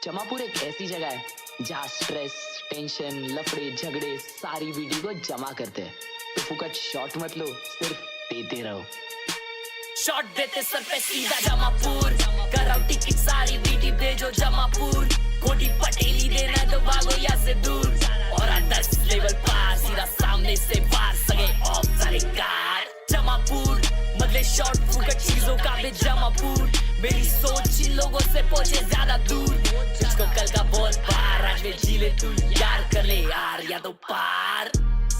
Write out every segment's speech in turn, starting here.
जमापुर एक ऐसी जगह है जहाँ स्ट्रेस, टेंशन, लफड़े, झगड़े सारी वीडियो को जमा करते हैं। तो फुकट शॉट मत लो, सिर्फ देते रहो। शॉट देते सर पे सीधा जमापुर, कराओ टिकट सारी वीटी भेजो जमापुर। कोटी पटेली देना तो भागो यहाँ से दूर, और 10 लेवल पार सीधा सामने से पार सगे ऑफ सारे कार। जमापुर बदले शॉट फुकट चीजों का भी जमापुर। मेरी सोच इन लोगों से पहुंचे ज्यादा दूर, तुझको कल का बहुत पार आज में जी ले तू यार, कर ले यार या तो पार।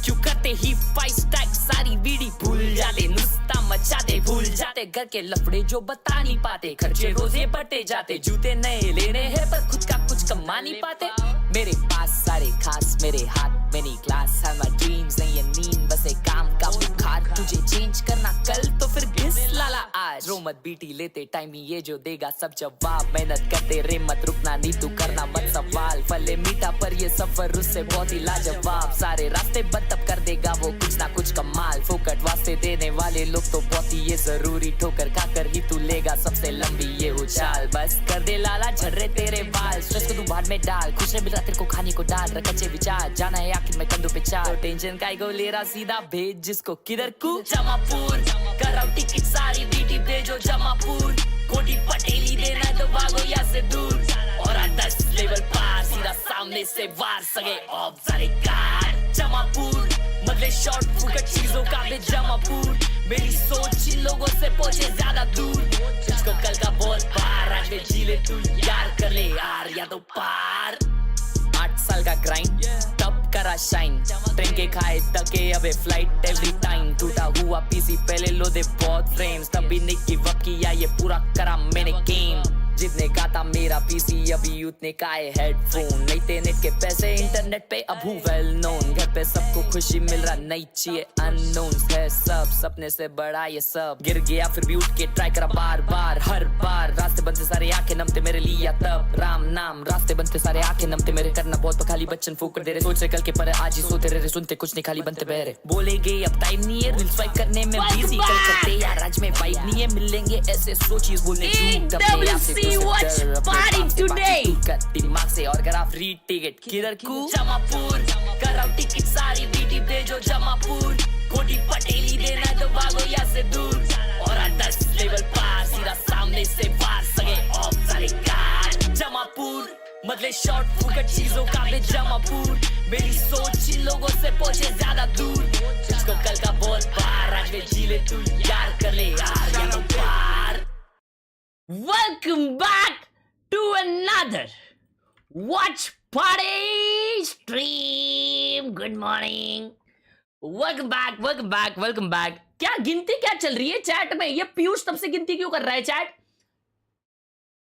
क्यों करते ही 5 स्टैक सारी वीडी भूल जाते, नुस्ता मचाते भूल जाते, घर के लफड़े जो बता नहीं पाते, खर्चे रोजे बढ़ते जाते, जूते नए लेने हैं पर खुद का कुछ कमा नहीं पाते। मेरे पास सारे खास मेरे हाथ में नहीं क्लास, है माय ड्रीम्स नहीं ये नींद बस एक काम का बुखार। तुझे चेंज करना कल तो फिर घिस लाला आज, रो मत बीटी लेते टाइम ही ये जो देगा सब जवाब। मेहनत करते रे मत रुकना नहीं तू करना मत सवाल, फले मीठा पर ये सफर उससे बहुत ही लाजवाब। सारे रास्ते बंद तब कर देगा वो कुछ ना कुछ कमाल, फोकट वास्ते देने वाले लोग तो बहुत ही ये जरूरी, ठोकर खाकर ही तू लेगा सबसे लंबी ये उछाल। बस कर दे लाला झर्रे तेरे बाल, स्ट्रेस को तू भार में डाल, खुश रह मिल तेरे को खाने को डाल, रख अच्छे विचार जाना है आखिर में कंधों पे चाल। तो टेंशन काय को ले रहा सीधा भेज जिसको किधर को जमापुर, कराओ टिकट सारी वीटी भेजो जमापुर। कोटी पटेली देना तो भागो यहाँ से दूर, और 10 लेवल पार सीधा सामने से वार सगे ऑफ सारे कार। जमापुर बदले शॉट फुकट चीजों का भी जमापुर। मेरी सोच इन लोगों से पहुंचे ज्यादा दूर, तुझको कल का बहुत पार आज में जी ले तू यार, कर ले यार या तो पार। 8 साल का ग्राइंड तब करा शाइन, ट्रेन के खाए धक्के अबे फ्लाइट एवरी टाइम। टूटा हुआ पीसी पहले लो दे बहुत फ्रेम्स, तभी नहीं गिव अप किया ये पूरा करा मैंने गेम। जितने का था मेरा पीसी अभी उतने का है हेडफोन, नहीं थे नेट के पैसे इंटरनेट पे अब हूँ वेल नोन। घर पे सबको खुशी मिल रहा नहीं चाहिए अननोन है सब, सपने से बड़ा ये सब। गिर गया फिर भी उठ के ट्राई करा बार बार हर बार, रास्ते बनते सारे आंखें नमते मेरे लिए तब राम नाम। रास्ते बनते सारे आंखें नमते मेरे, करना बहुत तो खाली बच्चन फूक दे रहे, सोच कल के पर आज ही सोते रहे, सुनते कुछ नहीं खाली बनते बहरे। बोले गए अब टाइम नहीं है रील स्वाइप करने में बिजी, कल करते यार आज में वाइब नहीं है, मिलेंगे ऐसे सोचिए बोलने EWC Watchparty today, दिमाग से और करा फ्री टिकट किधर को जमापुर, कराओ टिकट सारी वीटी भेजो जमापुर। कोटी पटेली देना तो भागो यहाँ से दूर, और 10 लेवल पार सीधा सामने से वार सगे ऑफ सारे कार। जमापुर बदले शॉट फुकट चीजों का भी जमापुर। मेरी सोच इन लोगों से पहुंचे ज्यादा दूर, तुझको कल का बहुत पार आज में जी ले तू यार, कर ले यार या तो पार। Welcome back to another watch party stream. Good morning. Welcome back, welcome back, welcome back. क्या गिनती क्या चल रही है चैट में? ये पीयूष तब से गिनती क्यों कर रहा है chat?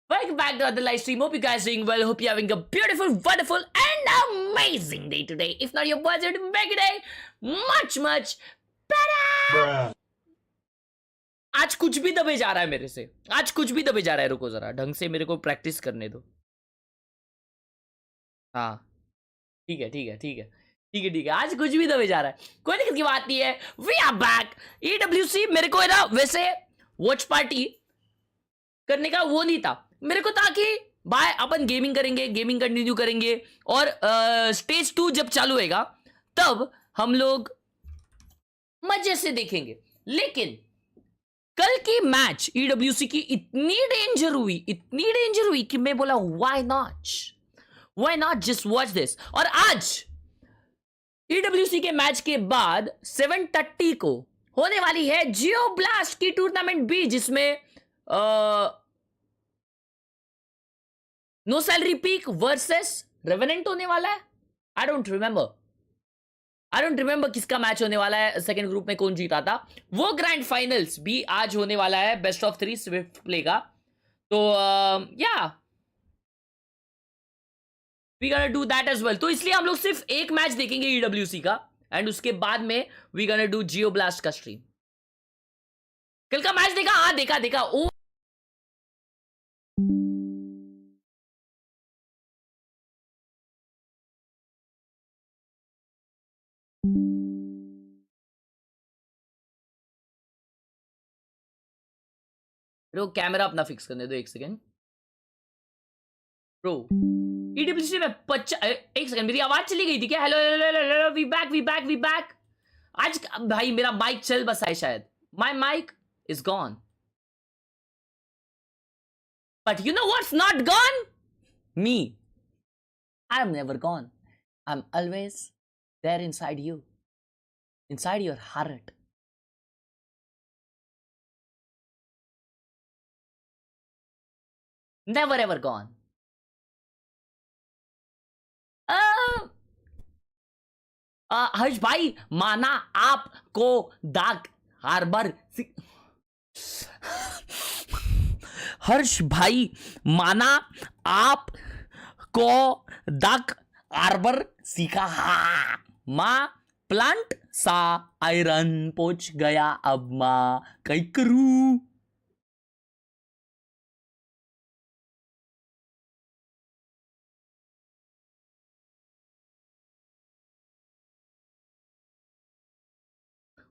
Welcome back to another live stream. Hope you guys are doing well. Hope you're having a beautiful, wonderful, and amazing day today. If not, your boys are to make a day much, much better. Bruh. आज कुछ भी दबे जा रहा है मेरे से, आज कुछ भी दबे जा रहा है। रुको जरा ढंग से मेरे को प्रैक्टिस करने दो। हाँ ठीक है ठीक है ठीक है ठीक है ठीक है, आज कुछ भी दबे जा रहा है, कोई दिक्कत की बात नहीं है। We are back EWC। मेरे को है ना वैसे वॉच पार्टी करने का वो नहीं था, मेरे को था कि भाई अपन गेमिंग करेंगे, गेमिंग कंटिन्यू करेंगे, और स्टेज 2 जब चालू होएगा तब हम लोग मजे से देखेंगे। लेकिन कल की मैच EWC की इतनी डेंजर हुई कि मैं बोला why not just watch this. और आज EWC के मैच के बाद 7:30 को होने वाली है जियो ब्लास्ट की टूर्नामेंट भी, जिसमें no salary peak versus revenant होने वाला है। आई डोंट रिमेंबर किसका मैच होने वाला है, सेकंड ग्रुप में कौन जीता था। वो ग्रैंड फाइनल्स भी आज होने वाला है, बेस्ट ऑफ 3 स्विफ्ट प्ले का। तो yeah we gonna do that as well. तो इसलिए हम लोग सिर्फ एक मैच देखेंगे EWC का, एंड उसके बाद में we gonna do Jio blast का स्ट्रीम। कल का मैच देखा? हाँ देखा। ओ कैमरा अपना फिक्स करने दो एक सेकेंड। ब्रो EWC में 50 एक सेकंड मेरी आवाज चली गई थी क्या? हेलो हेलो वी बैक आज भाई मेरा माइक चल बसा है शायद. My mic is gone. But you know what's not gone? Me. I am never gone. I am always there inside you, inside your heart. Never ever gone. Harsh भाई माना आपको दाग हार्बर. हर्ष भाई माना आपको दाग हार्बर सीखा. माँ प्लांट सा आयरन पहुंच गया. अब माँ कई करूं.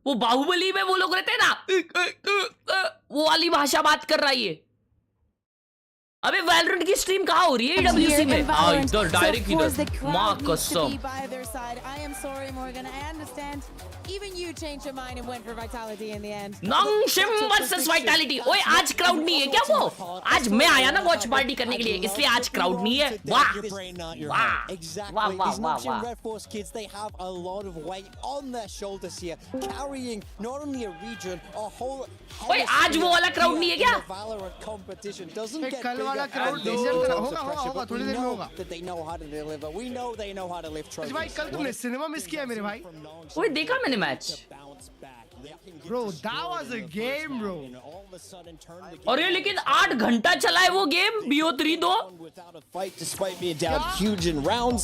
वो बाहुबली में वो लोग रहते हैं ना, वो वाली भाषा बात कर रहा है ये. अबे वैलोरेंट की स्ट्रीम कहाँ हो रही है EWC में? इधर डायरेक्ट इधर. माँ कसम. नॉन्गशिम वर्सेस वाइटैलिटी. ओए आज क्राउड नहीं है क्या? वो आज मैं आया ना वॉच पार्टी करने के लिए, इसलिए आज क्राउड नहीं है. वाह वाह वाह वाह वाह. ओए आज वो वाला क्राउड नहीं है क्या? कल वाला क्राउड होगा थोड़ी देर में होगा. भाई कल तुमने सिनेमा मिस किया मेरे भाई. ओए देखा मैंने match. Bro, that was a game, bro. और ये लेकिन 8 घंटा चला है वो game. BO3 2. Despite being down huge in rounds,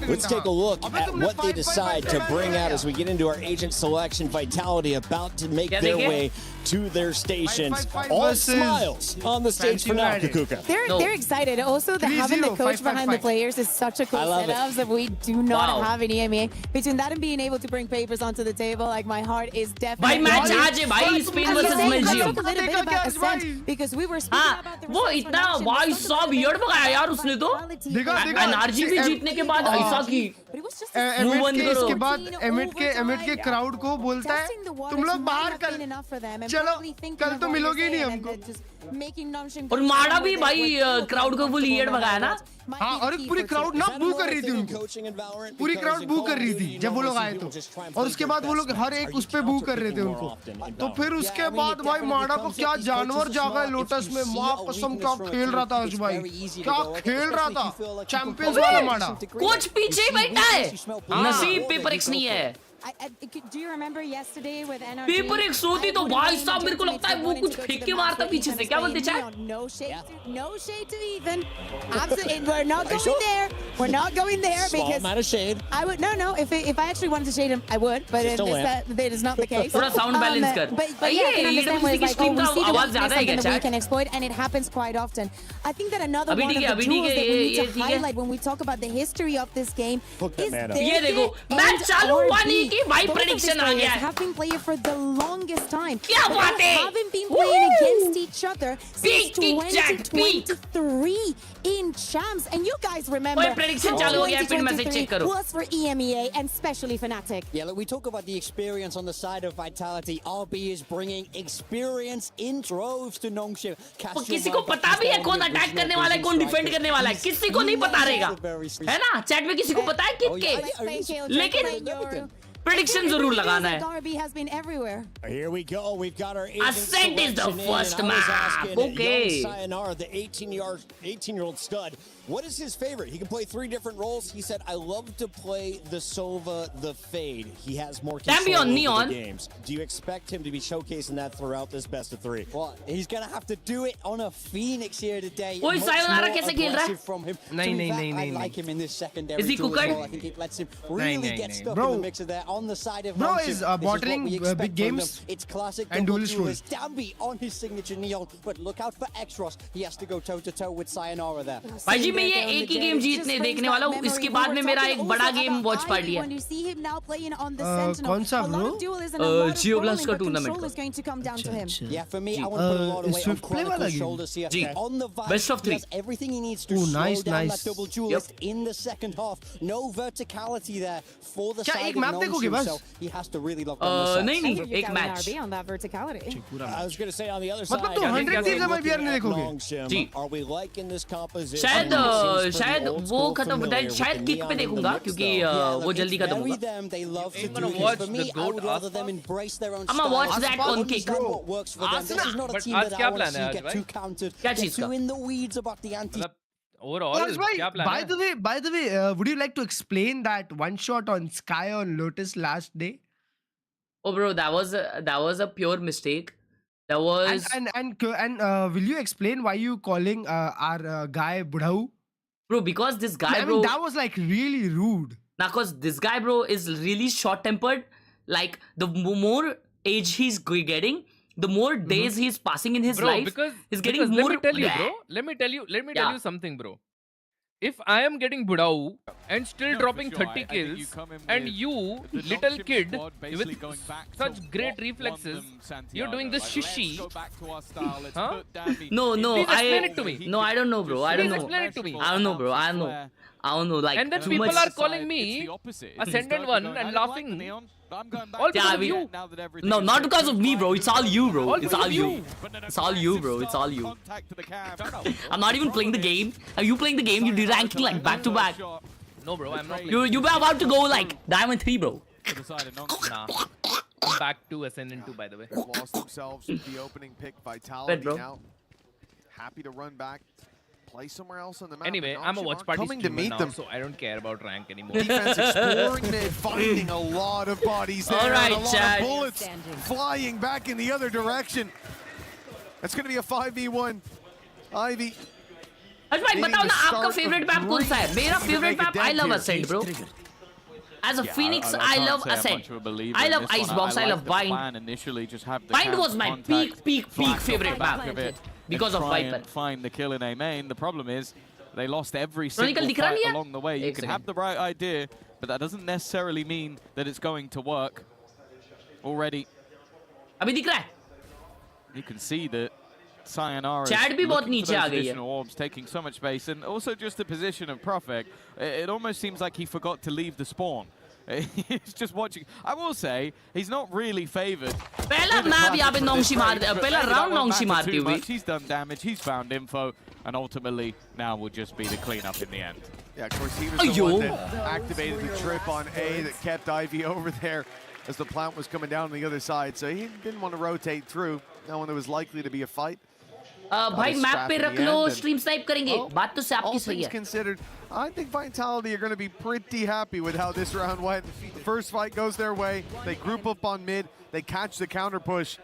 let's take a look at what they decide to bring out as we get into our agent selection. Vitality about to make their way to their stations. All smiles on the stage for now, Kukuka. They're excited. Also, having the coach behind the players is such a cool setup that we do not have in EMEA. Between that and being able to bring papers onto the table, like my heart is definitely. भाई match आज है भाई. Spain versus Belgium. Because we were speaking about the वो इतना भाई सब weird बगाया यार उसने तो. एनआरजी भी जीतने के बाद ऐसा की एमिट के क्राउड को बोलता है तुम लोग बाहर चलो, कल तो मिलोगे नहीं हमको. और माड़ा भी भाई क्राउड को फुल ईयर भगाया ना. हाँ, और पूरी क्राउड ना बू कर रही थी उनको. पूरी क्राउड बू कर रही थी जब वो लोग आए तो. और उसके बाद वो लोग हर एक उस पे बू कर रहे थे उनको. तो फिर उसके बाद भाई माड़ा को क्या जानवर जागा है लोटस में. माँ कसम क्या खेल रहा था आज भाई, क्या खेल रहा था. चैंपियंस वाला माड़ा. कोच पीछे बैठा है. नसीब पेपर एक्स नहीं है. Do you remember yesterday with NRG? Paper एक सोती तो भाई साहब मेरे को लगता है वो कुछ फेंक के मारता पीछे से. क्या बोलते चाहे? No shade to Ethan. Absolutely, we're not going there. We're not going there because amount of shade. I would no. If I actually wanted to shade him, I would. But that is not the case. थोड़ा sound balance कर. But yeah, I can understand where it's like, oh, we see आवाज ज्यादा है क्या? something that we can exploit, and it happens quite often. I think that another one of the tools that we need to highlight when we talk about the history of this game is ये देखो match चालू हुआ नहीं कि भाई prediction आ गया है. have been playing for the longest time. क्या बात है? Haven't been playing against each other since 2023 in champs, and you guys remember ओए प्रेडिक्शन चालू हो गया है. फिर मैसेज चेक करो. was for EMEA and especially Fnatic. Yeah, look, we talk about the experience on the side of Vitality. RB is bringing experience in droves to Nongshim. तो किसी को पता भी है कौन अटैक करने वाला है, कौन डिफेंड करने वाला है? किसी को नहीं पता रहेगा, है ना? चैट में किसी को पता है किक के, लेकिन प्रेडिक्शन जरूर लगाना है. Here we go. We've got our Ascent is the first map. Okay. Sayonara, the 18-year-old stud. What is his favorite? He can play 3 different roles. He said, "I love to play the Sova, the Fade. He has more control over Neon. the games." Do you expect him to be showcasing that throughout this best of 3? Well, he's going to have to do it on a Phoenix here today. ओए sayonara कैसे खेल रहा है? From him. नहीं. I like him in this secondary Is he tool as cooker? well. I think it lets him really get stuck in the mix of there. on the side of Bro Nongshim. is This what bottling we expect big from games them. It's classic and double duelist duelist. Dambi on his signature neon, but look out for Exros. He has to go toe to toe with Sayonara there. भाई जी मैं ये एक ही game जीतने देखने वाला हूँ इसके बाद में मेरा एक बड़ा गेम वॉच पार्टी है कौन सा ब्रो जियोब्लास्ट का tournament Yeah, for me, I want to put a lot of weight on Swift play wala Chronicle's game. shoulders here. Ji. On the VIT, Best of he three. has everything he needs to Oh, slow nice, down nice. that double duelist in the second half. No verticality there for the क्या side एक of map देखोगे Nongshim, बस? so he has to really lock down the sides. नहीं एक match on that verticality. I was going to say on the other मतलब side. तो I think 100 teams looking MIBR ने at देखोगे Nongshim, ji. Are we liking this composition? शायद It seems pretty शायद old वो school खत्म familiar शायद with the kick पे neon in the देखूंगा mix, क्योंकि though. Yeah, वो look, जल्दी it's खत्म very होगा them. They love to Ain't do gonna this. watch For the me, I GOAT would rather Aspa. them embrace their own I'ma style. watch that on kick. Understand what works for them. This is not a But team आज that क्या I want to plan है see आज get भाई? too countered, क्या get चीज़ too का? in the weeds about the anti. मतलब overall Raj bhai, क्या plan by है? the way, would you like to explain that one shot on Sky on Lotus last day? Oh bro, that was a pure mistake. That was And will you explain why you calling our guy Budhau? bro because this guy I bro mean, that was like really rude. now cause this guy bro is really short tempered. Like the more age he's getting, the more days he's passing in his Bro, life, because he's getting because more. let me tell you, bro. Let me tell Yeah. you something, bro. If I am getting Budau and still dropping 30 kills, and you, little kid, with such great reflexes, you're doing this shishi. Huh? No, Please explain it to me. No, I don't know, bro. I don't Please know. explain it to me. I don't know, bro. I don't know. Like And then too people much. are calling me Ascendant One and laughing. All because Yeah, of you. No, not because of me, bro. It's all you, bro. All It's because all of you. you. It's all you, bro. It's all you. I'm not even playing the game. Are you playing the game? You're ranking like back to back. No, bro. I'm not. You were about to go like Diamond 3, bro. Nah. I'm back to Ascendant 2, by the way. Lost themselves with the opening pick. Bet, Vitality bro. now happy to run back, play somewhere else on the map. Anyway, but I'm a Nongshim watch aren't party coming to streamer meet now, them. so I don't care about rank anymore. Defense exploring mid, finding a lot of bodies there. All right, and a lot Chad. of bullets flying back in the other direction. That's going to be a 5v1. Ivy. अच्छा भाई Being बताओ the ना आपका start favourite of map कौन सा है? great मेरा to favourite make a map I dent love here. Ascent, bro. As a Phoenix, I love Ascent. I love Icebox, I love Bind. Initially, just have the Bind was my contact, peak flash favorite off the back map of it, because and of try Viper. and find the kill in A main. The problem is they lost every Chronicle single दिख रहा fight नहीं है? along the way. You एक can second. have the right idea, but that doesn't necessarily mean that it's going to work. Already, अभी दिख रहा है? you can see that Sayonara Chad भी बहुत नीचे आ गई है. additional orbs, taking so much space, and also just the position of Profek. It almost seems like he forgot to leave the spawn. He's just watching. I will say he's not really favored. पहला map यहाँ पे नोंगशी मार पहला round नोंगशी मारती हुई. He's done damage. He's found info, and ultimately now will just be the cleanup in the end. Yeah, of course, he was the one that activated the trip on A that kept Ivy over there as the plant was coming down on the other side. So he didn't want to rotate through, knowing there was likely to be a fight. भाई map पे रख लो stream snipe करेंगे. बात तो से All आपकी सही things है. considered, I think Vitality are going to be pretty happy with how this round went. The first fight goes their way. They group up on mid. They catch the counter push.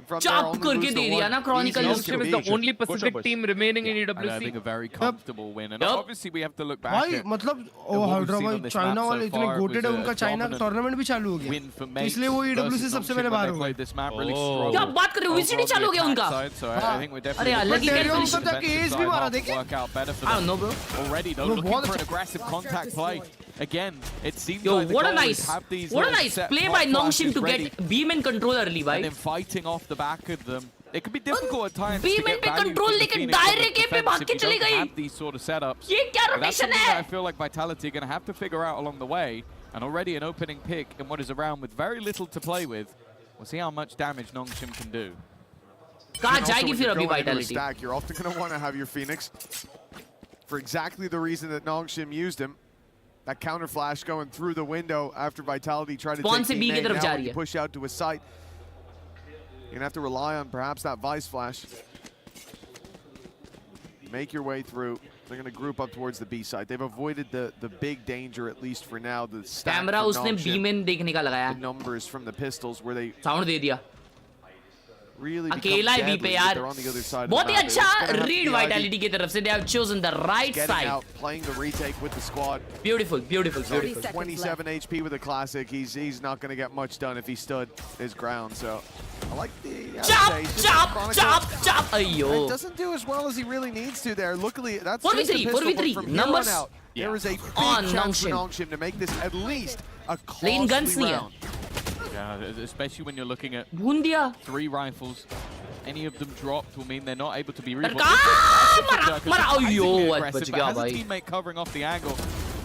From there, Chop only करके lose to दे दिया one. ना Chronicle Easy as Nongshim can is be. the only Pacific team remaining in And I EWC. think a very comfortable win. And Yup. obviously we have to look back भाई at मतलब what we've hydra seen भाई on this China map so वाले इतने far. It GOATed है was a उनका China dominant tournament भी चालू हो win for गया Mates इसलिए वो EWC versus सबसे Nongshim पहले when बाहर they हो played गए. this map really Oh. strong. क्या बात कर रहे हो? VCD Overall, चालू हो the गया attack उनका. side, so I think we're अरे definitely अलग ही looking कैसे at finish- the defensive edge भी side मारा half देखे? work out better for I don't them. know, bro. Already though, Bro, looking बहुत for an अच्छा. aggressive contact play. Again, it seems Yo, like the what a goal is nice, have these what a little nice set play pop by Nongshim flashes to ready, get beam and control early, and भाई. then fighting off the back of them. It can be difficult at times to Beam get in पे value control from the लेके Phoenix on the direct aim पे भाग defense के if you चली don't गई. have these sort of setups. ये क्या But that's rotation something that I है? feel like Vitality are going to have to figure out along the way. And already an opening pick in what is a round with very little to play with. We'll see how much damage Nongshim can do. कहाँ And also जाएगी when फिर you're अभी going into a Vitality? stack, you're often going to want to have your Phoenix for exactly the reason that Nongshim used him. That counter flash going through the window after Vitality tried to Spawn take से the B की main. तरफ Now जा when रही you है. push out to a site, you're going to have to rely on perhaps that Vice flash. Make your way through. They're going to group up towards the B side. They've avoided the big danger, at least for now. The stack camera from उसने Nongshim, beam in देखने का लगाया. the numbers from the pistols where they Sound दे दिया. really अकेला ही become भी पे deadly if यार they're on the other side of बहुत the ही map. अच्छा It's gonna have to read be vitality की तरफ से they have chosen the right getting side out, playing the retake with the squad. beautiful beautiful So beautiful 27 HP with a classic. He's not going to get much done if he stood his ground. So I like the chop ayyo It doesn't do as well as he really needs to there. Luckily, that's 4v3, just a pistol, 4v3, but from here on numbers. out, there is a big On chance for Nongshim. Nongshim to make this at least a Lean guns costly नहीं है round. Yeah, especially when you're looking at भून दिया 3 rifles. Any of them dropped will mean they're not able to be मरा rebounded. अयो बच But गया has a भाई teammate covering off the angle.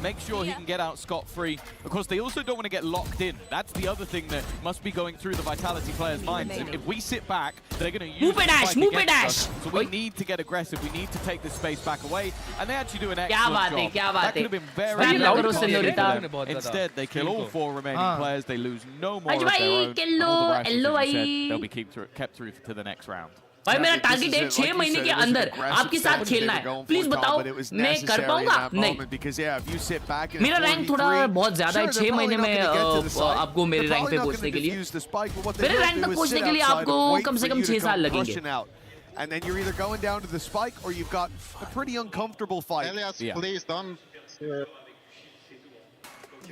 Make sure he can get out scot-free. Of course, they also don't want to get locked in. That's the other thing that must be going through the Vitality players' minds. If we sit back, they're going to use Move it, the Ash, spike move it, against us. Ash. So we need to get aggressive. We need to take this space back away. And they actually do an क्या excellent बात है job. क्या That बात could है have been very Spam ना करो complicated senorita for them. Instead, they kill all 4 remaining players. They lose no more आज of their भाई own. Kilo All the rifles, yellow as you said, भाई they'll be kept through to the next round. भाई मेरा This target is है it. 6 Like you महीने said, के it was an अंदर aggressive आपके साथ strategy they खेलना were है going for, प्लीज Tom, बताओ but it was मैं कर necessary in पाऊंगा that नहीं moment because, yeah, if you sit back and मेरा it's रैंक थोड़ा 4v3, बहुत ज्यादा है sure, 6 they're महीने probably में not gonna get to the site. आपको मेरे They're रैंक पे probably not पहुंचने gonna के लिए defuse the spike, but what they मेरे will रैंक do तक is पहुंचने sit के लिए outside आपको and wait कम से for कम you to 6 साल come लगेंगे rushing out. And then you're either going down to the spike or you've got a pretty uncomfortable fight. Elias, Yeah. please don't.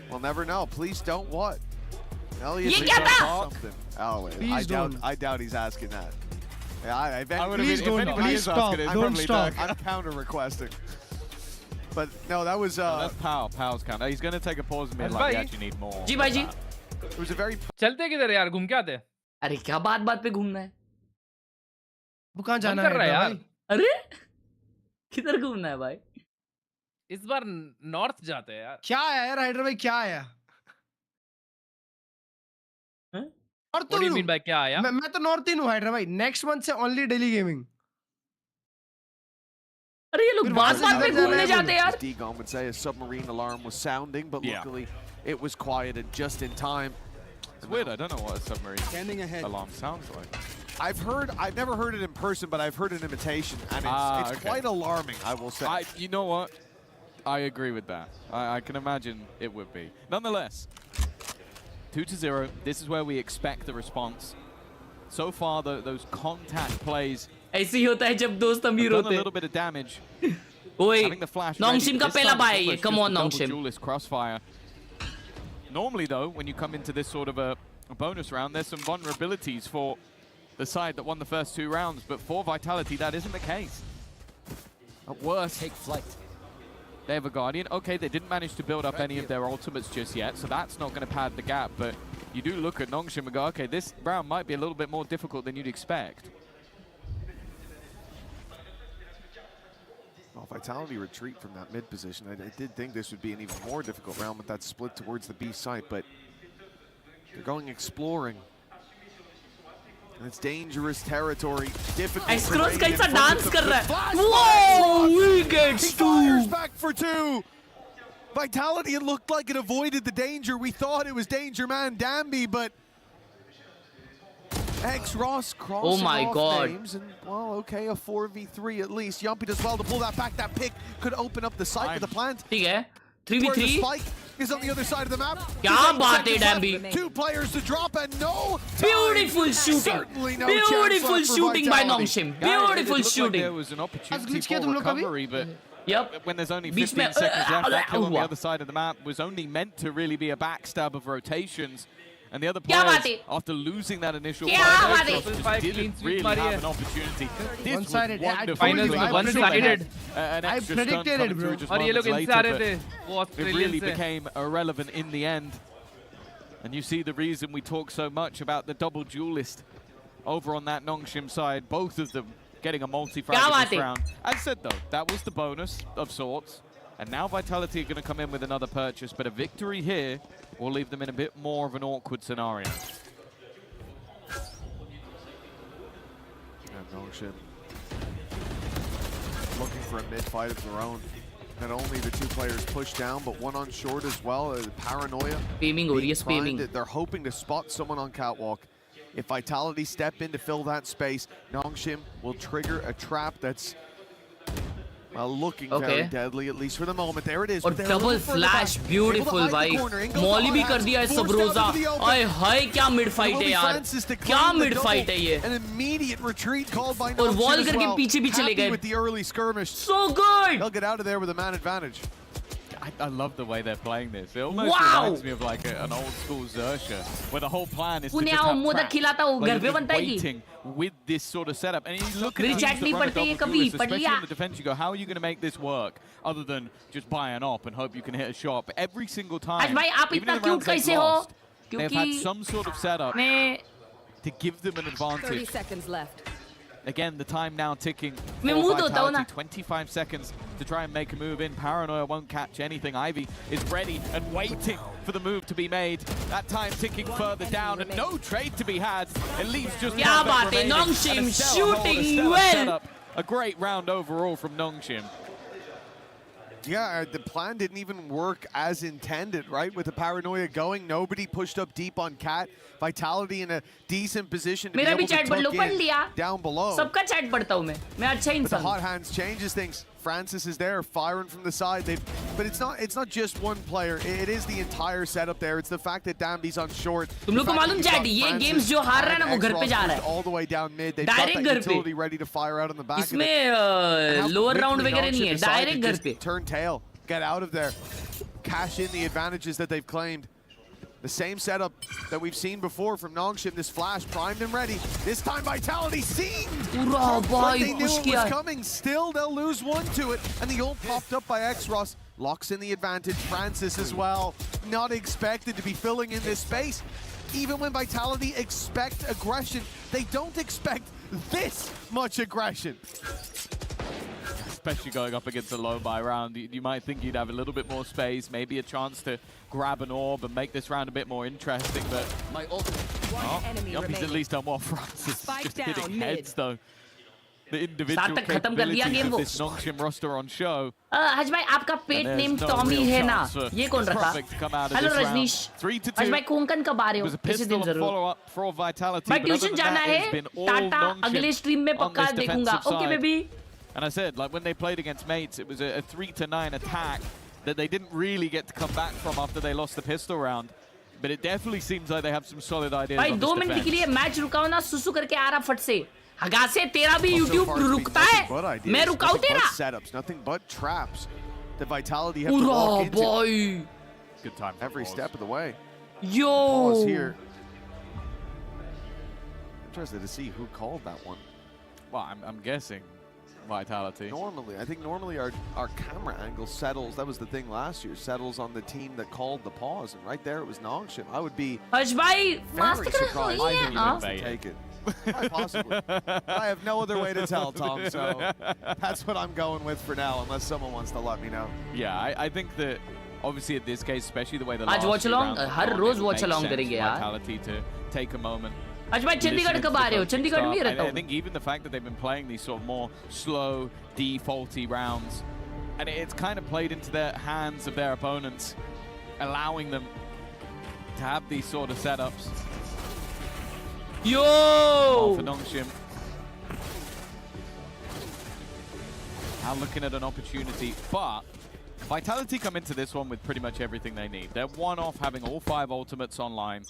We'll never know. Please don't what? Elliot, ये please क्या don't था? something. Oh, Please don't. I doubt he's asking that. Yeah, I would have Please been, if don't, anybody please is stop, asking it, it's don't probably stop. Doug. I'm counter requesting. But no, that was That's Pow. Pow's count. He's going to take a pause and be That's like, we right. actually need more. जी भाई जी it was a very चलते किधर यार घूम के आते अरे क्या बात बात पे घूमना है वो कहाँ जाना कर रहा है है यार भाई? अरे किधर घूमना है भाई इस बार नॉर्थ जाते हैं यार क्या आया यार हाइड्रा भाई क्या आया हैं? और What do you mean by क्या आया मैं तो नॉर्थ ही हूँ हाइड्रा भाई नेक्स्ट मंथ से ओनली डेली गेमिंग अरे ये लोग फिर बात वहाँ से बात पे इधर जाना घूमने है जाते हैं यार Degon would say a submarine alarm was sounding, but Yeah. luckily it was quieted just in time. It's weird. I don't know what a submarine Standing ahead. alarm sounds like. I've never heard it in person, but I've heard an imitation, and it's okay. quite alarming, I will say. You know what? I agree with that. I can imagine it would be. Nonetheless, 2-0. This is where we expect the response. So far, those contact plays ऐसे ही होता है जब दोस्त have अमीर done a होते little bit of damage. ओए Having the flash नोंगशिम ready, का this पहला time बाय है it's ये almost come just on a double नोंगशिम duelist crossfire. Normally, though, when you come into this sort of a bonus round, there's some vulnerabilities for the side that won the first 2 rounds, but for Vitality, that isn't the case. At worst, Take flight. they have a Guardian. Okay, they didn't manage to build up any of their ultimates just yet, so that's not going to pad the gap, but you do look at Nongshim and go, okay, this round might be a little bit more difficult than you'd expect. Well, Vitality retreat from that mid position. I did think this would be an even more difficult round with that split towards the B site, but they're going exploring. And it's dangerous territory. Difficult Escrows terrain in कैसा front of dance the कर रहा है flash Whoa, fire. he He gets fires 2 back for 2. Vitality, it looked like it avoided the danger. We thought it was Danger Man Danby, but X-Ross crossing my off God. names. And, well, okay, a 4v3 at least. Yumpy does well to pull that back. That pick could open up the site with the plant. ठीक है Where the 3v3 spike is on the other side of the map. क्या There's 8 बात है, seconds left. Danby. 2 players to drop and no time. Beautiful shooting. Certainly no chance Beautiful left for shooting by Vitality. Nongshim. Yeah, it Beautiful looked like shooting. there was an opportunity glitch किया for तुम लोग का भी? recovery, but Yep. when there's only बीच 15 में seconds left, that kill on the हुआ. other side of the map was only meant to really be a backstab of rotations. And the other क्या बात players, है? after losing that initial क्या fight, बात है? X-Ross just Five didn't clean sweep really मारी have है. an opportunity. This was One-sided. Yeah, I wonderful. told you, I one-sided. An I extra predicted stunt it, coming bro. through just और ये लोग moments इनसे आ later, रहे थे but वो it really Australian से became irrelevant in the end. And you see the reason we talk so much about the double duelist over on that Nongshim side, both of them getting a multi-frag क्या in बात this है? round. As said though, that was the bonus of sorts. And now Vitality are going to come in with another purchase, but a victory here will leave them in a bit more of an awkward scenario. And Nongshim looking for a mid-fight of their own. Not only the 2 players pushed down, but one on short as well. Paranoia. Spamming हो रही है, being primed. spamming. They're hoping to spot someone on catwalk. If Vitality step in to fill that space, Nongshim will trigger a trap that's Well, looking very deadly, at least for the moment. There it is. और double flash, beautiful भाई. मौली भी कर दिया है सबरोजा. आए हाय क्या mid fight है यार. क्या mid fight है ये. An immediate retreat called by और wall करके पीछे भी चले गए. With the early skirmish. So good. They'll get out of there with a man advantage. I love the way they're playing this. It almost reminds me of like an old school Xerxia, where the whole plan is to just have traps, waiting with this sort of setup. And you look at the teams that run a double duelist, especially in the defense, you go, how are you going to make this work other than just buy an op and hope you can hit a shot? But every single time, even in the rounds they've lost, they've had some sort of setup to give them an advantage. 30 seconds left. Again, the time now ticking. Vitality, 25 seconds to try and make a move in. Paranoia won't catch anything. Ivy is ready and waiting for the move to be made. That time ticking further down and no trade to be had. It leaves just one bit remaining. Nongshim shooting well. A great round overall from Nongshim. Yeah, the plan didn't even work as intended, right? With the Paranoia going, nobody pushed up deep on Cat. Vitality in a decent position to be able to tuck in down below. सबका chat पढ़ता हूँ मैं अच्छा इंसान. But the hot hands changes things. Francis is there firing from the side. But it's not just one player. It is the entire setup there. It's the fact that Damdy's on short. तुम लोग को मालूम chat ये games जो हार रहा है ना वो घर पे जा रहा है. All the way down mid. They've got that utility ready to fire out on the back. इसमें lower round वगैरह नहीं है. Direct घर पे. Turn tail. Get out of there. Cash in the advantages that they've claimed. The same setup that we've seen before from Nongshim. This flash primed and ready. This time Vitality seen. But they knew it was coming. Still, they'll lose one to it. And the ult popped up by Xros. Locks in the advantage. Francis as well. Not expected to be filling in this space. Even when Vitality expect aggression, they don't expect this much aggression. Especially going up against a low buy round, you might think you'd have a little bit more space, maybe a chance to grab an orb and make this round a bit more interesting, but Yuppie's at least done well for us. Just hitting heads though. The individual capabilities of this Nongshim roster on show. हज भाई आपका pet name Tommy है ना ये कौन रखा hello Rajneesh हज भाई कोंकण कब आ रहे हो किसी दिन जरूर भाई ट्यूशन जाना है टाटा अगले स्ट्रीम में पक्का देखूंगा okay baby. And I said, like, when they played against Mates, it was a 3-9 attack that they didn't really get to come back from after they lost the pistol round. But it definitely seems like they have some solid ideas on this defense. भाई 2 minute के लिए match रुकाओ ना सुसु करके आ रहा फट से हगा से तेरा भी YouTube रुकता है मैं रुकाऊं तेरा setups, nothing but traps. The Vitality have to walk into. Boy. Good time every step of the way. Yo. Pause here. Interested to see who called that one. Well, I'm guessing Vitality. I think normally our camera angle settles. That was the thing last year. Settles on the team that called the pause, and right there it was Nongshim. I would be very surprised if you didn't take it. Quite possibly. I have no other way to tell, Tom. So that's what I'm going with for now, unless someone wants to let me know. Yeah, I think that obviously in this case, especially the way the last watch along, her rose watch along करेंगे यार. Vitality to take a moment. आज भाई चंडीगढ़ कब आ रहे हो? चंडीगढ़ में रहता हूँ. I think even the fact that they've been playing these sort of more slow, defaulty rounds, and it's kind of played into the hands of their opponents, allowing them to have these sort of setups. Yo! For Nongshim. Now looking at an opportunity, but Vitality come into this one with pretty much everything they need. They're one off having all 5 ultimates online.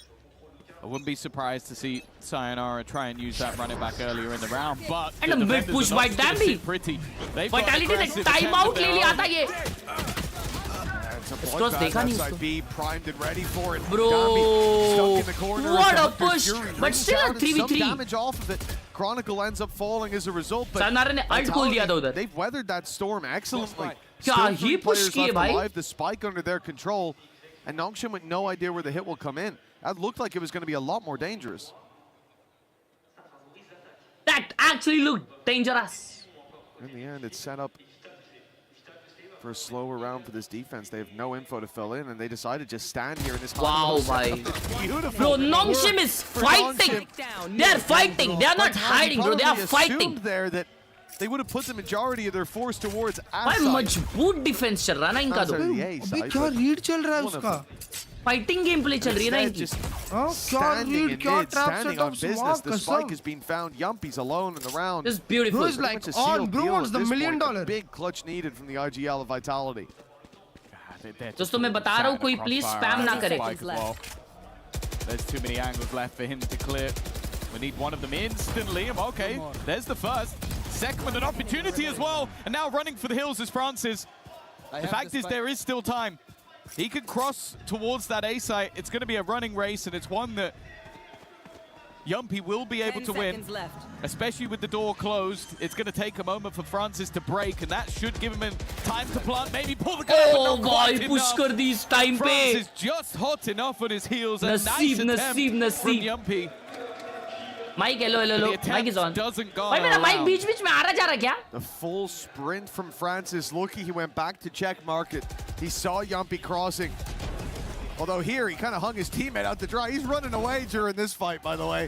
I wouldn't be surprised to see Sayonara try and use that, run it back earlier in the round, but and a big push by Damby. Vitality ने timeout ले लिया था ये. Cross देखा नहीं उसको. Primed and ready for it. Bro, stuck in the corner. What a push! But still a 3v3. Damage off of it. Chronicle ends up falling as a result. But Sayonara ने ult खोल दिया था उधर. They've weathered that storm excellently. क्या ही push किए भाई. The spike under their control, and Nongshim with no idea where the hit will come in. That looked like it was going to be a lot more dangerous. That actually looked dangerous. In the end, it's set up for a slower round for this defense. They have no info to fill in, and they decided to just stand here in this. Wow, bhai. Bro, Nongshim is fighting. They are fighting. They are not hiding, bro. They are fighting. There that they would have put the majority of their force towards भाई मजबूत defence चल रहा है ना इनका तो. अबे क्या रीड चल रहा है उसका. फाइटिंग गेम प्ले चल रही है ना इनकी. Standing in mid, standing on business. The spike has been found. Yumpy's alone in the round. Just beautiful. Bro is like on, bro wants the $1 million. Big clutch needed from the IGL of Vitality. दोस्तों मैं बता रहा हूँ कोई please spam ना करे. There's too many angles left for him to clear. We need one of them instantly. Okay, there's the first. Second with an opportunity as well. And now running for the hills is Francis. The fact is there is still time. He could cross towards that A site. It's going to be a running race, and it's one that Yumpy will be able to win. Especially with the door closed. It's going to take a moment for Francis to break, and that should give him time to plant, maybe pull the gun. Oh boy, push kar di is time pe. Francis just hot enough on his heels. A nice attempt from Yumpy. Mike, hello. Mike is on. Doesn't go भाई मेरा mic बीच-बीच में आ रहा जा रहा क्या? The full sprint from Francis. Lucky he went back to check market. He saw Yumpy crossing. Although here he kind of hung his teammate out to dry. He's running away during this fight, by the way.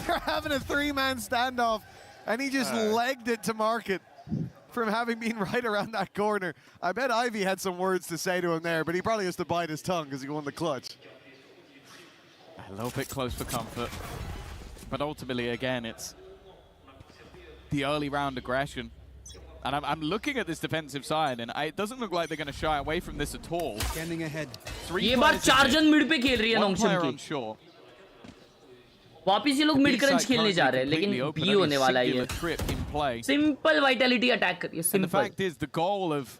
They're having a 3-man standoff, and he just legged it to market from having been right around that corner. I bet Ivy had some words to say to him there, but he probably has to bite his tongue because he won the clutch. A little bit close for comfort. But ultimately, again, it's the early round aggression. And I'm looking at this defensive side, and it doesn't look like they're going to shy away from this at all. Standing ahead. ये बार 4 जन mid पे खेल रही है नॉन्गशिम की. वापिस ये लोग मिड क्रंच खेलने जा रहे हैं, लेकिन बी होने वाला है ये. सिंपल वाइटैलिटी अटैक करिए, simple. The fact is, the goal of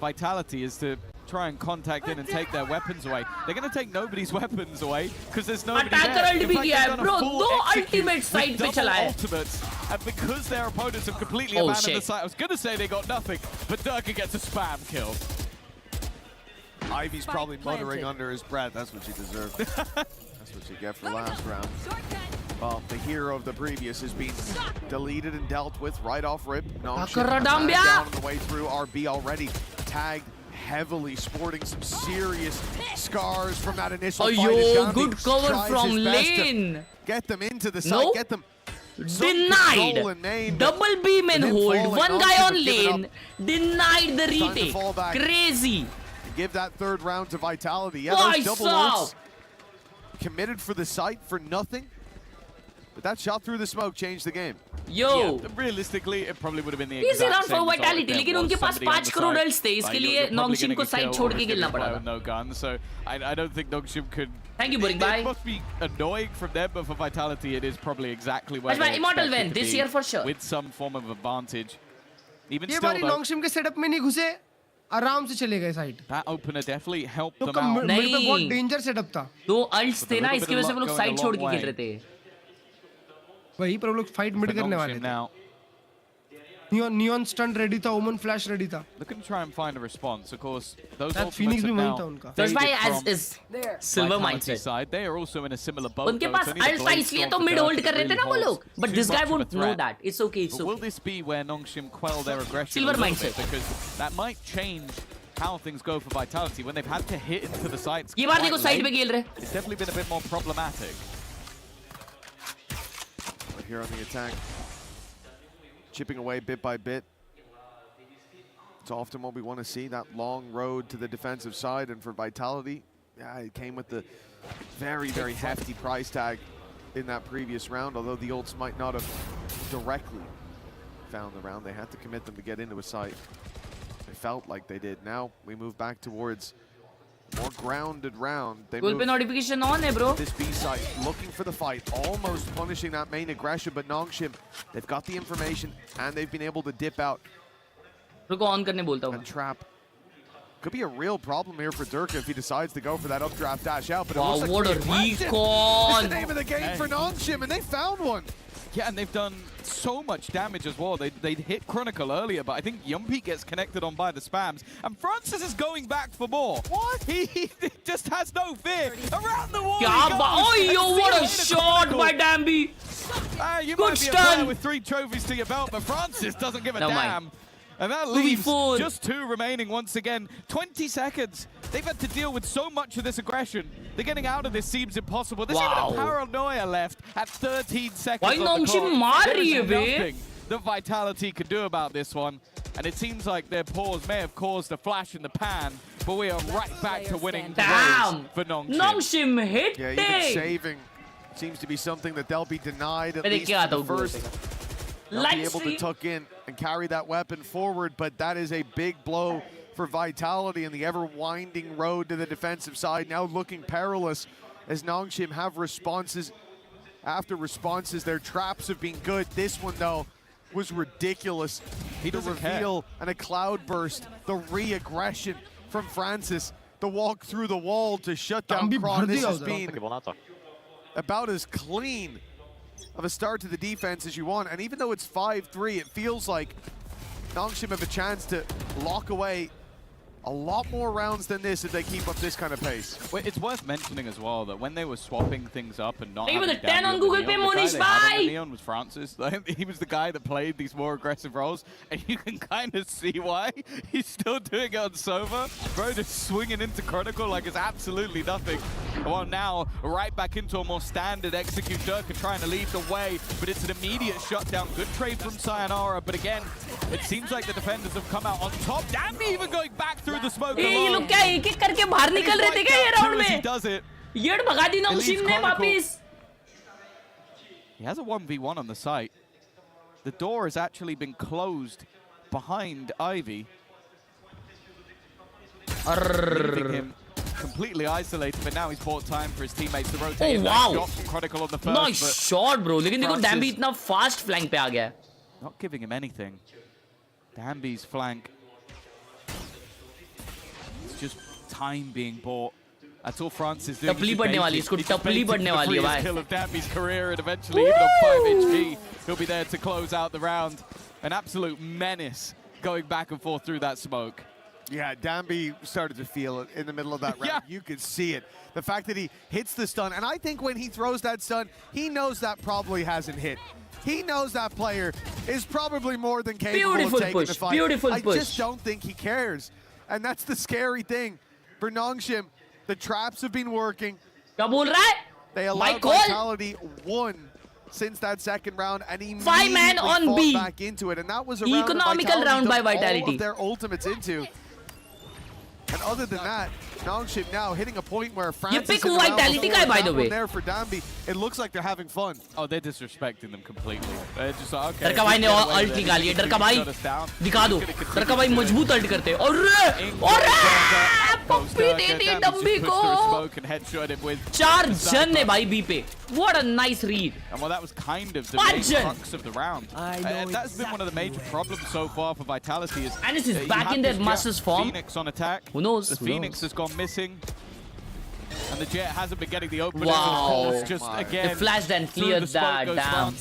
Vitality is to try and contact in and take their weapons away. They're going to take nobody's weapons away because there's nobody there. Attacker ult भी किया है, bro. 2 ultimate side पे चला है. Ultimates, and because their opponents have completely abandoned the site, I was going to say they got nothing, but Durka gets a spam kill. Ivy's probably muttering under his breath. That's what she deserved. That's what you get for last round. Well, the hero of the previous has been deleted and dealt with right off rip. Down on the way through. RB already tagged heavily, sporting some serious scars from that initial fight. Good cover from lane. Get them into the site. Get them. Denied. Double beam and hold. One guy on lane. Denied the retake. Crazy. Give that third round to Vitality. Yeah, those double ults committed for the site for nothing. But that shot through the smoke changed the game. Yo, yeah, realistically, it probably would have been the exact same same for Vitality, लेकिन उनके पास 5 crore ults थे, इसके लिए नॉन्गशिम को side छोड़ के खेलना पड़ा था. No gun, so I don't think Nongshim could. Thank you, Boring Bye. It must be annoying from them, but for Vitality, it is probably exactly where they Immortal win this year for sure. With some form of advantage. Even ये still, बारी नॉन्गशिम के setup में नहीं घुसे, आराम से चले गए side. That opener definitely helped them out. नहीं, पे बहुत डेंजर सेटअप था. 2 ults थे ना, इसकी वजह से वो लोग साइड छोड़ के खेल रहे थे. वही पर वो लोग फाइट मिड करने वाले थे. Neon stun ready था, Omen flash ready था. Looking to try and find a response. Of course, those that Phoenix भी वही था उनका. That's why as is silver mindset. Side, they are also in a similar boat. उनके पास ult था इसलिए तो mid hold कर रहे थे ना वो लोग. But this guy won't know that. It's okay. It's okay. Will this be where Nongshim quell their aggression? Silver mindset. Because that might change how things go for Vitality when they've had to hit into the sites. ये बार देखो side पे खेल रहे. It's definitely been a bit more problematic. We're here on the attack, chipping away bit by bit. It's often what we want to see, that long road to the defensive side, and for Vitality, yeah, it came with the very, very hefty price tag in that previous round, although the ults might not have directly found the round. They had to commit them to get into a site. They felt like they did. Now we move back towards more grounded round. They move notification on hai, bro. This B site, looking for the fight, almost punishing that main aggression, but Nongshim, they've got the information, and they've been able to dip out. रुको on करने बोलता हूँ. And trap could be a real problem here for Durka if he decides to go for that updraft dash out. But wow, it looks what like a recon! It's the name of the game for Nongshim, and they found one. Yeah, and they've done so much damage as well. They hit Chronicle earlier, but I think Yumpy gets connected on by the spams. And Francis is going back for more. What? He just has no fear. Around the wall Oh, yo, what a shot by Dambi. You might be a player with 3 trophies to your belt, but Francis doesn't give a damn. And that leaves just 2 remaining once again. 20 seconds. They've had to deal with so much of this aggression. They're getting out of this seems impossible. There's even a paranoia left at 13 seconds. Why Nongshim maar rahi hai be? that Vitality could do about this one. And it seems like their pause may have caused a flash in the pan, but we are right back to winning Damn! for Nongshim. Nongshim hitting! Yeah, even saving seems to be something that they'll be denied at least for the first. They'll be able to tuck in and carry that weapon forward, but that is a big blow for Vitality and the ever-winding road to the defensive side, now looking perilous as Nongshim have responses after responses. Their traps have been good. This one, though, was ridiculous. The reveal and a cloud burst, the re-aggression from Francis, the walk through the wall to shut down Kron. This has been about as clean of a start to the defense as you want. And even though it's 5-3, it feels like Nongshim have a chance to lock away a lot more rounds than this if they keep up this kind of pace. Well, it's worth mentioning as well that when they were swapping things up and not Hey, with having a 10 on Google Pay, Monish, bye! Neon was Francis. He was the guy that played these more aggressive roles, and you can kind of see why. He's still doing it on Sova. Bro, just swinging into Chronicle like it's absolutely nothing. Well, now, right back into a more standard execute. Durka trying to lead the way, but it's an immediate shutdown. Good trade from Sayonara, but again, it seems like the defenders have come out on top. Damn, even going back through the smoke ये लोग क्या एक-एक करके बाहर निकल रहे थे क्या ये राउंड में? ये भगा दी नॉन्गशिम ने वापस. He has a 1v1 on the site. The door has actually been closed behind Ivy. Leaving him completely isolated, but now he's bought time for his teammates to rotate. Oh wow! Shot from Chronicle on the first, nice shot, bro. लेकिन देखो डैम्बी इतना fast flank पे आ गया. Not giving him anything. Damby's flank. It's just time being bought. That's all France is doing. टपली बढ़ने वाली, इसको टपली बढ़ने वाली है भाई. Kill of Damby's career, and eventually even on 5 HP, he'll be there to close out the round. An absolute menace going back and forth through that smoke. Yeah, Damby started to feel it in the middle of that round. Yeah. You could see it. The fact that he hits the stun, and I think when he throws that stun, he knows that probably hasn't hit. He knows that player is probably more than capable of taking the fight. Beautiful I push. just don't think he cares. And that's the scary thing for Nongshim. The traps have been working. क्या बोल रहा है? They allowed Vitality one since that second round, and he 5-man on B. back into it. And that was a round Economical round by Vitality. All of their ultimates into. And other than that, Nongshim now hitting a point where Francis pick Vitality guy, by the way. There for Damby, it looks like they're having fun. Oh, they're disrespecting them completely. They're just like, okay. डरका भाई ने alt निकाली है. डरका भाई दिखा दो. डरका भाई मजबूत alt करते हैं. और पप्पी दे दी डम्बी को. 4 जन ने भाई बी पे. What a nice read. And well, that was kind of the main crux of the round. And that's been one of the major problems so far for Vitality. And this is back in their master's form. Phoenix on attack. Who knows? The Phoenix has gone missing. And the Jet hasn't been getting the opening. Wow. Of course, just again, they flashed and cleared that. Damn.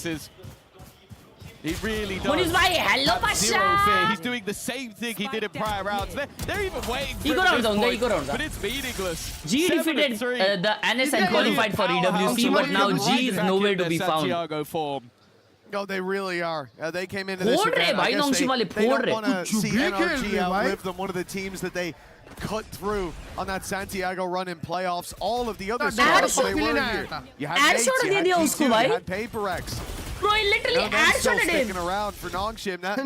He really does. Monish bhai, hello Zero fear. Pasha. He's doing the same thing he did in prior rounds. They're even waiting for Eco rounds on, eco rounds. but it's meaningless. G defeated the NS and qualified for EWC, but now G is nowhere to be found. Santiago form. No, they really are. They came into this event. भाई नॉन्गशिम वाले They फोड़ don't want रहे. to see NRG outlive them. One of the teams that they cut through on that Santiago run in playoffs. All of the other spots they were here. You had Nates, you had G2, you had Paper X. Bro, he literally ad shot it in. Sticking around for Nongshim. That's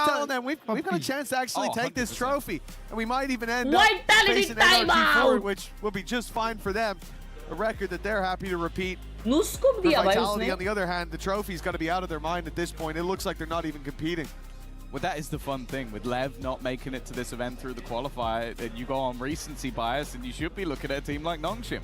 telling them we've got a chance to actually take this trophy, and we might even end up facing NRG forward, which will be just fine for them. A record that they're happy to repeat. नुस्कुप दिया भाई उसने. On the other hand, the trophy's got to be out of their mind at this point. It looks like they're not even competing. Well, that is the fun thing with Lev not making it to this event through the qualifier. And you go on recency bias, and you should be looking at a team like Nongshim.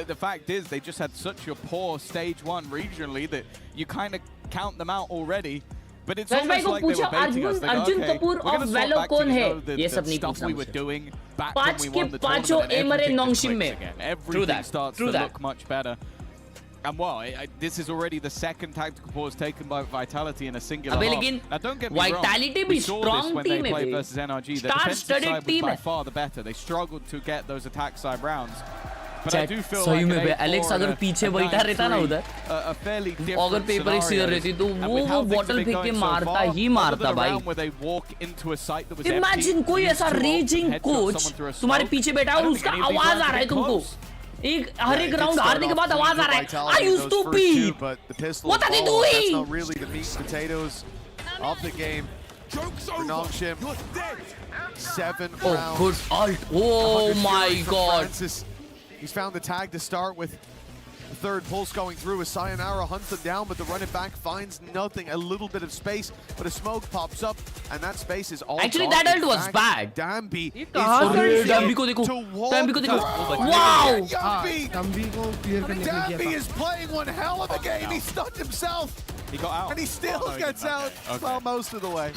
The fact is, they just had such a poor stage 1 regionally that you kind of count them out already. But it's almost like they were baiting us. Arjun Kapoor of Velo कौन है? ये सब नहीं पूछना we were doing back पांच when we के won the पांचों tournament, एमर है everything नॉन्गशिम clicks में. again. Everything starts to look much better. And well, this is already the second tactical pause taken by Vitality in a singular half. Now don't get me wrong, Vitality we भी saw strong this when team they है played bay. versus NRG. The defensive Star-studded side was team by है. far the better. They struggled to get those attack side rounds. But I do feel सही like में बे Alex अगर पीछे बैठा रहता ना उधर, a fairly different अगर पेपर एक सीधर रहती तो वो बॉटल फेंक के मारता ही मारता भाई. Imagine कोई ऐसा raging coach तुम्हारे पीछे बैठा और उसका आवाज आ रहा है तुमको. हर एक राउंड हारने के बाद आवाज आ रहा है. Are you stupid? What are they doing? of the game. For Nongshim, 7 Oh, rounds. good ult. Oh my god. Francis. He's found the tag to start with. The third pulse going through as Sayonara hunts them down, but the run it back finds nothing. A little bit of space, but a smoke pops up, and that space is all Actually, gone. that ult was bad. Dambi is Dambi को देखो. Dambi को देखो. Wow. Dambi को clear करने के लिए किया Dambi था. is playing one hell of a game. He stunned himself. He got out. And he still gets out well most of the way.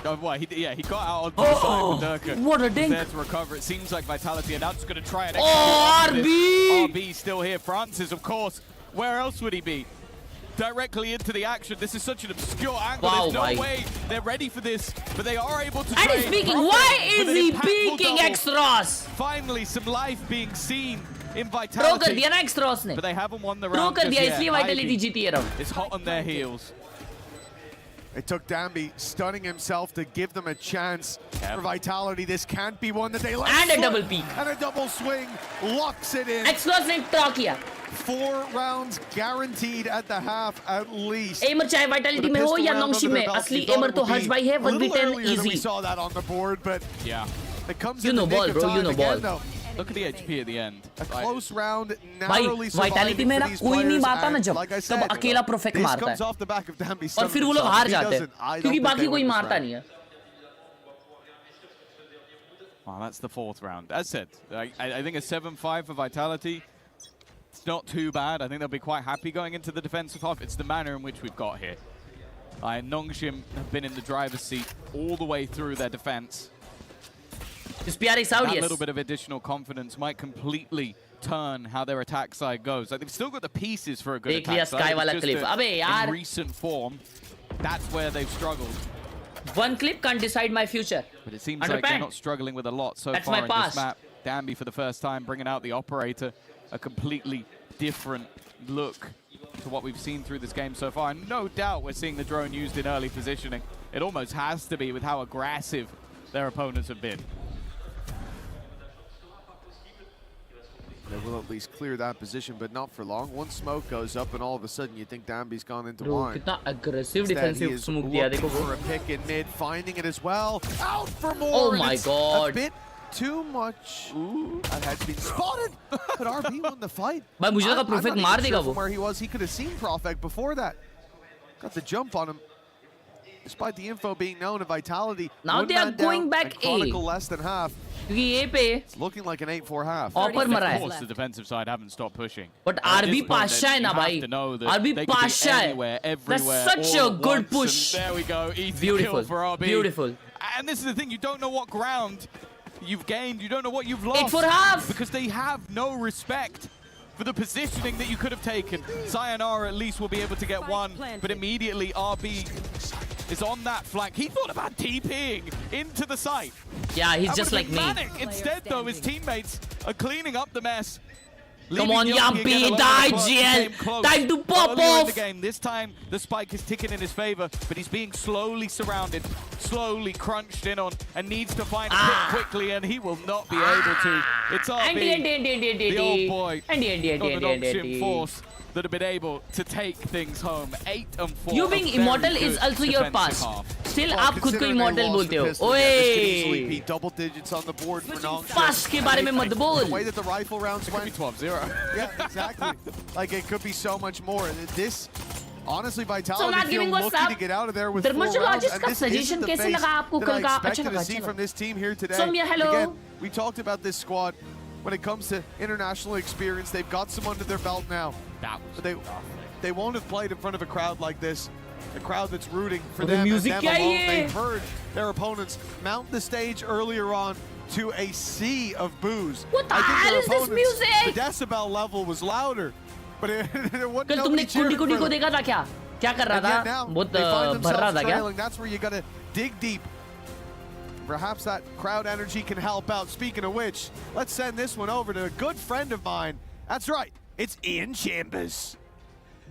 Oh, well, he got out onto the side with Durka. What a He's dink. there to recover. It seems like Vitality are now just going to try and Oh, execute RB! this. RB still here. Francis, of course. Where else would he be? Directly into the action. This is such an obscure angle. Wow, There's no my. way they're ready for this, but they are able to And he's trade peeking. profit Why with is an he impactful peeking double. Extras? Finally, some life being seen in Throw कर Vitality. दिया ना Extras ने. But they haven't won the Throw round कर just दिया yet. इसलिए Vitality Ivy जीती है round. is hot on their heels. It took Dambi stunning himself to give them a chance. For Vitality, this can't be one that they let And a slip. double peek. And a double swing locks it in. Extras ने draw किया. 4 rounds guaranteed at the half at least. Aimer चाहे Vitality में हो या Nongshim में, असली Aimer तो Harsh भाई है. 1v10 We easy. saw that on the board, but Yeah. it comes You in know the nick ball, of bro, time you know again, ball. though. Look at the HP at the end. A close round, भाई narrowly Vitality में ना surviving for these कोई नहीं players, मारता ना and जब like I तब said, अकेला perfect this मारता comes है off the back of Dambi और फिर वो लोग himself. हार He जाते doesn't. हैं I don't क्योंकि think बाकी they कोई win this मारता round. नहीं है. Well, that's the 4th round. As said, I think a 7-5 for Vitality. It's not too bad. I think they'll be quite happy going into the defensive half. It's the manner in which we've got here. Nongshim have been in the driver's seat all the way through their defense. That little bit of additional confidence might completely turn how their attack side goes. Like, they've still got the pieces for a good देख लिया attack side. Sky It's वाला just clip. that अबे यार. in recent form, that's where they've struggled. One clip can't decide my future. But it seems 100%. like they're not struggling with a lot so That's far my in past. this map. Dambi for the first time bringing out the operator, a completely different look to what we've seen through this game so far. And no doubt we're seeing the drone used in early positioning. It almost has to be with how aggressive their opponents have been. They will at least clear that position, but not for long. One smoke goes up, and all of a sudden you think Dambi's gone into Bro, wine. कितना aggressive Instead, he defensive is smoke दिया देखो looking वो. for a pick in mid, finding it as well. Out for more. Oh and my it's God. A bit too much. Ooh, that had been spotted. But RB won the fight. भाई मुझे लगा I'm Profect not मार even देगा sure वो. from where he was. He could have seen Profect before that. Got the jump on him. Despite the info being known of Vitality, Now one they are man down going back and Chronicle A. less than half. क्योंकि ये पे It's looking like an 8-4 half. Offer मरा Of है. course, the defensive side haven't stopped pushing. But At this RB point, Pasha है you ना have भाई. to know that RB they could be Pasha है. anywhere, That's everywhere, such all a at good once, push. and there we go, easy Beautiful, kill for RB. beautiful. And this is the thing, you don't know what ground you've gained, you don't know what you've lost. 8 for half. Because they have no respect for the positioning that you could have taken. Sayonara at least will be able to get one, but immediately RB is on that flank. He thought about TPing into the site. Yeah, he's That just would've like been me. manic. Instead, though, his teammates are cleaning up the mess. Come Leaving on, Yoki again Yampi, alone die, as well. GL. Came close Time to pop earlier in the off. game. This time, the spike is ticking in his favor, but he's being slowly surrounded, slowly crunched in on, and needs to find a hit quickly, and he will not be able to. It's RB, the old boy, on the Nongshim force that have been able to take things home. 8 and 4. You being immortal is also your past. Still आप खुद को immortal बोलते हो. ओए. Double digits on the board for Nongshim. Fast के बारे में मत बोल. The way that the rifle rounds It could be went. 12-0. Yeah, exactly. Like it could be so much more. This, honestly, So Vitality not feel giving us lucky up. to get out of there with 4 rounds. Dermatologist And का this isn't suggestion the कैसे face लगा आपको that कल I का? expected अच्छा to लगा, see अच्छा from लगा. this team here today. Soumya, hello. Again, we talked about this squad. When it comes to international experience, they've got some under their belt now. But they won't have played in front of a crowd like this. A crowd that's rooting for them and music them क्या alone. है? They've heard their opponents mount the stage earlier on to a sea of boos. What the I think hell their is this opponents, music? The decibel level was louder, but there wasn't कल तुमने nobody cheering कुंडी for को them. देखा था क्या? क्या कर रहा And yet था? now, बहुत they find भर रहा themselves था क्या? trailing. That's where you gotta dig deep. Perhaps that crowd energy can help out. Speaking of which, let's send this one over to a good friend of mine. That's right, it's Ian Chambers.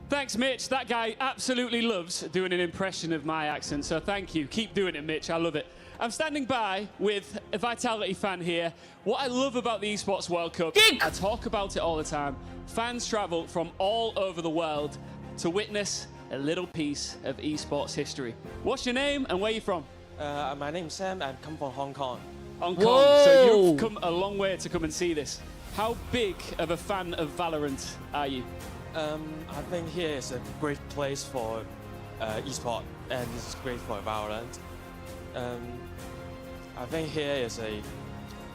Thanks, Mitch. That guy absolutely loves doing an impression of my accent, so thank you. Keep doing it, Mitch. I love it. I'm standing by with a Vitality fan here. What I love about the Esports World Cup, I talk about it all the time. Fans travel from all over the world to witness a little piece of esports history. What's your name and where are you from? My name's Sam. I come from Hong Kong. Hong Kong. So you've come a long way to come and see this. How big of a fan of Valorant are you? I think here is a great place for esport, and it's great for Valorant. I think here is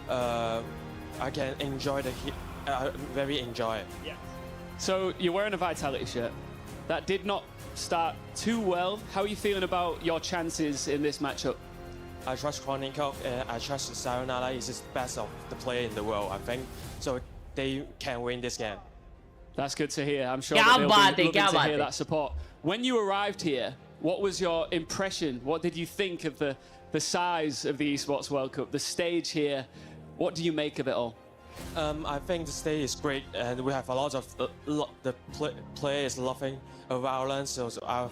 I can enjoy very enjoy it. Yeah. So you're wearing a Vitality shirt. That did not start too well. How are you feeling about your chances in this matchup? I trust Chronicle, I trust Sayonara is the best of the player in the world, I think. So they can win this game. That's good to hear. I'm sure that they'll be loving to hear that support. When you arrived here, what was your impression? What did you think of the size of the Esports World Cup, the stage here? What do you make of it all? I think the stage is great, and we have a lot of the players loving Valorant, so I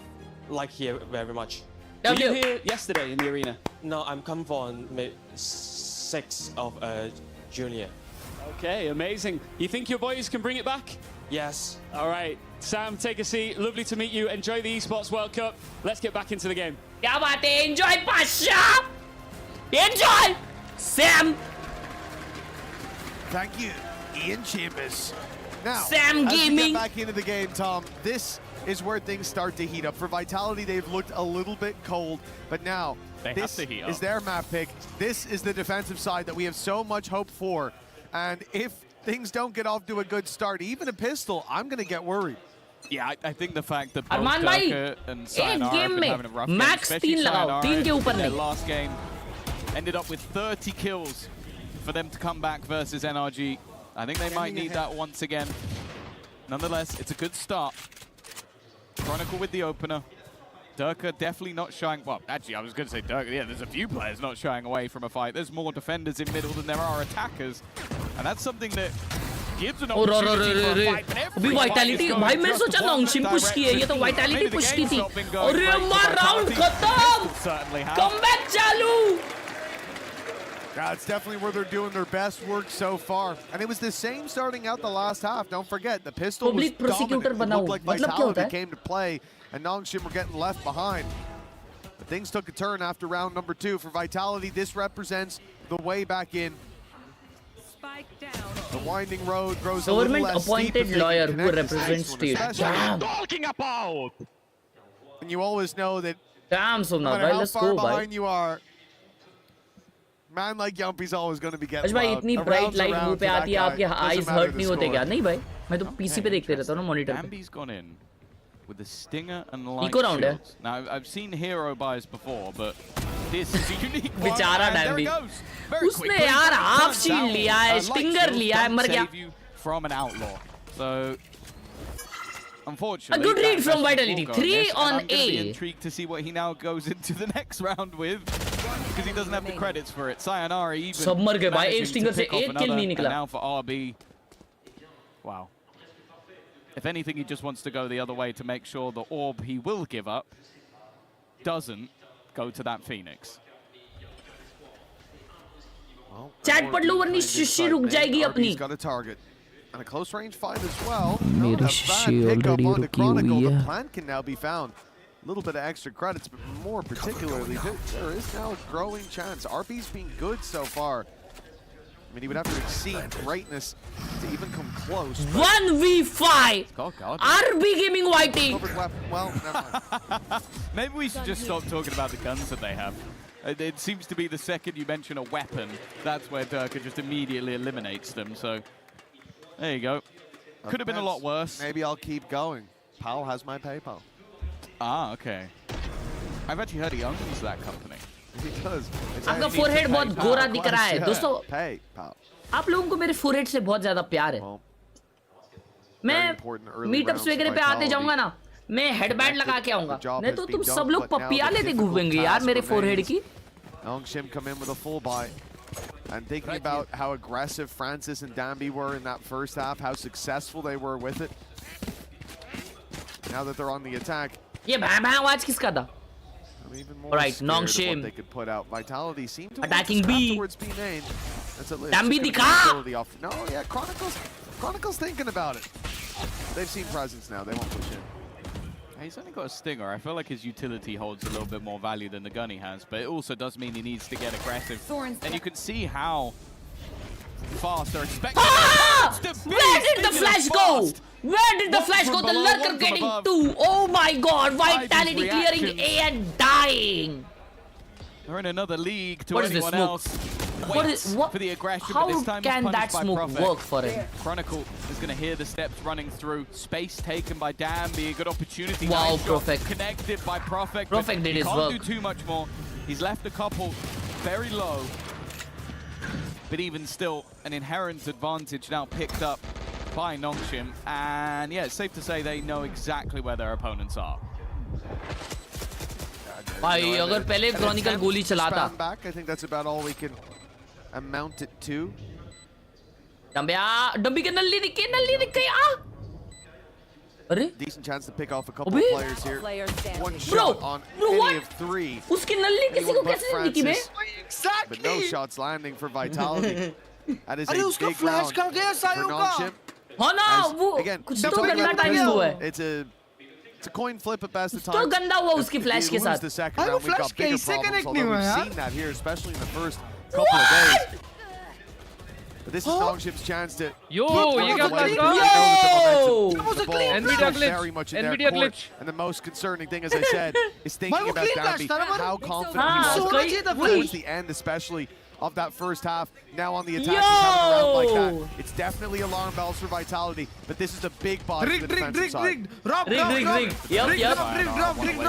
like here very much. Were you here yesterday in the arena? No, I'm come from 6th of Junior. Okay, amazing. You think your boys can bring it back? Yes. All right, Sam, take a seat. Lovely to meet you. Enjoy the Esports World Cup. Let's get back into the game. क्या बात है? Enjoy, Pasha. Enjoy, Sam. Thank you, Ian Chambers. Now, Sam as we Gaming. get back into the game, Tom, this is where things start to heat up. For Vitality, they've looked a little bit cold, but now this is their map pick. This is the defensive side that we have so much hope for. And if things don't get off to a good start, even a pistol, I'm going to get worried. Yeah, I think the fact that both Arman bhai, Durka and Sayonara have been having a rough game, max especially 3 लगाओ, 3 के ऊपर in their नहीं. last game, ended up with 30 kills for them to come back versus NRG. I think they might need that once again. Nonetheless, it's a good start. Chronicle with the opener. Durka definitely not shying. Well, actually, I was going to say Durka. Yeah, there's a few players not shying away from a fight. There's more defenders in middle than there are attackers. And that's something that gives an opportunity for a fight. But every Vitality, भाई मैं सोचा Nongshim push की है, ये तो Vitality push की थी. अरे मार round खत्म. Comeback चालू. Yeah, it's definitely where they're doing their best work so far. And it was the same starting out the last half. Don't forget, the pistol was dominant. It looked like Vitality came to play, and Nongshim were getting left behind. But things took a turn after round number 2. For Vitality, this represents the way back in. The winding road grows a little less steep. Government-appointed lawyer who represents state. Damn. Talking about! And you always know that Damn, no Somnath, matter how let's far go, behind bhai. you are, man like Yumpy's always going to be getting भाई loud. इतनी A bright round's a light round मुंह for पे that आती है, guy. आपके Doesn't eyes matter hurt the नहीं होते score. क्या? नहीं भाई, मैं तो PC पे देखते रहता हूँ ना monitor पे. Bambi's gone in with the stinger and light Eco round shields. Now, I've seen hero buys before, but this is a unique one. बेचारा And there it Bambi. goes. Very उसने quickly, यार but it half turns shield out लिया है, light stinger shields लिया है, don't मर गया. save you from an outlaw. So, A unfortunately, good read that from message Vitality. will go 3 miss, and on I'm gonna be A. intrigued to see what he now goes into the next round with, because he doesn't have the credits for it. Sayonara even सब मर गए भाई, एक managing stinger to से pick off एक kill another, नहीं and निकला. now for RB, wow. If anything, he just wants to go the other way to make sure the orb he will give up doesn't go to that Phoenix. Chat पढ़ लो वरनी शिशी रुक जाएगी अपनी. Got a target. And a close range fight as well. मेरी Not a bad शिशी pickup already on the रुकी हुई Chronicle. The है. plant can now be found. A little bit of extra credits, but more particularly, there is now a growing chance. RB's been good so far. I mean, he would have to exceed greatness to even come close. 1v5. RB Gaming YT. Well, never mind. Maybe we should just stop talking about the guns that they have. It seems to be the second you mention a weapon, that's where Durka just immediately eliminates them. So there you go. Could have been a lot worse. Maybe I'll keep going. Pal has my PayPal. Ah, okay. I've actually heard he owns that company. He does. आपका forehead बहुत गोरा दिख रहा है दोस्तों. PayPal. आप लोगों को मेरे forehead से बहुत ज़्यादा प्यार है. मैं meetups वगैरह पे आते जाऊँगा ना, मैं headband लगा के आऊँगा. नहीं तो तुम सब लोग पप्पियाँ लेते घूमेंगे यार मेरे forehead की. Nongshim come in with a full buy. And thinking about how aggressive Francis and Dambi were in that first half, how successful they were with it. Now that they're on the attack. ये भैं आवाज किसका था? Even more Alright, scared of what Nongshim. they could put out. Vitality seemed to Attacking want to B. scrap towards B main. That's at least Dambi just दिखा. gonna be off. No, yeah, Chronicle's thinking about it. They've seen presence now. They won't push in. He's only got a stinger. I feel like his utility holds a little bit more value than the gun he has, but it also does mean he needs to get aggressive. And you can see how fast they're expecting. Ah! Where did the flash go? Where did the flash go? The lurker getting 2. Oh my god. Vitality clearing A and dying. They're in another league to What is this anyone smoke? else. What is what? For the aggression, How but this time can it's that punished by smoke Prophet. work for him? Chronicle is going to hear the steps running through. Space taken by Danby. A good opportunity. Wow, Nice shot Prophet. connected by Prophet. Prophet did his can't work. do too much more. He's left a couple very low. But even still, an inherent advantage now picked up by Nongshim. And yeah, it's safe to say they know exactly where their opponents are. भाई अगर पहले Chronicle गोली चलाता back, I think that's about all we can amount it to. डंबी के नल्ली दिखे आ अरे Decent chance to pick off a couple of players here. One Bro, shot on any what? of 3. उसकी नल्ली किसी को Anyone but कैसे नहीं दिखी बे Francis, but no shots landing for Vitality. That is a अरे उसका big फ्लैश round कहाँ गया for सायों का? Nongshim. हाँ ना As, वो again, कुछ we're तो talking गंदा about the टाइम pistol. हुआ है It's a coin flip at best of तो times. गंदा हुआ उसकी If फ्लैश we के lose साथ the second अरे वो round, we've flash got bigger कैसे problems, connect although नहीं हुआ we've यार? seen that here, especially in the first couple of days. But this is Nongshim's chance to Yo, keep ये running क्या away. flash They था? know that the momentum- That was the a ball clean is Nvidia still glitch. very much in Nvidia their court. glitch. And the most concerning thing, as I said, is thinking वो about clean flash Danby, था ना, how पर- confident हाँ, he was सोना चाहिए था towards flash. the end, especially of that first half. Now on the attack, he's having a round like Yo! that. It's definitely alarm bells for Vitality, but this is the big boss Rigged, for the rigged, defensive rigged, side. rigged. Rob, Rigged, Rob, rigged, Rob. rigged. Yep, Rigged, yep. Rob, rigged, Rob, rigged,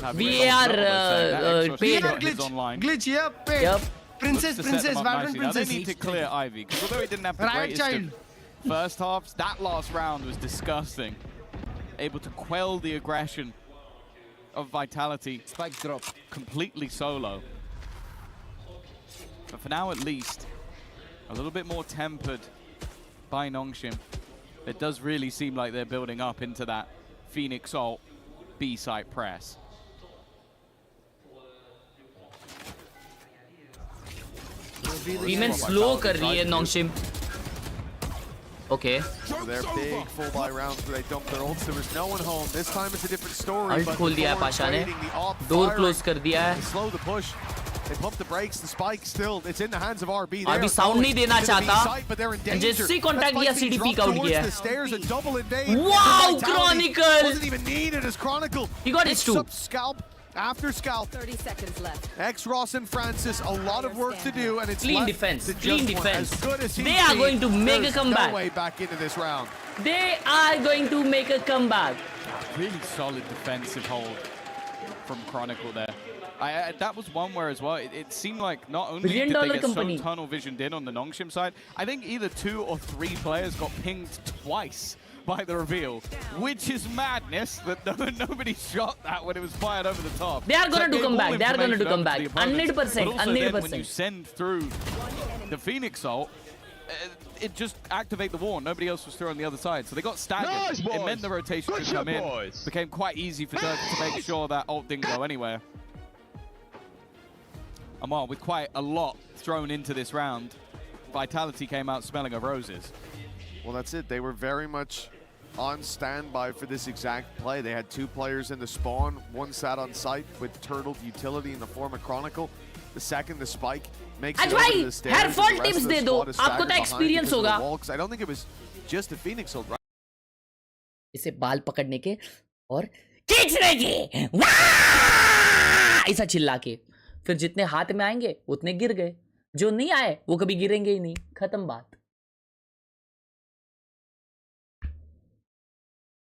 Rob. We are paid. Glitch, glitch, yep, paid. Yep. Princess, To set princess, them up Valorant nicely. Now they princess. need to clear Ivy, because although he didn't have the Riot greatest child. of first halves, that last round was disgusting. Able to quell the aggression of Vitality. Spike drop. Completely solo. But for now at least, a little bit more tempered by Nongshim. It does really seem like they're building up into that Phoenix Ult B-site press. Women slow कर रही है नोंगशिम okay So they're big full buy rounds where they dump their ults. There was no one home. This time it's a different story. Ult But खोल दिया है before Pasha ने trading the op door firing, close कर दिया they है slow the push. They pump the brakes. The spike still, it's in the hands of RB. RB sound नहीं देना चाहता जैसे कॉन्टैक्ट किया सीडीपी का आउट किया The stairs, a double invade. Wow, Vitality Chronicle! wasn't even needed as Chronicle. He got his Picks two. up scalp after scalp. 30 seconds left. X Ross and Francis, a lot of work to do, and it's Clean left defense, to clean just one. defense. As good as he's They are been, going to make a there's comeback. No way back into this round. they are going to make a comeback Really solid defensive hold from Chronicle there. That was one where as well, it seemed like not only $1 did they billion get company. so tunnel visioned in on the Nongshim side, I think either 2 or 3 players got pinged twice by the reveal, which is madness that nobody shot that when it was fired over the top. They are gonna So do gave comeback. all They are gonna do information over to comeback. the opponents. 100%, But also then when 100%. you send through the Phoenix ult, it just activate the war. Nobody else was through on the other side, so they got staggered. Nice, it boys. meant the rotation Good could come shot, in. boys. Became quite easy for Dirk to make sure that ult didn't go anywhere. And while with quite a lot thrown into this round, Vitality came out smelling of roses. Well, that's it. They were very much on standby for this exact play. They had 2 players in the spawn. One sat on site with turtled utility in the form of Chronicle. The second, the spike makes it आज over भाई, to the stairs. hair and fall the rest tips of the दे दो, squad is आपको तो staggered behind experience because of the होगा। wall, 'cause I don't think it was just a Phoenix ult, right? इसे बाल पकड़ने के और खींचने के वाह! ऐसा चिल्ला के फिर जितने हाथ में आएंगे उतने गिर गए जो नहीं आए वो कभी गिरेंगे ही नहीं खत्म बात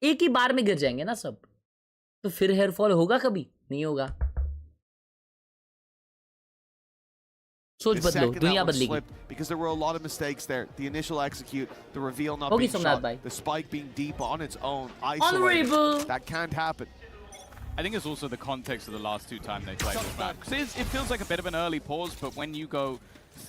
एक ही बार में गिर जाएंगे ना सब तो फिर हेयर फॉल होगा कभी नहीं होगा सोच The बदलो second दुनिया that one बदलेगी slipped, because there were a lot of mistakes there. The initial execute, the reveal not होगी being सोमनाथ shot, भाई the spike being deep on its own, isolated. Honorable. That can't happen. I think it's also the context of the last 2 times they played this map. 'Cause it feels like a bit of an early pause, but when you go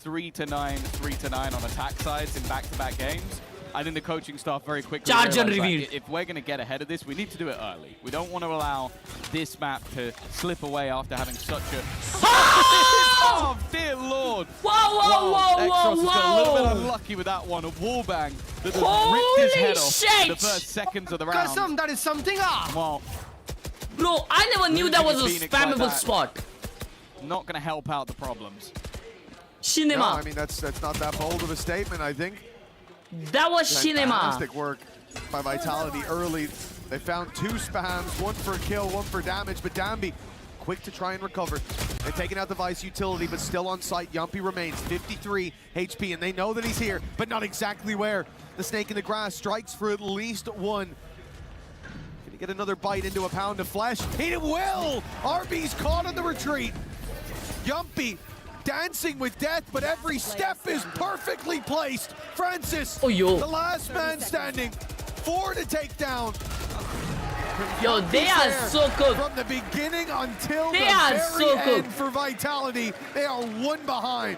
3-9, 3-9 on attack sides in back-to-back games, I think the coaching staff very quickly Charge and realized, reveal. like, if we're going to get ahead of this, we need to do it early. We don't want to allow this map to slip away after having such a... Oh, dear Lord! Whoa, whoa, whoa, Exos has got a little bit whoa! unlucky with that one. A wallbang that has ripped his head off in the first seconds of the round. Kasam, that is something. Well, Bro, I never knew that was a Phoenix spammable like that. spot. Not going to help out the problems. Cinema. No, I mean, that's not that bold of a statement, I think. That was cinema. Fantastic work by Vitality early. They found 2 spams, 1 for a kill, 1 for damage, but Dambi quick to try and recover. They're taking out the Vice utility, but still on site. Yumpy remains 53 HP, and they know that he's here, but not exactly where. The snake in the grass strikes for at least 1. Can he get another bite into a pound of flesh? He will! RB's caught on the retreat. Yumpy dancing with death, but every step is perfectly placed. Francis, oh, yo. the last man standing, 4 to take down. Yo, they are so cooked. From the beginning until They the are very so end cooked. for Vitality. They are 1 behind.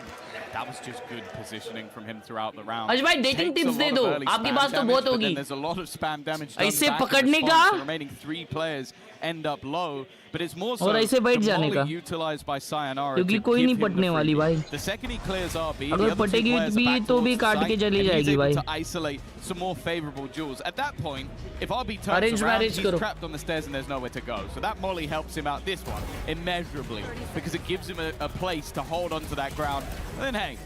That was just good positioning from him throughout the round. आज भाई dating tips दे दो, आपके पास तो बहुत होगी. There's a lot of spam damage done ऐसे back in पकड़ने response. का? The remaining 3 players end up low, but it's more so और ऐसे बैठ the जाने molly का. utilized by Sayonara क्योंकि to कोई give नहीं him the पटने वाली freebie. भाई. The second he clears RB, अगर the other 2 पटेगी players are भी back तो भी towards the काट के site, चली and he's जाएगी able भाई. to isolate some more favorable duels. At that point, if RB turns Arrange around, marriage he's करो. trapped on the stairs and there's nowhere to go. So that molly helps him out this one immeasurably because it gives him a place to hold onto that ground. And then, hey,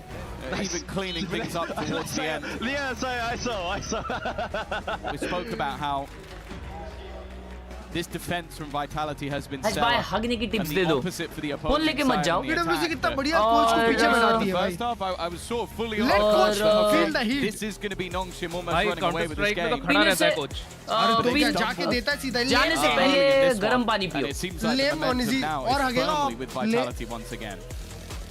even cleaning things up towards the end. Yes, I saw. We spoke about how this defense from Vitality has been set भाई up, हगने की and tips the दे दो. opposite for the phone opposing लेके मत side जाओ. on the EWC attack. कितना बढ़िया coach को पीछे बनाती है भाई. First off, I was sort of fully Let on coach board, feel the heat. this is going to be Nongshim almost भाई running away counter with this strike में तो game. खड़ा रहता है कोच. अरे तो क्या पीछे- जाके देता है सीधा. जाने से ले- पहले This गरम one. पानी And पियो. it seems like the Lame on momentum his- now और is हगेगा firmly आप. with Vitality once again.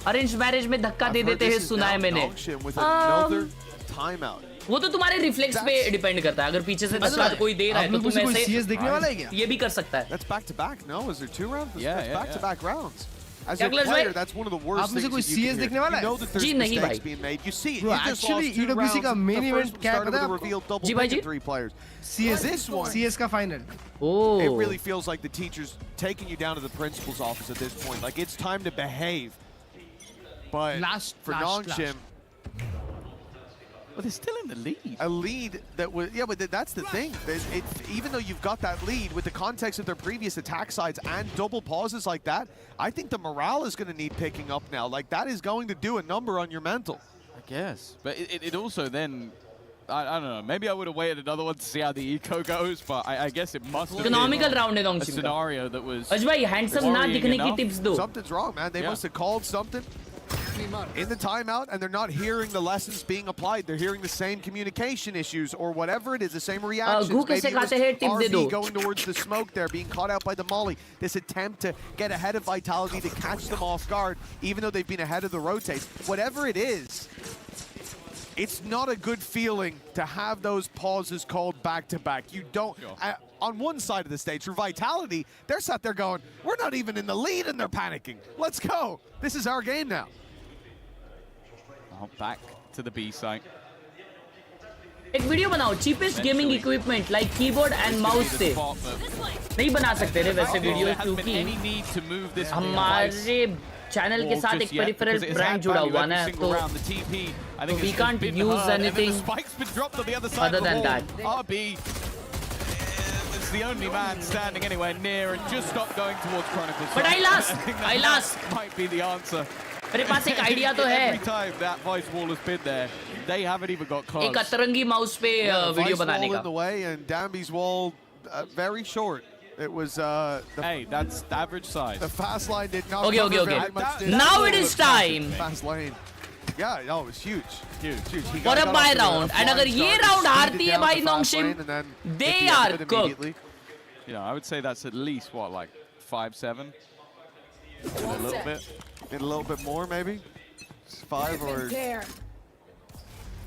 Arrange marriage में धक्का दे I've heard देते हैं this is सुना है now मैंने. Nongshim with another timeout. वो तो तुम्हारे रिफ्लेक्स पे डिपेंड करता है. अगर पीछे से धक्का कोई दे रहा है आप तो लोग तुम मुझे कोई ऐसे CS देखने वाला है क्या? ये भी कर सकता है. That's back-to-back, no? Is there 2 rounds? Yeah, That's yeah, back-to-back rounds. As क्या a क्लच player, भाई? that's one of the worst आप मुझे things कोई that you CS can देखने hear. वाला You है? know that there's जी नहीं mistakes भाई. being made. You see it. Bro, You just actually, lost 2 EWC का rounds. main The event first one क्या started पता है with a आपको? reveal double जी भाई pick ji. and 3 players. CS This one, CS का final. Oh. it really feels like the teacher's taking you down to the principal's office at this point. Like, it's time to behave. But for Nongshim, Well, they're still in the lead. a lead that was, yeah, but that's the thing. Even though you've got that lead with the context of their previous attack sides and double pauses like that, I think the morale is going to need picking up now. Like, that is going to do a number on your mental. I guess. But it also then, I don't know, maybe I would have waited another one to see how the eco goes, but I guess it must have Economical been round है a Nongshim का. scenario that was अज भाई handsome ना worrying दिखने की enough. Tips दो. Something's wrong, man. They Yeah. must have called something in the timeout, and they're not hearing the lessons being applied. They're hearing the same communication issues or whatever it is, the same reactions. घू कैसे Maybe it was खाते हैं, tip दे दो. RB going towards the smoke there, being caught out by the molly. This attempt to get ahead of Vitality to catch them off guard, even though they've been ahead of the rotates. Whatever it is, it's not a good feeling to have those pauses called back-to-back. You don't... on one side of the stage, for Vitality, they're sat there going, we're not even in the lead and they're panicking. Let's go. This is our game now. back to the B site. एक video बनाओ cheapest gaming equipment like keyboard and mouse से. नहीं बना सकते रे वैसे video क्योंकि हमारे चैनल के साथ एक peripheral brand जुड़ा हुआ ना तो we can't use anything other than that. RB is the only man standing anywhere near and just stopped going towards Chronicles. But I lost. Might be the answer. मेरे पास एक idea तो है. Every time that voice wall has been there, they haven't even got close. एक अतरंगी mouse पे video बनाने का. In the way and Dambi's wall very short. It was hey, that's the average size. The fast line did not Okay. Now it is time. Fast lane. Yeah, no, it was huge. He For a buy round. And अगर ये round हारती है भाई Nongshim, they are cooked. Yeah, I would say that's at least what, like 5'7". A little bit. A little bit more, maybe. 5 or.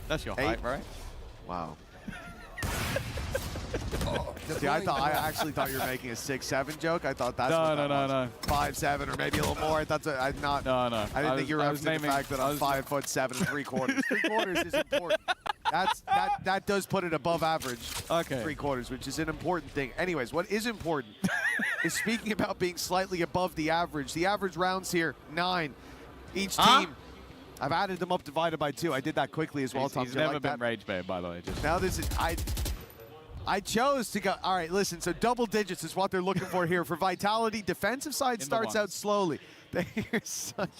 That's your 8. height, right? Wow. See, I actually thought you were making a 6'7" joke. I thought that's what that was. No. 5'7" or maybe a little more. I thought I'm not. No. I didn't think you were referencing the fact that I'm 5'7" and 3/4. 3/4 is important. That does put it above average. Okay. 3/4, which is an important thing. Anyways, what is important is speaking about being slightly above the average. The average rounds here 9. Each team. I've added them up divided by 2. I did that quickly as well. He's never been rage bait, by the way. Just now this is I chose to go. All right, listen. So double digits is what they're looking for here for Vitality. Defensive side starts out slowly. They're such.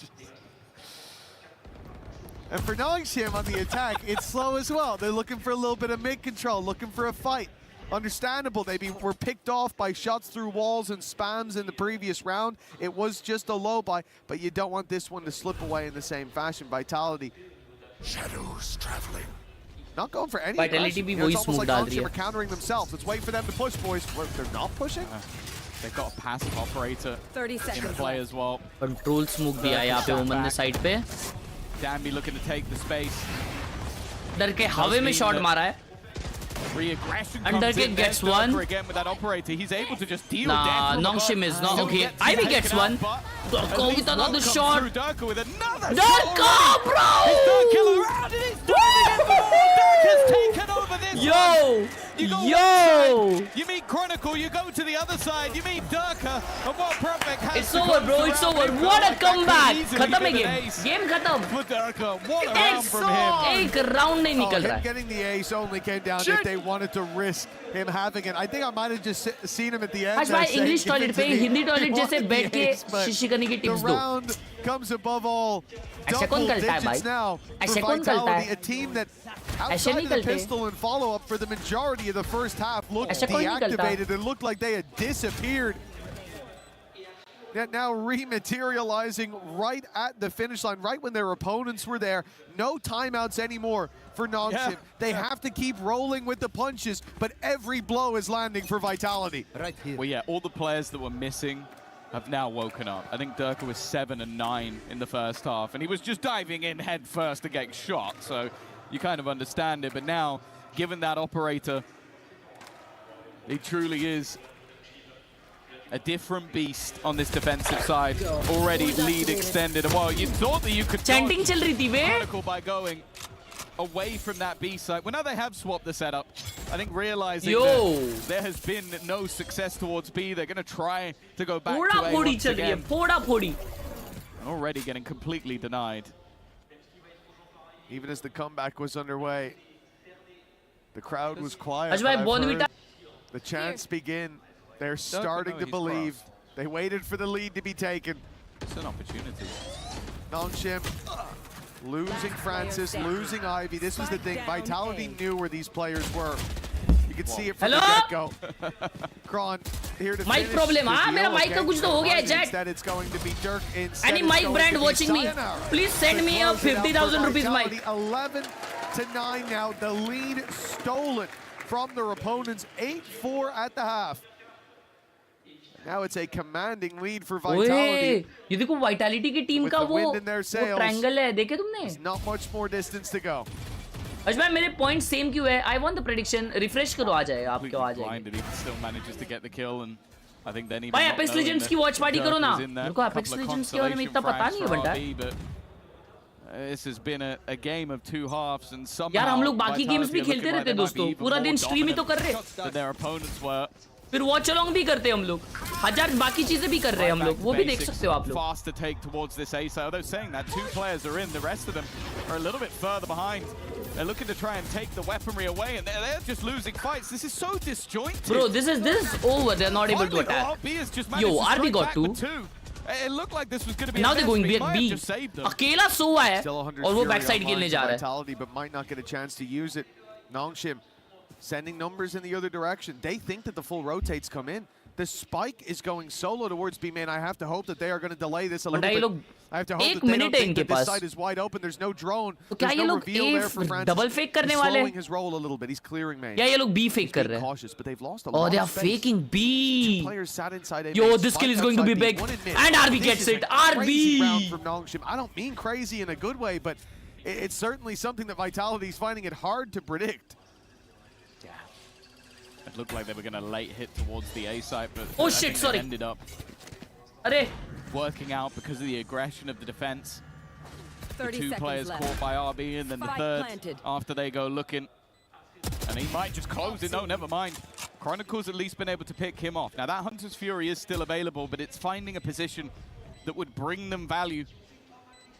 And for Nongshim on the attack, it's slow as well. They're looking for a little bit of mid control, looking for a fight. Understandable, they were picked off by shots through walls and spams in the previous round. It was just a low buy, but you don't want this one to slip away in the same fashion. Vitality. Shadows traveling. Not going for any Vitality भी it's वही almost smoke like डाल रही Nongshim है. are countering themselves. Let's wait for them to push, boys. They're not pushing? They've got a passive operator 30 in seconds play as well. Control smoke दिया है यहाँ पे ओमन ने साइड पे. Danby looking to take the space. डर के हवे में शॉट मारा है. Re-aggression Under comes in. gets There's one. Durka again with that operator. He's able to just deal Nah, death. Nongshim is not Still okay. gets Ivy taken gets out, one. but Durka at least with another one comes shot. through Durka with another Durka, shot. bro! His third kill around and he's doing it for more. Durka's taken over this one. You go one side, you meet Chronicle, you go to the other side, you meet Durka, and what Prophet has It's to over, go bro. through It's round over. two, What a that could comeback. easily खत्म है been an game. ace Game खत्म. for Durka. What a round from him. एक round नहीं निकल रहा है. Getting the ace only came down if they wanted to risk him having it. I think I might have just seen him at the end. आज भाई English toilet पे Hindi toilet जैसे बैठ के शीशी करने की tips The दो. round comes above all. ऐसे कौन Double करता है digits भाई? now ऐसे for कौन करता Vitality, है? a team that ऐसे outside नहीं of the करते. pistol and follow-up for the majority of the first half looked ऐसे कोई नहीं करता. deactivated and looked like they had disappeared. Yet now rematerializing right at the finish line, right when their opponents were there. No timeouts anymore for Nongshim. They have to keep rolling with the punches, but every blow is landing for Vitality. Right here. Well, yeah, all the players that were missing have now woken up. I think Durka was 7 and 9 in the first half, and he was just diving in head first to get shot, so you kind of understand it. But now, given that operator, he truly is a different beast on this defensive side. Already lead extended. And while you thought that you could Chanting चल रही थी बे. Chronicle by going away from that B side. Well, now they have swapped the setup. I think realizing that there has been no success towards B, they're going to try to go back to A once again. फोड़ी. Already getting completely denied. Even as the comeback was underway, the crowd was quiet. आज भाई but I've Bonvita. heard the chants begin. They're starting to believe. They waited for the lead to be taken. It's an opportunity. Nongshim losing Francis, losing Ivy. This was the thing. Vitality knew where these players were. You could see it from the get-go. Kron here to Mic finish problem. the हाँ deal. मेरा mic का कुछ तो हो गया है, Jet. Instead, it's going to be Dirk. Instead, Any it's mic going brand to be watching me, Sayonara. please send me a To close it out 50,000 for rupees Vitality. mic. 11 to 9 now. The lead stolen from their opponents. 8-4 at the half. Now it's a commanding lead for Vitality. ये देखो Vitality की team With का the वो wind in their sails. triangle है, देखे तुमने? There's not much more distance to go. आज भाई मेरे point same क्यों है? I want the prediction. Refresh करो आ जाएगा आपके आ जाएगा. Blinded, he still manages to get the kill, and I think then even भाई not Apex knowing Legends that की watch party करो ना. Durka's in there. मेरे को Apex Couple of Legends के बारे में इतना पता नहीं है consolation बंटा. frags for RB, but this has been a game of two halves, and somehow यार हम लोग बाकी Vitality games भी are looking खेलते like रहते they might be दोस्तों. even पूरा more दिन stream ही तो कर रहे. dominant than their opponents were. फिर watch along भी करते हैं हम लोग. हजार बाकी चीजें भी कर रहे हैं हम लोग. वो भी देख सकते हो आप लोग. Fast to take towards this ace. Although saying that, 2 players are in, the rest of them are a little bit further behind. They're looking to try and take the weaponry away, and they're just losing fights. This is so disjointed. Bro, this is over. They're not able to attack. Yo, RB got 2. It looked like this was going to be Now they're going B. अकेला सोवा है Still 100 और वो Fury backside online खेलने to जा रहा है. Vitality, but might not get a chance to use it. Nongshim sending numbers in the other direction. They think that the full rotates come in. The spike is going solo towards B main. I have to hope that they are going to delay this a little bit. I have to hope that they don't think that this side is wide open. There's no drone. There's no reveal there for Francis. double fake करने He's वाले slowing his roll a little bit. He's clearing main. या ये लोग B fake कर रहे हैं. Cautious, but they've lost a Oh, lot they of are space. faking B. Two players sat inside A Yo, main. this kill Spike is going to be outside B. big. One admit, And RB this gets is it. a crazy RB. round from Nongshim. I don't mean crazy in a good way, but it's certainly something that Vitality is finding it hard to predict. It looked like they were going to late hit towards the A site, but Oh I shit, think sorry. they ended up अरे working out because of the aggression of the defense. The 30 2 seconds players left. caught by RB, and then the Spike third planted. after they go looking. And he might just close it. No, never mind. Chronicle's at least been able to pick him off. Now, that Hunter's Fury is still available, but it's finding a position that would bring them value.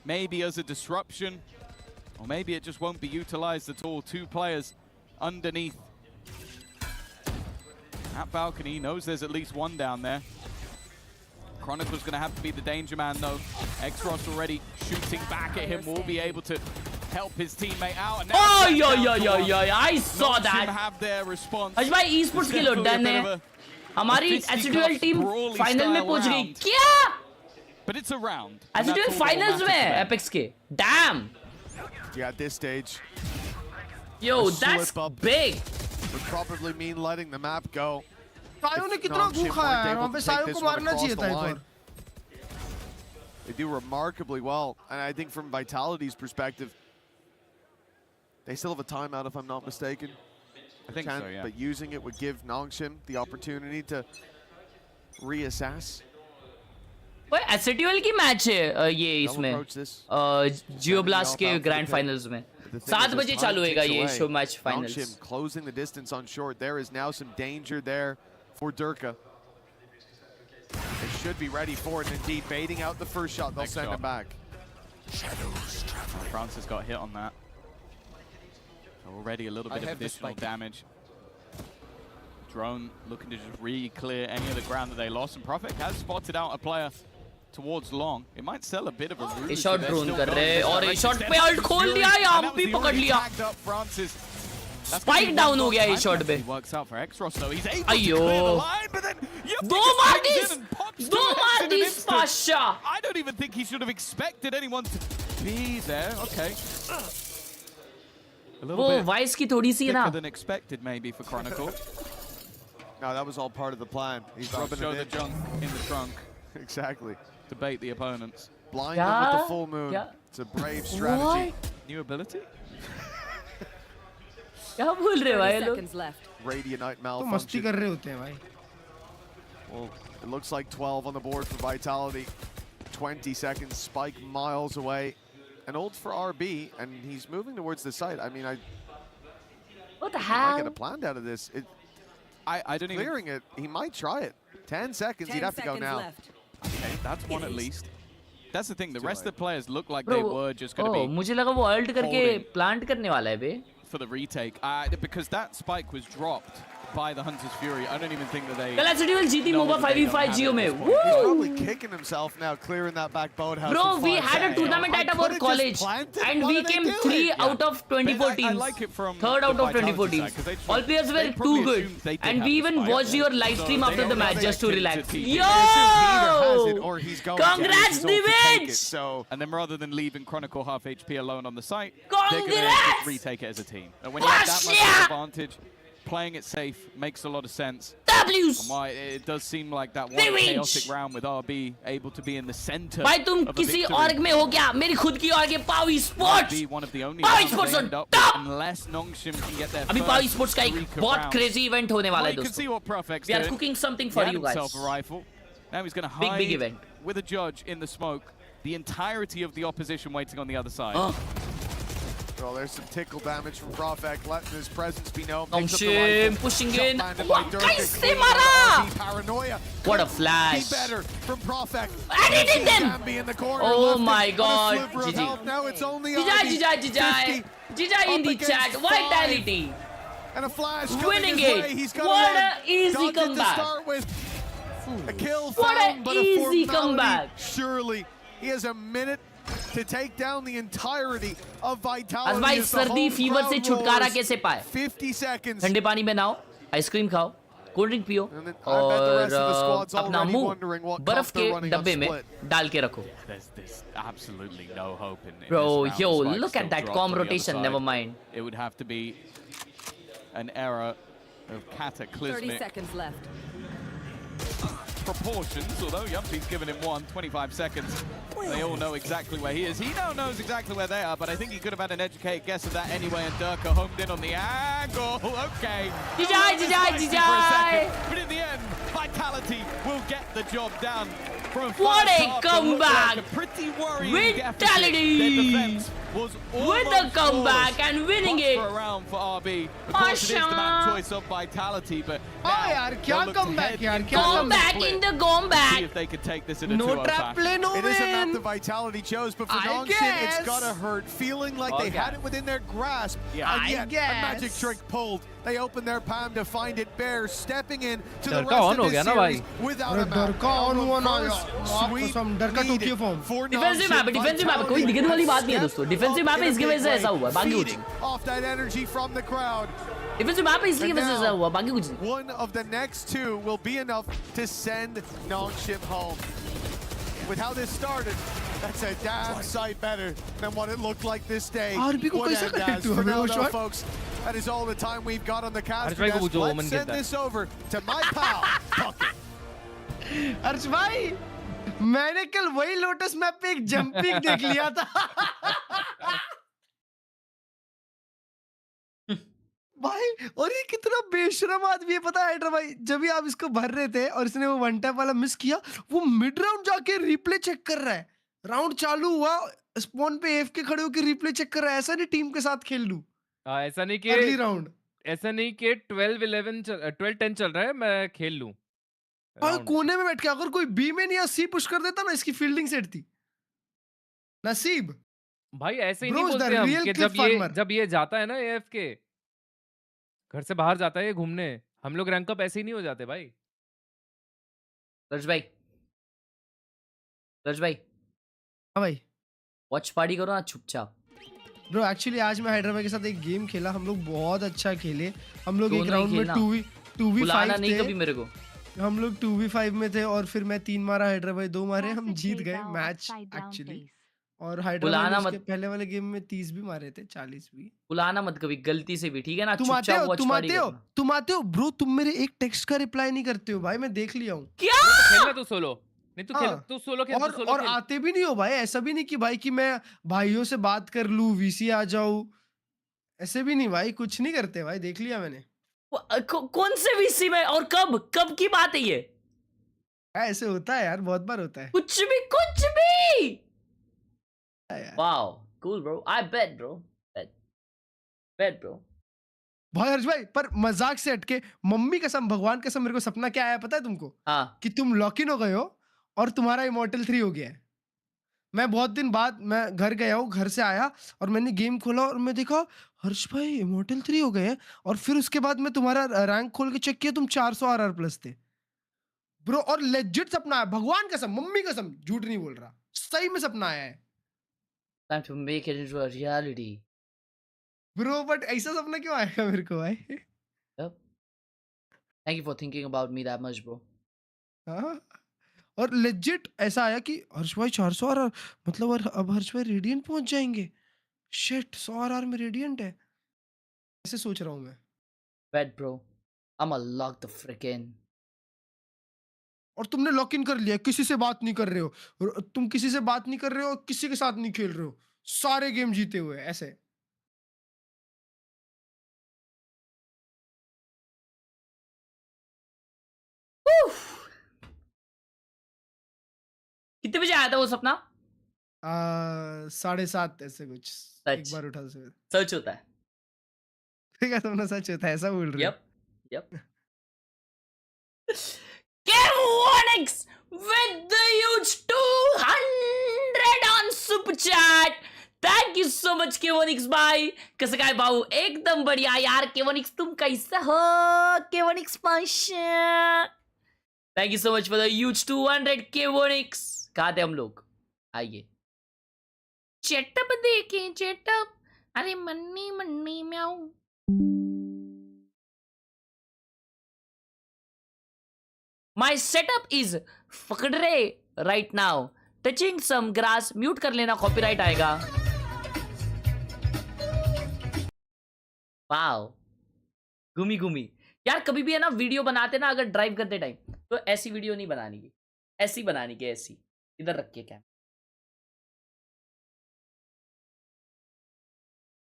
Maybe as a disruption, or maybe it just won't be utilized at all. 2 players underneath At balcony, knows there's at least one down there. Chronicle's going to have to be the danger man, though. X-Ross already shooting back at him, will be able to help his teammate out. And oh, yo, I saw that. Have their response. आज भाई esports के लोग done है. हमारी SDL team final में पहुंच गई. क्या? But it's a round. SDL finals में Apex के. Damn. Yeah, at this stage. Yo, that's big. Would probably mean letting the map go. सायो ने कितना भूखा है यार, वहाँ पे सायो को मारना चाहिए था एक बार. They do remarkably well, and I think from Vitality's perspective, they still have a timeout if I'm not mistaken. I think so, yeah. But using it would give Nongshim the opportunity to reassess. वो SDL की match है ये इसमें जियोब्लास्ट के grand finals में 7 बजे चालू होएगा ये show match finals. Nongshim closing the distance on short. There is now some danger there for Durka. They should be ready for it. Indeed, baiting out the first shot. They'll send him back. Francis got hit on that. Already a little bit of additional damage. Drone looking to just re-clear any of the ground that they lost. And Prophet has spotted out a player towards long. It might sell a bit of a ruse. A shot drone कर रहे हैं और a shot पे alt खोल दिया यहाँ भी पकड़ लिया. Spike down हो गया ये shot पे. Works out for X-Ross though. He's able to अयो. clear the line, but then दो Martin's Pasha. I don't even think he should have expected anyone to be there. Okay. A little bit Vice की थोड़ी सी ना. quicker than expected maybe for Chronicle. No, that was all part of the plan. He's rubbing Show it the junk in the trunk. Exactly. To bait the opponents. Blind them with the full moon. It's a brave strategy. New ability? क्या बोल रहे हो भाई लोग? Radiant तो मस्ती कर रहे होते हैं भाई. Well, it looks like 12 on the board for Vitality. 20 seconds, Spike miles away. An ult for RB, and he's moving towards the site. I mean, What the might hell? get a plan out of this. I don't even... Clearing it, he might try it. 10 seconds, he'd have to go now. Okay, that's one at least. That's the thing, the rest of the players look like they were just going to be... मुझे लगा वो ult करके plant करने वाला है बे. For the retake. Because that spike was dropped by the Hunter's Fury. I don't even think that they... कल SDL जीती MOBA 5v5 Geo में. He's probably kicking himself now, clearing that back boathouse. Bro, we had a tournament at our college, and we came 3 out of 24 teams. Like it from 3rd out of 24 teams. All players were too good, and we even watched your live stream after the match just to relax. Yo! Congrats, Divinch! And then rather than leaving Chronicle half HP alone on the site, Congrats! they're going to just retake it as a team. And when you have that much advantage, playing it safe makes a lot of sense. W's! Why it does seem like that one chaotic round with RB able to be in the center. भाई तुम किसी org में हो क्या? मेरी खुद की org है Pawi Sports. Be one of the only Pawi Sports on top. Unless Nongshim can get there. अभी Pawi Sports का एक बहुत crazy event होने वाला है दोस्तों. You can see what Profex We are cooking something for you guys. Himself a rifle. Now he's going to hide big event with a judge in the smoke. The entirety of the opposition waiting on the other side. Well, there's some tickle damage from Profek, letting his presence be known. Nongshim pushing in. कैसे मारा? Paranoia. What a flash. Be better from Profek. And he did them. Oh my God. GG. Now it's only GG in the chat. Vitality. And a flash winning it. What a easy comeback. A kill what found, an easy comeback. Surely he has a minute to take down the entirety of Vitality. आज भाई सर्दी fever से छुटकारा कैसे पाए? 50 seconds. ठंडे पानी में नहाओ, आइसक्रीम खाओ, कोल्ड ड्रिंक पियो और अपना मुंह बर्फ के डब्बे में डाल के रखो. There's absolutely no hope in Bro, this yo, round. look at that comb rotation. Never mind. It would have to be an error of cataclysmic 30 seconds left. Proportions, although Yumpy's given him 25 seconds. They all know exactly where he is. He now knows exactly where they are, but I think he could have had an educated guess of that anyway, and Durka homed in on the angle. Okay. GG. But in the end, Vitality will get the job done. From What first a half, it comeback! looked like a pretty worrying Vitality! deficit. Their defense was With a comeback flawless. and winning But it. for a round for RB. Of course, it is the map choice of Vitality, but now यार क्या they'll look to comeback head यार into क्या the Comeback split. in the See comeback. if they could take this in a No 2-0 trap fashion. play, no It is a map win. that Vitality chose, but for I Nongshin, it's guess. gotta hurt. Feeling like they had it within their grasp, Yeah. and I yet a guess. magic trick pulled. They open their palm to find it bare, stepping in to the डर का rest on of हो this गया ना series भाई। without अरे a डर map. का on Now, हुआ ना the यार। first बाप sweep कसम, डर का needed टूटिए form। for defensive map है, Nongshin. डिफेंसिव मैप है, कोई Vitality दिक्कत वाली बात नहीं है has दोस्तों। stepped डिफेंसिव up मैप है, in a इसकी big वजह से ऐसा way, हुआ, बाकी कुछ feeding off that energy from the crowd. Defensive map है, इसलिए And वजह से ऐसा now, हुआ, बाकी कुछ नहीं। one of the next two will be enough to send Nongshin home. With how this started, that's a damn sight better than what it looked like this day. RB को What कैसा end connect as. हुआ For हमें now, वो though, shot? folks, that is all the time we've got on the caster भाई को desk. पूछो, Let's Omen send कहता है। this over to my pal, Bucket. अर्श भाई मैंने कल वही लोटस मैप पे एक जंपिंग देख लिया था। भाई और ये कितना बेशरम आदमी है पता है हाइड्रा भाई, जब भी आप इसको भर रहे थे और इसने वो वन टैप वाला मिस किया, वो मिड राउंड जाके रिप्ले चेक कर रहा है। राउंड चालू हुआ, स्पॉन पे एफ के खड़े होकर रिप्ले चेक कर रहा है। ऐसा नहीं टीम के साथ खेल लूं ऐसा नहीं अर्ली कि राउंड। ऐसा नहीं कि 12-10 चल रहा है मैं खेल लूं भाई राउंड। कोने में बैठ के अगर कोई बी में नहीं या सी पुश कर देता ना, इसकी फील्डिंग सेट थी। नसीब भाई ऐसे ही Bro नहीं is the बोलते हम real कि clip farmer. जब ये जाता है ना एएफ के घर से बाहर जाता है ये घूमने, हम लोग रैंक अप ऐसे ही नहीं हो जाते भाई। दर्श भाई, दर्श भाई, हाँ भाई वॉच पार्टी करो ना चुपचाप। ब्रो एक्चुअली आज मैं हैदराबाद के साथ एक गेम खेला, हम लोग बहुत अच्छा खेले। हम लोग एक दोनों ही राउंड में खेलना। 2v5 नहीं कभी थे, मेरे को। हम लोग 2v5 में थे और फिर मैं 3 मारा, हैदराबाद 2 मारे, हम जीत गए मैच एक्चुअली। और हैदराबाद बुलाना ने उसके मत। पहले वाले गेम में 30 भी मारे थे, 40 भी। बुलाना मत कभी गलती से भी, ठीक है ना? तुम आते चुपचाप हो वॉच तुम पार्टी आते हो करना। तुम आते हो ब्रो, तुम मेरे एक टेक्स्ट का रिप्लाई नहीं करते हो भाई, मैं देख लिया हूँ। क्या? खेलना तू सोलो, नहीं तू खेल, हाँ। तू सोलो खेल, और तू सोलो और खेल। आते भी नहीं हो भाई, ऐसा भी नहीं कि भाई कि मैं भाइयों से बात कर लूं, वीसी आ जाऊं, ऐसे भी नहीं भाई, कुछ नहीं करते भाई, देख लिया मैंने। कौन से वीसी में और कब कब की बात है ये? ऐसे होता है यार, बहुत बार होता है। कुछ भी कुछ भी। यार। वाओ कूल ब्रो, आई बेट ब्रो, बेट ब्रो। भाई हर्ष भाई, पर मजाक से हटके, मम्मी कसम भगवान कसम, मेरे को सपना क्या आया पता है तुमको? हाँ कि तुम लॉक इन हो गए हो और तुम्हारा इमॉर्टल 3 हो गया है। मैं बहुत दिन बाद मैं घर गया हूँ, घर से आया और मैंने गेम खोला और मैं देखा हर्ष भाई इमॉर्टल 3 हो गए हैं। और फिर उसके बाद मैं तुम्हारा रैंक खोल के चेक किया, तुम 400 आरआर प्लस थे ब्रो। और लेजिट सपना आया, भगवान कसम, मम्मी कसम, झूठ नहीं बोल रहा, सही में सपना आया है time to make it into a reality bro. But ऐसा सपना क्यों आएगा मेरे को भाई? Thank you for thinking about me that much bro. हाँ, और लेजिट ऐसा आया कि हर्ष भाई 400 आरआर, मतलब और अब हर्ष भाई रेडियंट पहुंच जाएंगे। शिट, 100 आरआर में रेडियंट है, ऐसे सोच रहा हूँ मैं। Bet bro, I am lock the freaking. और तुमने लॉक इन कर लिया, किसी से बात नहीं कर रहे हो, तुम किसी से बात नहीं कर रहे हो, किसी के साथ नहीं खेल रहे हो, सारे गेम जीते हुए ऐसे। कितने बजे आया था वो सपना? 7:30 ऐसे कुछ, एक बार उठा से। सच होता है? ठीक है, तुमने सच होता है ऐसा बोल रहे हो? Yup Khelraay with the huge 200 on super chat. Thank you so much Khelraay भाई। कसं काय भाऊ? एकदम बढ़िया यार। Khelraay तुम कैसा हो? Khelraay Pasha. Thank you so much for the huge 200 Khelraay। कहाँ थे हम लोग? आइए चेटअप देखें, चेटअप। अरे मन्नी मन्नी म्याऊ। My setup is Khelraay right now. Touching some grass. Mute कर लेना, copyright आएगा। Wow. घूमी घूमी यार। कभी भी है ना वीडियो बनाते ना, अगर ड्राइव करते टाइम, तो ऐसी वीडियो नहीं बनानी की, ऐसी बनानी की, ऐसी इधर रख के camera.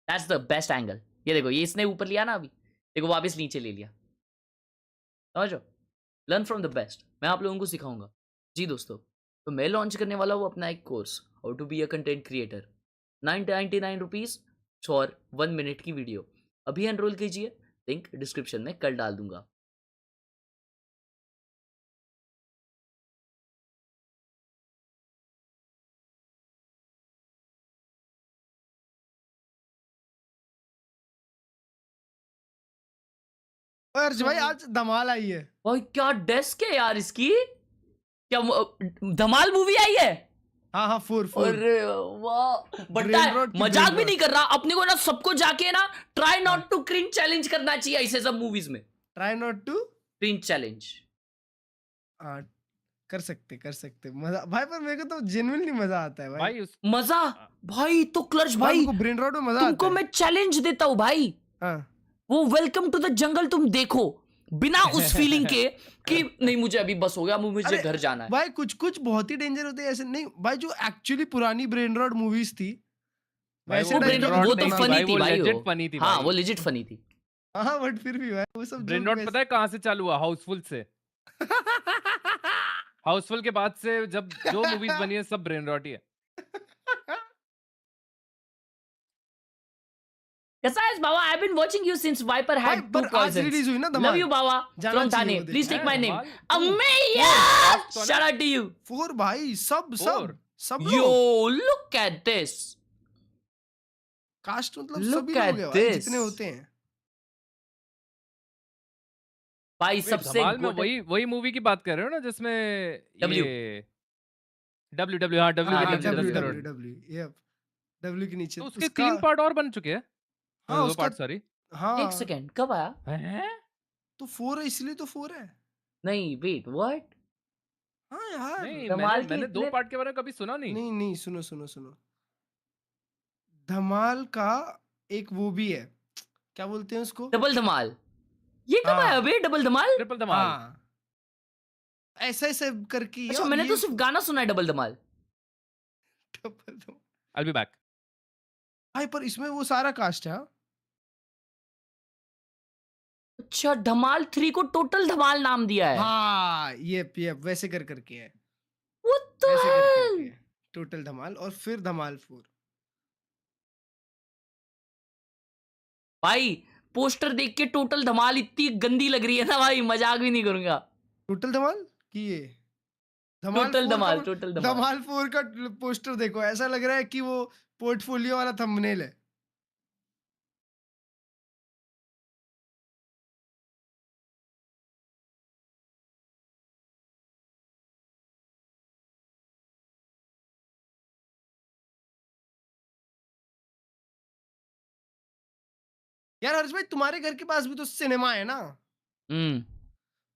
That's the best angle. ये देखो, ये इसने ऊपर लिया ना, अभी देखो वापस नीचे ले लिया, समझो। Learn from the best. मैं आप लोगों को सिखाऊंगा। जी दोस्तों, तो मैं लॉन्च करने वाला हूँ अपना एक course, how to be a content creator. 999 rupees for 1 minute की वीडियो। अभी एनरोल कीजिए, लिंक डिस्क्रिप्शन में कल डाल दूंगा। अर्ज भाई आज धमाल आई है भाई क्या डेस्क है यार इसकी, क्या धमाल मूवी आई है। हाँ हाँ 4 अरे वाह, बट्टा मजाक भी नहीं कर रहा। अपने को ना सबको जाके ना try not to cringe challenge करना चाहिए ऐसे सब मूवीज में। Try not to cringe challenge कर सकते मजा भाई, पर मेरे को तो जेन्युइनली मजा आता है भाई। मजा भाई तो क्लच भाई, ब्रेन रॉट में मजा तुमको मैं चैलेंज देता हूँ भाई। वो वेलकम टू द जंगल तुम देखो बिना उस फीलिंग के कि नहीं मुझे अभी बस हो गया, मुझे घर जाना है। भाई कुछ बहुत ही डेंजर होते हैं ऐसे नहीं भाई, जो एक्चुअली पुरानी ब्रेन रॉट मूवीज थी वैसे वो तो फनी थी भाई, वो फनी थी। हाँ वो लेजिट फनी थी। हाँ बट फिर भी भाई वो सब ब्रेन रॉट पता है कहाँ से चालू हुआ? हाउसफुल से। हाउसफुल के बाद से जब जो मूवीज बनी है सब ब्रेन रॉट ही है। Besides, Baba, I've been watching you since Viper had 2 poisons. Love you, Baba. From Thane. Please take my name. Amaya! Shout out to you. 4 भाई, सब Yo, look at this. Cast मतलब Look सभी at लोग हैं this. जितने होते हैं भाई सबसे धमाल में वही मूवी की बात कर रहे हो ना जिसमें W के नीचे तो उसके 3 पार्ट और बन चुके हैं। हाँ 2 पार्ट सॉरी। हाँ एक सेकेंड कब आया? तो 4 है इसलिए तो 4 है। नहीं वेट व्हाट? हाँ यार नहीं धमाल मैंने 2 पार्ट के बारे में कभी सुना नहीं। नहीं सुनो धमाल का एक वो भी है, क्या बोलते हैं उसको, डबल धमाल। ये कब आया बे डबल धमाल? ट्रिपल धमाल। ऐसे करके। अच्छा मैंने तो सिर्फ गाना सुना है double Dhamaal. I'll be back। भाई पर इसमें वो सारा कास्ट है। अच्छा धमाल 3 को टोटल धमाल नाम दिया है। हाँ ये वैसे करके है। What the hell? टोटल धमाल और फिर धमाल 4। भाई पोस्टर देख के टोटल धमाल इतनी गंदी लग रही है ना भाई, मजाक भी नहीं करूंगा। टोटल धमाल की ये टोटल धमाल धमाल 4 का पोस्टर देखो, ऐसा लग रहा है कि वो पोर्टफोलियो वाला थंबनेल है। यार हर्ष भाई तुम्हारे घर के पास भी तो सिनेमा है ना?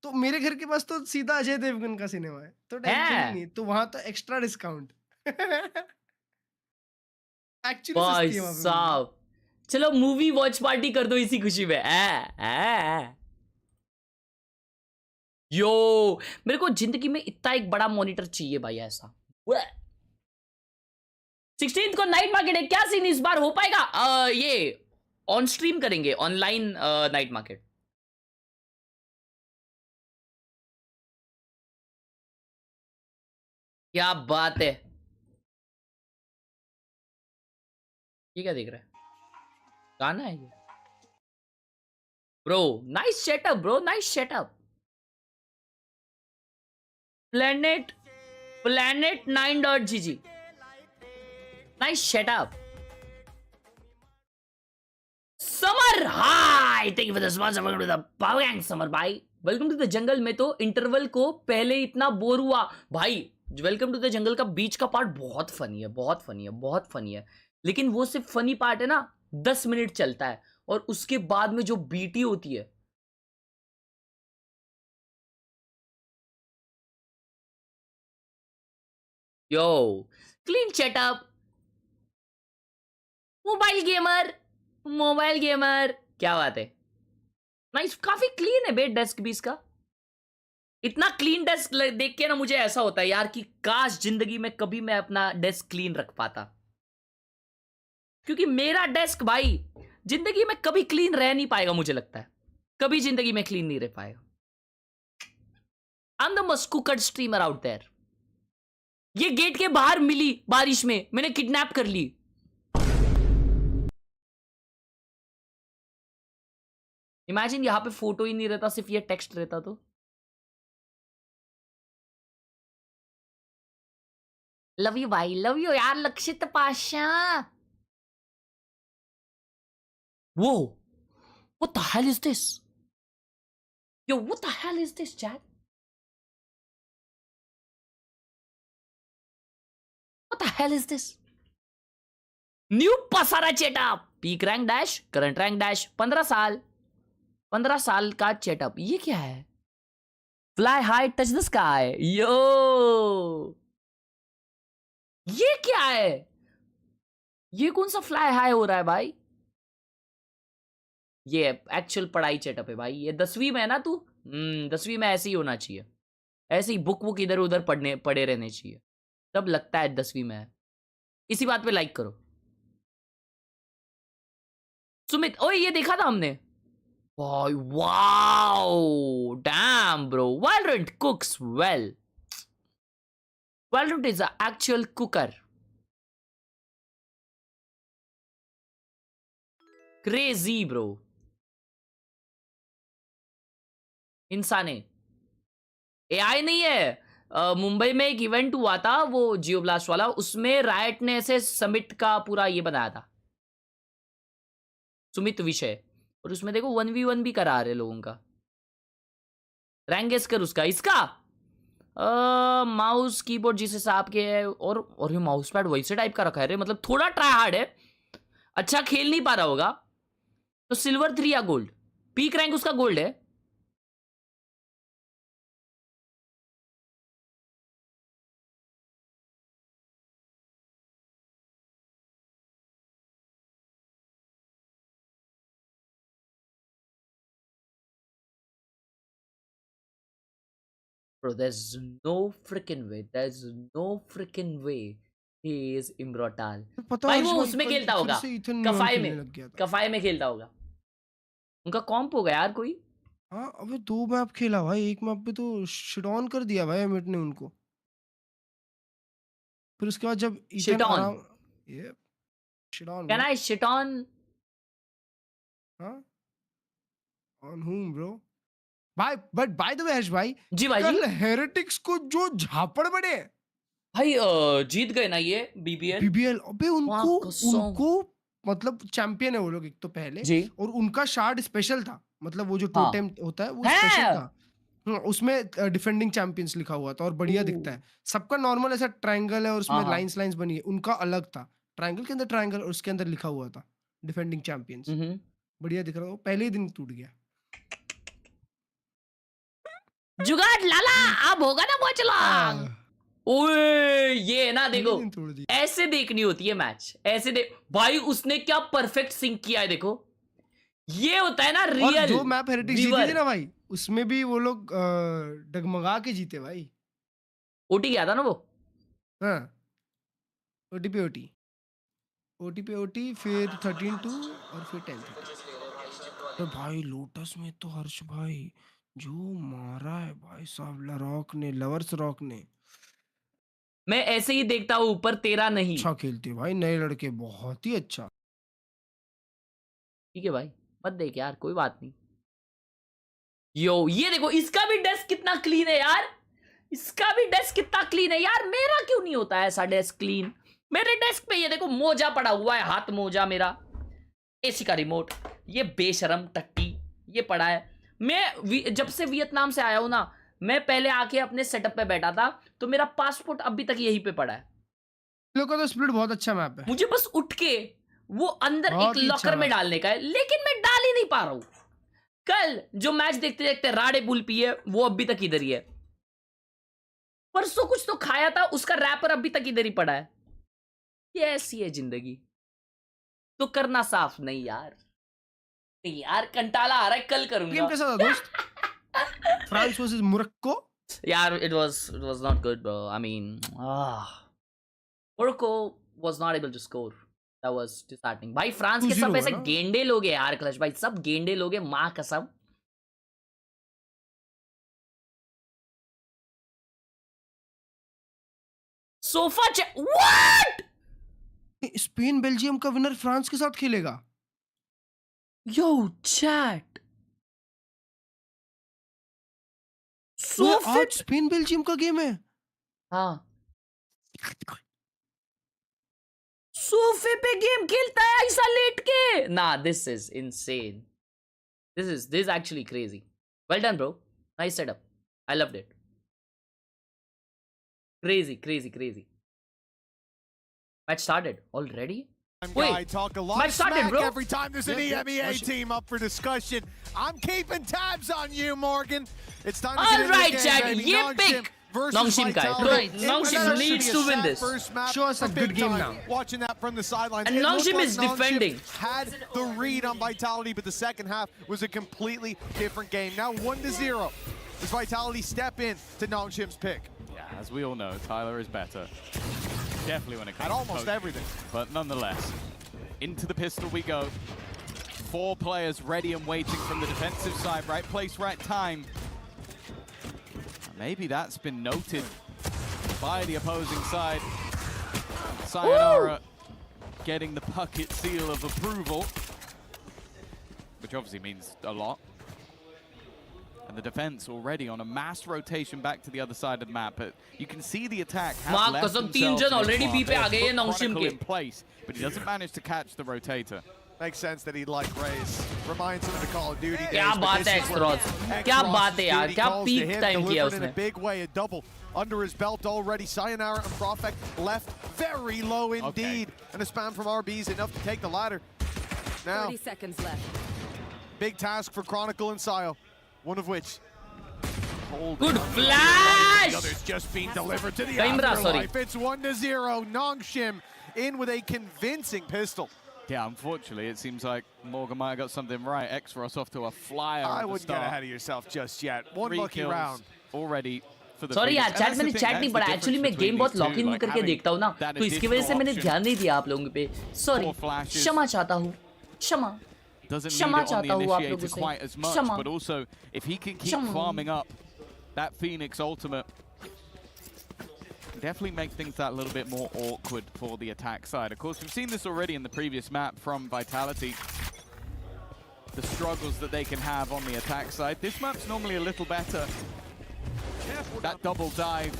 तो मेरे घर के पास तो सीधा अजय देवगन का सिनेमा है, तो टेंशन ही नहीं, तो वहां तो एक्स्ट्रा डिस्काउंट। एक्चुअली भाई साहब चलो मूवी वॉच पार्टी कर दो इसी खुशी में। यो मेरे को जिंदगी में इतना एक बड़ा मॉनिटर चाहिए भाई ऐसा। 16th को नाइट मार्केट है, क्या सीन इस बार हो पाएगा? ये ऑन स्ट्रीम करेंगे, ऑनलाइन नाइट मार्केट। क्या बात है, ये क्या देख रहा है? गाना है ये bro. Nice setup bro, nice setup. planet 9.gg nice setup. Samar hi, thank you for the sponsor, welcome to the power gang Samar भाई। वेलकम टू द जंगल में तो इंटरवल को पहले इतना बोर हुआ भाई। वेलकम टू द जंगल का बीच का पार्ट बहुत फनी है, बहुत फनी है, बहुत फनी है, लेकिन वो सिर्फ फनी पार्ट है ना, 10 मिनट चलता है और उसके बाद में जो बीटी होती है यो क्लीन सेटअप। मोबाइल गेमर क्या बात है। नाइस, काफी क्लीन है बेड डेस्क भी इसका। इतना क्लीन डेस्क देख के ना मुझे ऐसा होता है यार कि काश जिंदगी में कभी मैं अपना डेस्क क्लीन रख पाता, क्योंकि मेरा डेस्क भाई जिंदगी में कभी क्लीन रह नहीं पाएगा। मुझे लगता है कभी जिंदगी में क्लीन नहीं रह पाएगा। I'm the most cooked streamer out there. ये गेट के बाहर मिली बारिश में, मैंने किडनैप कर ली. इमेजिन यहां पे फोटो ही नहीं रहता, सिर्फ ये टेक्स्ट रहता तो. लव यू भाई, लव यू यार लक्षित पाशा. वो what the hell is this? Yo, what the hell is this, chat? What the hell is this? New pasara setup. Peak rank dash, current rank dash. 15 साल का setup. ये क्या है? Fly high, touch the sky. Yo, ये क्या है? ये कौन सा फ्लाई हाई हो रहा है भाई? ये एक्चुअल पढ़ाई सेटअप है भाई. ये 10वीं में है ना तू? 10वीं में ऐसे ही होना चाहिए. ऐसे ही बुक इधर उधर पढ़े रहने चाहिए, तब लगता है 10वीं में है. इसी बात पे लाइक करो. सुमित, ओए ये देखा था हमने. Wow, damn bro, Valorant cooks well. Valorant is an actual cooker. Crazy bro. इंसाने AI नहीं है. मुंबई में एक इवेंट हुआ था वो जियो ब्लास्ट वाला, उसमें रायट ने ऐसे समिट का पूरा ये बनाया था, सुमित विषय, और उसमें देखो 1v1 भी करा रहे लोगों का. रैंक गेस कर उसका. इसका माउस कीबोर्ड जिस हिसाब के है, और ये माउस पैड वैसे टाइप का रखा है रे, मतलब थोड़ा ट्राई हार्ड है. अच्छा खेल नहीं पा रहा होगा तो सिल्वर 3 या गोल्ड. पीक रैंक उसका गोल्ड है. Bro, there's no freaking way. There's no freaking way he is immortal. भाई वो उसमें खेलता होगा, कफाई में खेलता होगा. उनका कॉम्प होगा यार कोई. हाँ, अबे 2 मैप खेला भाई. एक मैप पे तो शिट ऑन कर दिया भाई एमिट ने उनको. फिर उसके बाद जब शिट ऑन, ये shit on, can I shit on? हाँ, ऑन whom bro? भाई बट बाय द वे हर्ष भाई, जी भाई, कल हेरेटिक्स को जो झापड़ पड़े भाई, जीत गए ना ये बीबीएल. अबे उनको मतलब चैंपियन है वो लोग एक तो पहले जी. और उनका शार्ड स्पेशल था, मतलब वो जो टोटेम होता है वो स्पेशल था. उसमें डिफेंडिंग चैंपियंस लिखा हुआ था और बढ़िया दिखता है. सबका नॉर्मल ऐसा ट्रायंगल है और उसमें लाइंस बनी है, उनका अलग था. ट्रायंगल के अंदर ट्रायंगल और उसके अंदर लिखा हुआ था डिफेंडिंग चैंपियंस. बढ़िया दिख रहा था. पहले ही दिन टूट गया. जुगाड़ लाला, अब होगा ना वो चला. ओए ये ना देखो, ऐसे देखनी होती है मैच. ऐसे देख भाई, उसने क्या परफेक्ट सिंक किया है. देखो ये होता है ना रियल. जो मैप हेरिटेज जीती थी ना भाई, उसमें भी वो लोग डगमगा के जीते भाई. ओटी गया था ना वो. हाँ, ओटी पे ओटी, फिर 13-2 और फिर 10-3. तो भाई लोटस में तो हर्ष भाई जो मारा है भाई साहब लरॉक ने, लवर्स रॉक ने. मैं ऐसे ही देखता हूँ ऊपर, तेरा नहीं. अच्छा खेलते भाई नए लड़के, बहुत ही अच्छा. ठीक है भाई, मत देख यार, कोई बात नहीं. यो ये देखो, इसका भी डेस्क कितना क्लीन है यार. इसका भी डेस्क कितना क्लीन है यार. मेरा क्यों नहीं होता है ऐसा डेस्क क्लीन? मेरे डेस्क पे ये देखो मोजा पड़ा हुआ है, हाथ मोजा मेरा. एसी का रिमोट, ये बेशरम टट्टी ये पड़ा है. मैं जब से वियतनाम से आया हूं ना, मैं पहले आके अपने सेटअप पे बैठा था, तो मेरा पासपोर्ट अभी तक यहीं पे पड़ा है. लोगों का तो स्प्लिट बहुत अच्छा मैप है. मुझे बस उठ के वो अंदर एक लॉकर में डालने का है, लेकिन मैं डाल ही नहीं पा रहा हूं. कल जो मैच देखते देखते राड़े बुल पिए, वो अभी तक इधर ही है. परसों कुछ तो खाया था, उसका रैपर अभी तक इधर ही पड़ा है. ये ऐसी है जिंदगी. तो करना साफ नहीं यार. यार कंटाला आ रहा है, कल करूंगा. गेम कैसा था दोस्त? France versus Morocco. यार it was not good bro. I mean Morocco was not able to score. That was disheartening. भाई फ्रांस के सब ऐसे गेंडे लोग हैं यार. क्लच भाई सब गेंडे लोग हैं, माँ कसम. Sofa what? स्पेन बेल्जियम का विनर फ्रांस के साथ खेलेगा। यो चैट, आज स्पेन बेल्जियम का गेम है। हाँ, सोफे पे गेम खेलता है ऐसा लेट के। ना, this is insane. This is actually crazy. Well done bro, nice setup, I loved it. Crazy. Match started already? Wait, talk a lot match of started, smack bro. every time there's an EMEA team up for discussion. I'm keeping tabs on you, Morgan. It's time to get into Alright, the game, chat, baby. ye Nongshim pick. versus Nongshim guy. Vitality. Bro, Nongshim It needs should to be a win sad this. first map Show us a for good big game time. now. Watching that from the sidelines. And It looked Nongshim like is defending. had the read on Vitality, but the second half was a completely different game. Now 1-0. Does Vitality step in to Nongshim's pick? Yeah, as we all know, Tyler is better. Definitely when it comes At to almost poking. everything. But nonetheless, into the pistol we go. 4 players ready and waiting from the defensive side. Right place, right time. Maybe that's been noted by the opposing side. Sayonara getting the bucket seal of approval, which obviously means a lot. And the defense already on a mass rotation back to the other side of the map. But you can see the attack has Mark, left कसम themselves 3 जन in already advance. B पे आ गए हैं They have put Nongshim Chronicle के। in place, but he doesn't manage to catch the rotator. Makes sense that he'd like Rays. Reminds him of the Call of Duty days. क्या but बात this है is where X-Ross, क्या बात है यार, क्या peak time किया in उसने। a big way, a double under his belt already. Sayonara and Profect left very low indeed. And a spam from RB's enough to take the ladder. Now, 30 seconds left. big task for Chronicle and Sayo, one of which Good flash! the other's just being delivered to the Kaimra, sorry. afterlife. It's 1-0. Nongshim in with a convincing pistol. Yeah, unfortunately, it seems like Morgan might have got something right. X-Ross off to a flyer I at the wouldn't start. get ahead of yourself just yet. One 3 lucky kills round. already for the sorry यार, Phoenix. Chat And मैंने that's the chat thing, नहीं that's पढ़ा। the actually मैं difference game between बहुत these two, lock in like करके having देखता हूँ ना, that तो इसकी वजह से मैंने additional ध्यान नहीं दिया आप लोगों पे। Sorry, 4 flashes. क्षमा चाहता हूँ, क्षमा। Doesn't need क्षमा it on चाहता the हूँ आप initiator लोगों से। quite as much, क्षमा। but also if he can keep क्षमा। farming up that Phoenix ultimate, definitely make things that little bit more awkward for the attack side. Of course, we've seen this already in the previous map from Vitality. The struggles that they can have on the attack side. This map's normally a little better. That double dive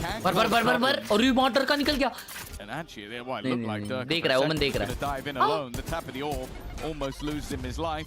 can cause बर और रिमोटर का निकल गया। And actually, well, it looked like Dirk देख रहा है, ओमन देख रहा to है। dive in alone. The tap of the orb almost loses him his life.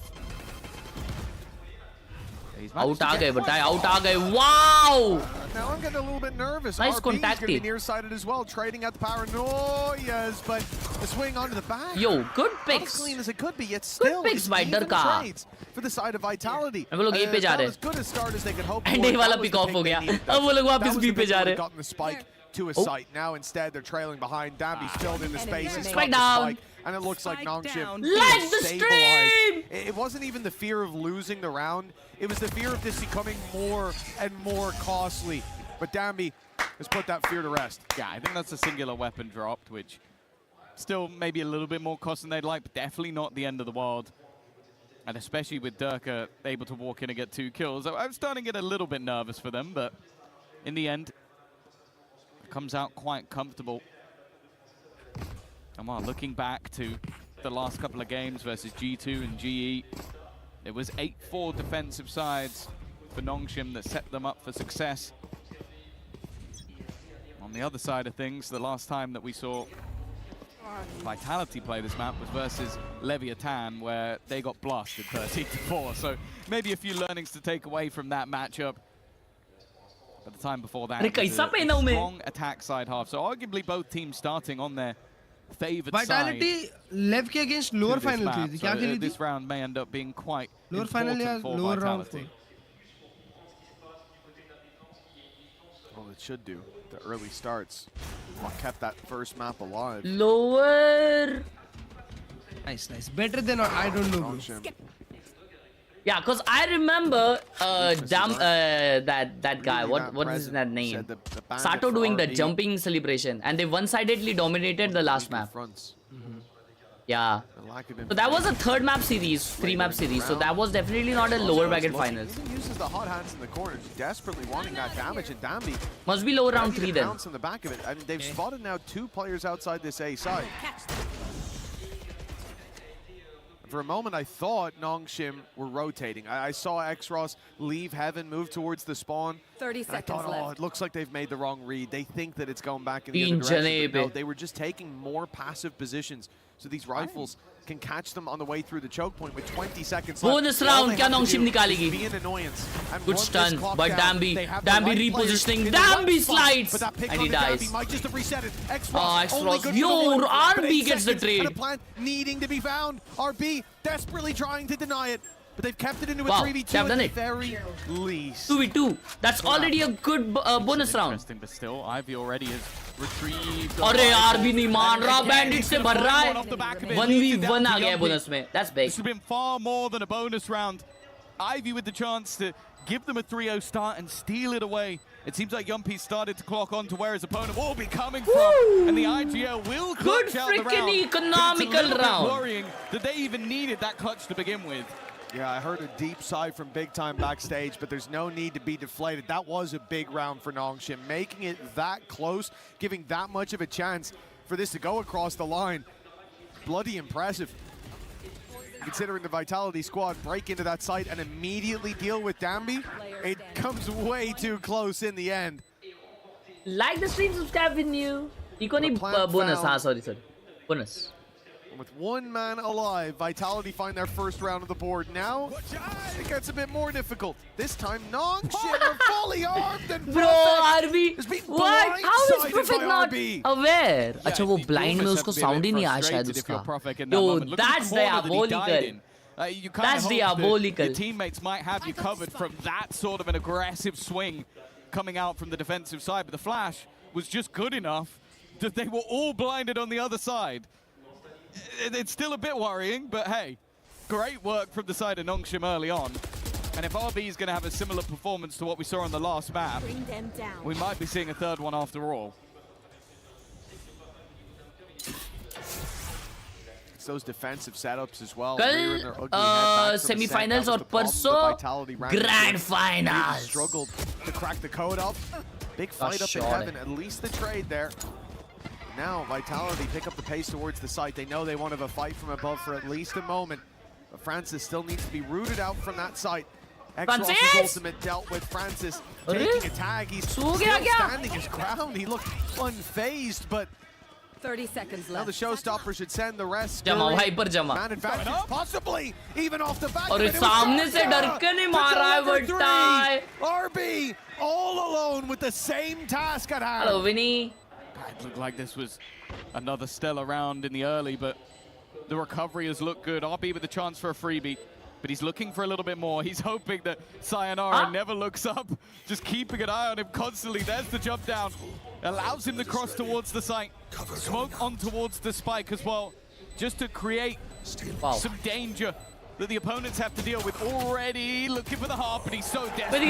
Out आ गए बताए, आउट आ गए। Wow! Now I'm getting a little bit nervous. Nice RB's contact going to be team. nearsighted as well, trading at the paranoias, but the swing onto the back. Yo, good Not picks. as clean as it could be, yet still picks it's by even Dirka. trades for the side of Vitality. अब वो लोग ए पे जा Not रहे as good a start as they could hope And for. A वाला That was pick the off pick हो they गया। needed, अब वो लोग though. वापस That was B the पे pick जा that रहे would've gotten the spike to a site. Now instead they're trailing behind. Dambi's filled in the space. He's Spike got the down. spike, and it looks like Nongshim Like is the stabilized. stream! It wasn't even the fear of losing the round. It was the fear of this becoming more and more costly. But Dambi has put that fear to rest. Yeah, I think that's a singular weapon dropped, which still maybe a little bit more cost than they'd like, but definitely not the end of the world. And especially with Dirka able to walk in and get 2 kills. I'm starting to get a little bit nervous for them, but in the end, it comes out quite comfortable. And while looking back to the last couple of games versus G2 and GE, it was 8-4 defensive sides for Nongshim that set them up for success. On the other side of things, the last time that we saw Vitality play this map was versus Leviathan, where they got blasted 13-4. So maybe a few learnings to take away from that matchup. But the time before that, it was a strong attack side half. So arguably both teams starting on their favored Vitality side. लेव के against lower final खेली थी। क्या खेली थी? This round may end up being quite lower final या important for lower round Vitality. Well, it should do. The early starts kept that first map alive. Lower. Nice. Better than I don't know. Bro. Yeah, because I remember that guy, what is that name? Sato doing the jumping celebration, and they one-sidedly dominated the last map. Yeah. So that was a third map series, 3-map series. So that was definitely not a lower bracket finals. He uses the hot hands in the corner, desperately wanting that damage, and Dambi Must be lower round 3 then. On the back of it. I mean, they've spotted now 2 players outside this A side. For a moment, I thought Nongshim were rotating. I saw X-Ross leave Heaven, move towards the spawn. 30 seconds left. Oh, it looks like they've made the wrong read. They think that it's going back in the other direction. No, they were just taking more passive positions. So these rifles can catch them on the way through the choke point with 20 seconds left. Bonus round, kya Nongshim nikalegi? Be an annoyance. Good stun, but Dambi repositioning. Dambi slides, and he dies. Might just have reset it. X-Ross, yo, RB gets the trade. Needing to be found. RB desperately trying to deny it. But they've kept it into a 3v2 at the very least. 2v2. That's already a good bonus round. Interesting, but still, Ivy already has retrieved. अरे RB नहीं मान रहा, Bandit से भर रहा है. 1v1 आ गया bonus में. That's big. This has been far more than a bonus round. Ivy with the chance to give them a 3-0 start and steal it away. It seems like Yumpy started to clock on to where his opponent will be coming from, and the IGL will clutch out the round. Good freaking economical round. Worrying that they even needed that clutch to begin with. Yeah, I heard a deep sigh from Big Time backstage, but there's no need to be deflated. That was a big round for Nongshim. Making it that close, giving that much of a chance for this to go across the line. Bloody impressive. Considering the Vitality squad break into that site and immediately deal with Dambi, it comes way too close in the end. Like the stream, subscribe with new. Iconic bonus, sorry. Bonus. With 1 man alive, Vitality find their first round of the board. Now, it gets a bit more difficult. This time, Nongshim are fully armed and Bro, RB, what? How is Perfect not aware? अच्छा वो blind में उसको sound ही नहीं आया शायद उसका. Yo, that's diabolical. That's diabolical. Your teammates might have you covered from that sort of an aggressive swing coming out from the defensive side, but the flash was just good enough that they were all blinded on the other side. It's still a bit worrying, but hey, great work from the side of Nongshim early on. And if RB is going to have a similar performance to what we saw on the last map, we might be seeing a third one after all. It's those defensive setups as well. कल semi-finals और परसों grand finals. Struggled to crack the code up. Big fight up in Heaven, at least the trade there. Now Vitality pick up the pace towards the site. They know they want to have a fight from above for at least a moment. But Francis still needs to be rooted out from that site. X-Ross's ultimate dealt with Francis taking a tag. He's still standing his ground. He looked unfazed, but 30 seconds left. Now the showstopper should send the rest. Man advantage, possibly even off the back. और सामने से डर के नहीं मार रहा है बट्टा. RB all alone with the same task at hand. Hello, Vinny. It looked like this was another stellar round in the early, but the recovery has looked good. RB with the chance for a freebie, but he's looking for a little bit more. He's hoping that Sayonara never looks up, just keeping an eye on him constantly. There's the jump down. Allows him to cross towards the site. Smoke on towards the spike as well, just to create some danger that the opponents have to deal with. Already looking for the harp, but he's so desperate.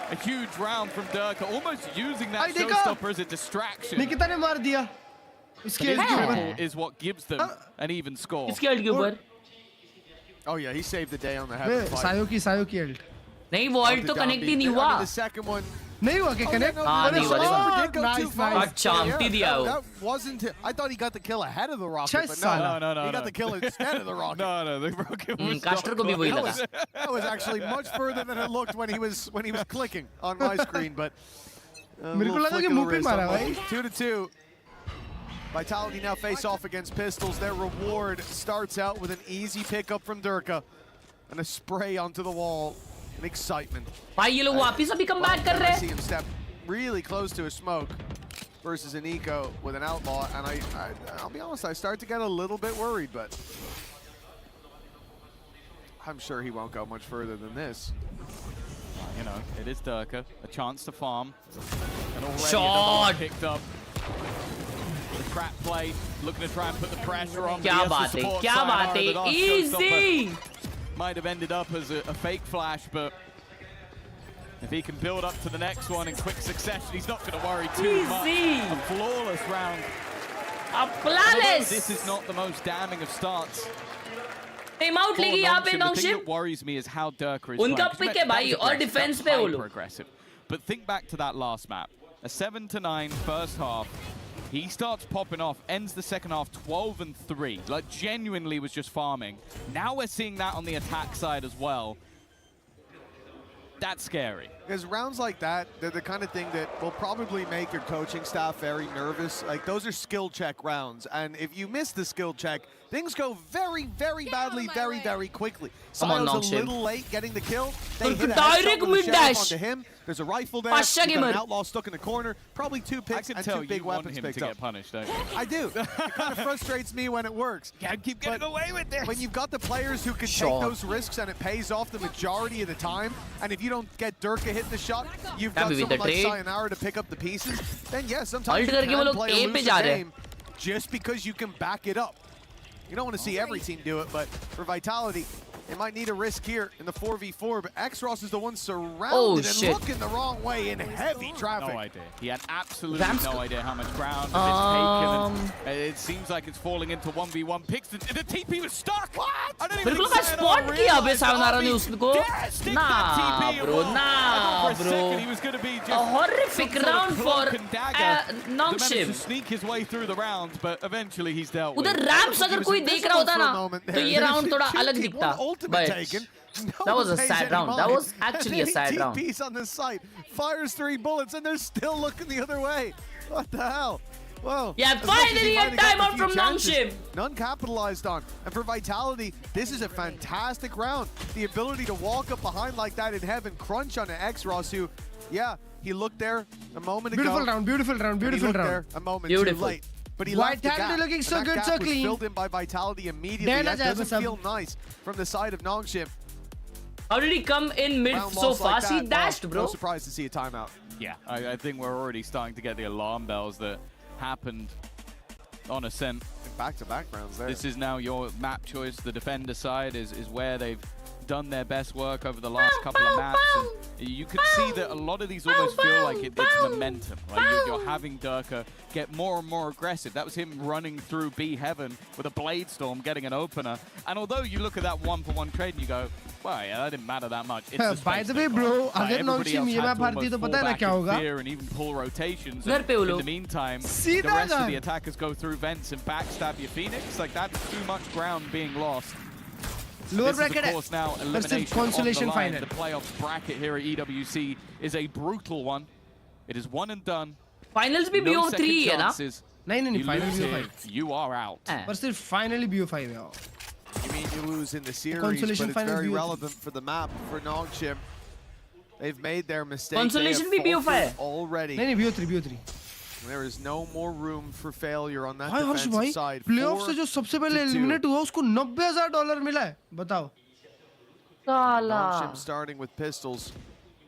A huge round from Durka, almost using that showstopper as a distraction. Nikita ने मार दिया. His ult is what gives them an even score. Oh yeah, he saved the day on the Heaven fight. सायो की ult. नहीं वो ult तो connect ही नहीं हुआ. The second one. नहीं हुआ क्या connect? हाँ नहीं हुआ. Nice. चांपती दिया वो. That wasn't. I thought he got the kill ahead of the rocket, but no. He got the kill instead of the rocket. No, the rocket was. Caster को भी वही लगा. That was actually much further than it looked when he was clicking on my screen, but. मेरे को लगा कि मुंह पे मारा भाई. 2-2. Vitality now face off against Pistols. Their reward starts out with an easy pickup from Durka and a spray onto the wall. An excitement. भाई ये लोग वापस अभी come back कर रहे हैं. See him step really close to a smoke versus an eco with an outlaw, and I'll be honest, I start to get a little bit worried, but I'm sure he won't go much further than this. You know, it is Durka, a chance to farm, and already Shot picked up. The trap play, looking to try and put the pressure on. क्या बात है, easy. Might have ended up as a fake flash, but if he can build up to the next one in quick succession, he's not going to worry too much. A flawless round Flawless. This is not the most damning of starts. Time out लेगी यहाँ पे The thing Nongshim. that worries me is how Durka is उनका playing. pick है भाई और defense पे वो लोग. Aggressive. But think back to that last map. A 7-9 first half. He starts popping off, ends the second half 12-3. Like, genuinely was just farming. Now we're seeing that on the attack side as well. That's scary. Because rounds like that, they're the kind of thing that will probably make your coaching staff very nervous. Like, those are skill check rounds. And if you miss the skill check, things go very, very badly, very, very quickly. Sio's a little late getting the kill. They hit a headshot with a sheriff onto him. There's a rifle there. You've got an outlaw stuck in the corner. Probably 2 picks and 2 big weapons picked up. Get punished, don't you? I do. It kind of frustrates me when it works. Can't keep getting away with this. When you've got the players who can take those risks and it pays off the majority of the time, and if you don't get Durka hitting the shot, you've got someone like Sayonara to pick up the pieces, then yes, sometimes you can play a looser game just because you can back it up. You don't want to see every team do it, but for Vitality, they might need a risk here in the 4v4, but Xross is the one surrounded and looking the wrong way in heavy traffic. No idea. He had absolutely no idea how much ground it's taken. And it seems like it's falling into 1v1 picks. The TP was stuck! What? I don't even बिल्कुल का spot किया बे Sayonara ने उसको. Nah, bro. Nah, bro. He was going to be just a horrific round for Nongshim. To sneak his way through the rounds, but eventually he's dealt with. उधर Rams अगर कोई देख रहा होता ना, तो ये round थोड़ा अलग दिखता. But that was a sad round. That was actually a sad round. Piece on this site fires 3 bullets and they're still looking the other way. What the hell? Well, yeah, finally a timeout from Nongshim. None capitalized on. And for Vitality, this is a fantastic round. The ability to walk up behind like that in heaven, crunch on an Xross who, yeah, he looked there a moment ago. Beautiful round, beautiful round, beautiful round. There a moment too late. But he left the gap. Looking so good, so clean. Filled in by Vitality immediately. That doesn't feel nice from the side of Nongshim. How did he come in mid so fast? He dashed, bro. No surprise to see a timeout. Yeah, I think we're already starting to get the alarm bells that happened on Ascent. Back-to-back rounds there. This is now your map choice. The defender side is where they've done their best work over the last couple of maps. And you can see that a lot of these almost feel like it's momentum. Like you're having Durka get more and more aggressive. That was him running through B Heaven with a Blade Storm, getting an opener. And although you look at that 1-for-1 trade and you go, well, yeah, that didn't matter that much. By the way, bro, अगर Nongshim ये map हारती तो पता है ना क्या होगा? And even pull rotations. In the meantime, the rest of the attackers go through vents and backstab your Phoenix. Like, that's too much ground being lost. Lower this bracket is, of course, now elimination consolation on the line. final. The playoffs bracket here at EWC is a brutal one. It is one and done. Finals भी no BO3 है ना? नहीं finals BO5. You are out. पर सिर्फ finally BO5 है. You mean you lose in the series, but it's very relevant for the map for Nongshim. They've made their mistake. Consolation भी BO5 already. नहीं BO3. There is no more room for failure on that defensive side. Playoff से जो सबसे पहले eliminate हुआ उसको $90,000 मिला है. बताओ. Nongshim starting with pistols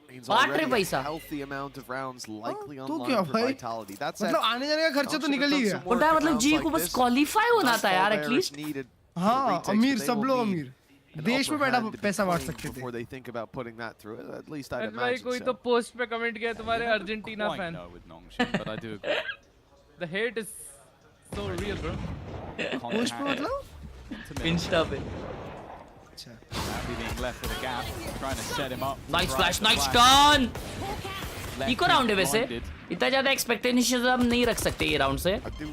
means already a healthy amount of rounds likely on line for Vitality. That's मतलब आने जाने का खर्चा तो निकल ही गया. उल्टा मतलब जी को बस qualify होना था यार at least. हाँ, अमीर सब लोग अमीर. देश में बैठा पैसा बांट सकते थे. Before they think about putting that through it, at least I'd भाई imagine कोई so. तो पोस्ट पे कमेंट किया तुम्हारे Argentina fan. With Nongshim, but I do agree. The hate is so real, bro. Post पे मतलब? Insta पे. अच्छा. Happy being left with a gap, trying to set him up. Nice flash, nice turn. Eco round है वैसे. इतना ज़्यादा expectations हम नहीं रख सकते ये round से. I do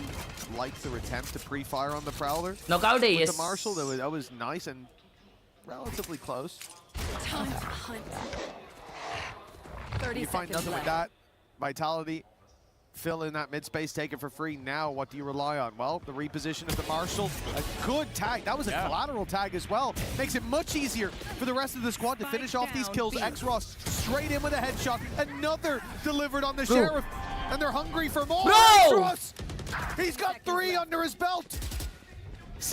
like the attempt to pre-fire on the Prowler. Knockout है yes. With the Marshall, that was nice and relatively close. You find nothing with that. Vitality, fill in that mid-space, take it for free. Now, what do you rely on? Well, the reposition of the Marshall, a good tag. That was a collateral tag as well. Makes it much easier for the rest of the squad to finish off these kills. Xross straight in with a headshot. Another delivered on the Sheriff. And they're hungry for more. Xross! He's got 3 under his belt.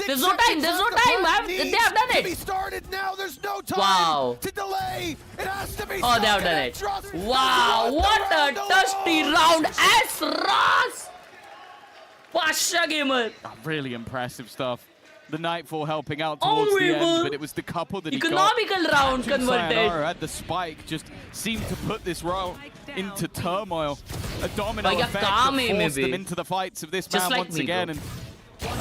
There's no time. They have done it. He started now. There's no time to delay. It has to be. Oh, they have done it. Wow, what a dusty round, Xross. Pasha gamer. Really impressive stuff. The Nightfall helping out towards the end, but it was the couple that he got. Economical round converted. Sayonara had the spike, just seemed to put this round into turmoil, a domino effect that forced them into the fights of this round once again. And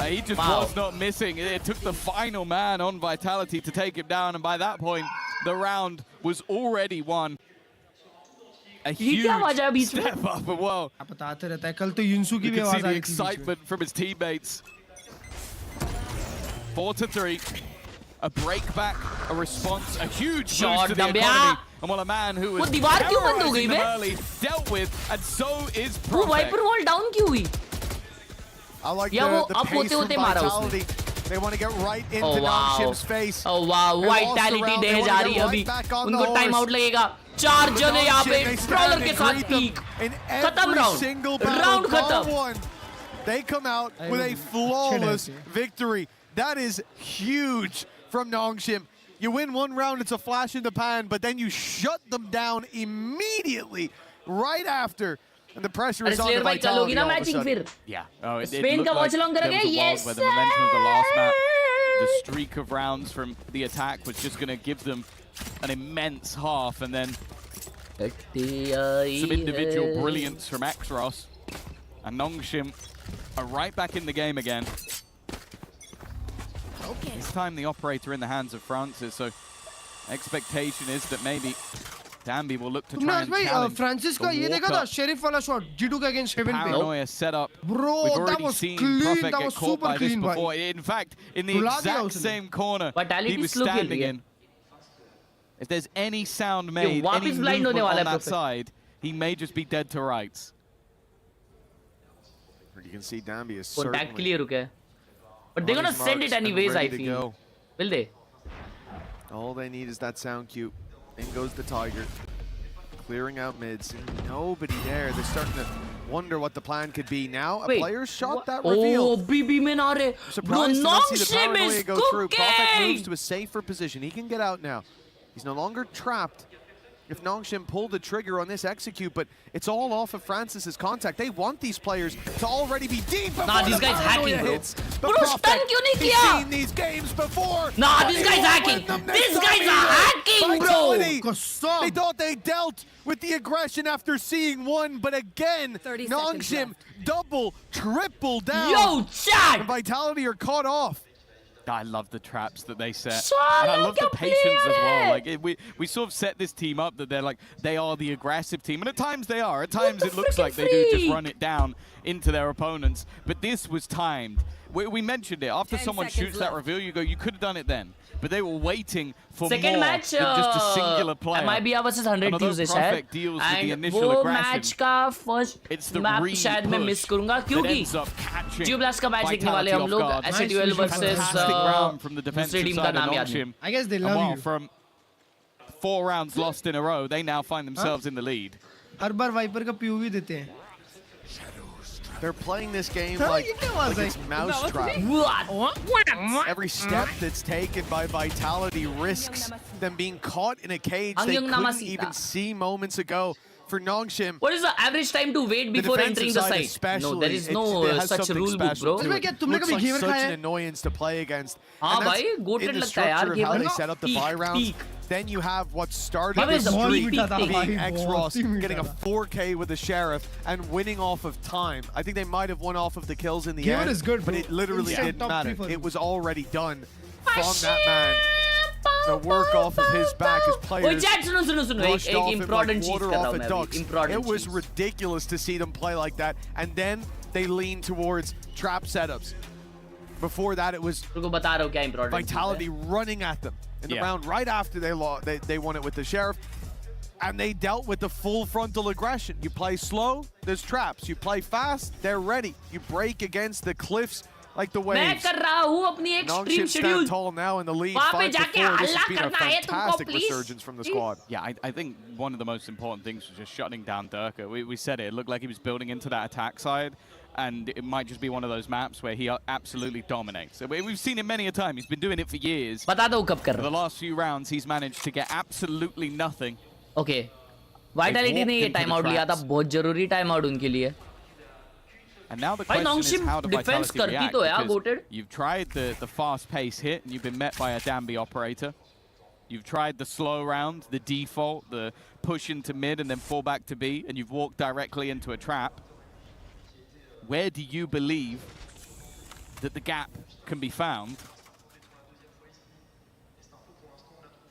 he just was not missing. It took the final man on Vitality to take him down, and by that point, the round was already won. A huge step up, and whoa. You can see the excitement from his teammates. 4-3. A breakback, a response, a huge boost to the economy. And while a man who was terrorizing them early dealt with, and so is Perfect. I like the pace from Vitality. They want to get right into Nongshim's face. Oh wow, Vitality दे जा रही है अभी. उनको time out लगेगा. 4 जने यहाँ पे Brawler के साथ पीक. खत्म राउंड. राउंड खत्म. They come out with a flawless victory. That is huge from Nongshim. You win one round, it's a flash in the pan, but then you shut them down immediately right after. And the pressure is on the Vitality all of a sudden. Yeah. Oh, it looked like there was a world where the momentum of the last map, the streak of rounds from the attack was just going to give them an immense half, and then some individual brilliance from Xros. And Nongshim are right back in the game again. This time the operator in the hands of Francis, so expectation is that maybe Danby will look to try and challenge Francis का ये देखा था Sheriff वाला shot G2 का against Heaven पे. Paranoia set up. Bro, We've that already was seen clean. Perfect That get was caught super by this clean, before. In fact, in the exact same corner he was standing in. If there's any sound made, any movement on that side, he may just be dead to rights. You can see Danby is certainly Contact clear रुके. But they're gonna send it anyways, I feel. Will they? All they need is that sound cue. In goes the Tiger. Clearing out mids. Nobody there. They're starting to wonder what the plan could be now. A player's shot that reveal. Oh, BB में ना रे. Surprised to not see the Paranoia go through. Perfect moves to a safer position. He can get out now. He's no longer trapped. If Nongshim pulled the trigger on this execute, but it's all off of Francis's contact. They want these players to already be deep. Nah, these guys hacking, bro. Bro, stun क्यों नहीं किया? He's seen these games before. Nah, these guys hacking. These guys are hacking, bro. They thought they dealt with the aggression after seeing one, but again, Nongshim double, triple down. Yo, Chad! And Vitality are caught off. I love the traps that they set, and I love the patience as well. Like we sort of set this team up that they're like they are the aggressive team, and at times they are. At times it looks like they do just run it down into their opponents. But this was timed. We mentioned it. After someone shoots that reveal, you go, you could have done it then. But they were waiting for Second more match, than just a singular player. MIBR versus 100 Tuesday शायद. And वो match का first map शायद मैं miss करूँगा क्योंकि Geoblast का match देखने वाले हम लोग SATUL versus दूसरी team का नाम याद नहीं. I guess they love you. From 4 rounds lost in a row, they now find themselves in the lead. Her bar Viper का POV देते हैं. They're playing this game like it's mousetrap. Every step that's taken by Vitality risks them being caught in a cage they couldn't even see moments ago. For Nongshim, what is the average time to wait before entering the site? No, there is no such rule book, bro. Looks like such an annoyance to play against. And that's in the structure of how they set up the buy rounds. Then you have what started the streak being Xros getting a 4K with the Sheriff and winning off of time. I think they might have won off of the kills in the end, is good, but it literally didn't matter. It was already done from that man. The work off of his back as players rushed off him like water off a duck. It was ridiculous to see them play like that. And then they leaned towards trap setups. Before that, it was Vitality running at them in the round right after they won it with the Sheriff. And they dealt with the full frontal aggression. You play slow, there's traps. You play fast, they're ready. You break against the cliffs like the waves. Nongshim stand tall now in the lead. 5-4. This has been a fantastic resurgence from the squad. Yeah, I think one of the most important things was just shutting down Durka. We said it. It looked like he was building into that attack side, and it might just be one of those maps where he absolutely dominates. We've seen it many a time. He's been doing it for years. For the last few rounds, he's managed to get absolutely nothing. Okay. Vitality ने ये time out लिया था, बहुत जरूरी time out उनके लिए. And now the question is how to Vitality react, because you've tried the fast pace hit and you've been met by a Danby operator. You've tried the slow round, the default, the push into mid and then fall back to B, and you've walked directly into a trap. Where do you believe that the gap can be found?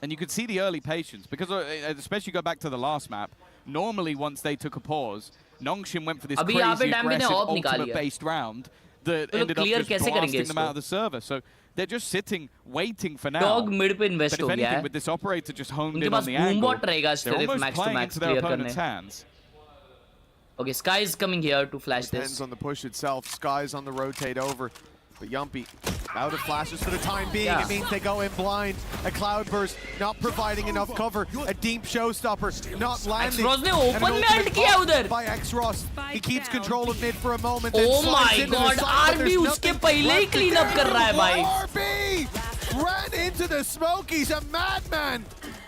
And you could see the early patience, because especially go back to the last map, normally once they took a pause, Nongshim went for this crazy aggressive ultimate-based round that ended up just blasting them out of the server. So they're just sitting, waiting for now. Dog mid पे invest but if anything, with this operator just honed in on the angle, they're almost playing into their opponent's hands. Okay, Sky is coming here to flash this. Depends on the push itself. Sky's on the rotate over. But Yumpy out of flashes for the time being. It means they go in blind. A Cloudburst not providing enough cover. A deep showstopper not landing. X-Ross ने open में ult किया उधर. By X-Ross. He keeps control of mid for a moment. Oh my god, RB उसके पहले ही clean up कर रहा है भाई. RB ran into the smokies, a madman.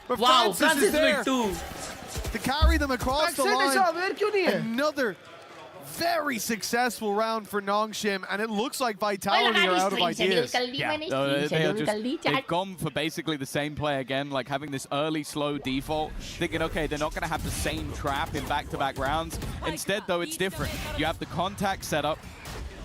But wow, Francis is there too. to carry them across the line. Another very successful round for Nongshim, and it looks like Vitality are out of ideas. They've gone for basically the same play again, like having this early slow default, thinking, okay, they're not going to have the same trap in back-to-back rounds. Instead, though, it's different. You have the contact set up.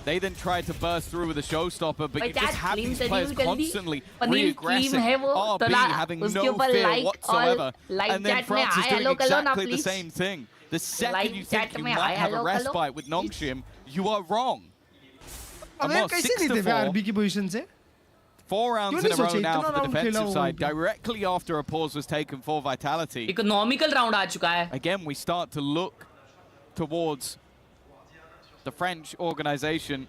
They then tried to burst through with a showstopper, but you just have these players constantly re-aggressing. RB having no fear whatsoever. And then Francis doing exactly the same thing. The second you think you might have a respite with Nongshim, you are wrong. Amir, कैसे नहीं थे RB की position से? 4 rounds in a row now for the defensive side, directly after a pause was taken for Vitality. Economical round आ चुका है. Again, we start to look towards the French organization,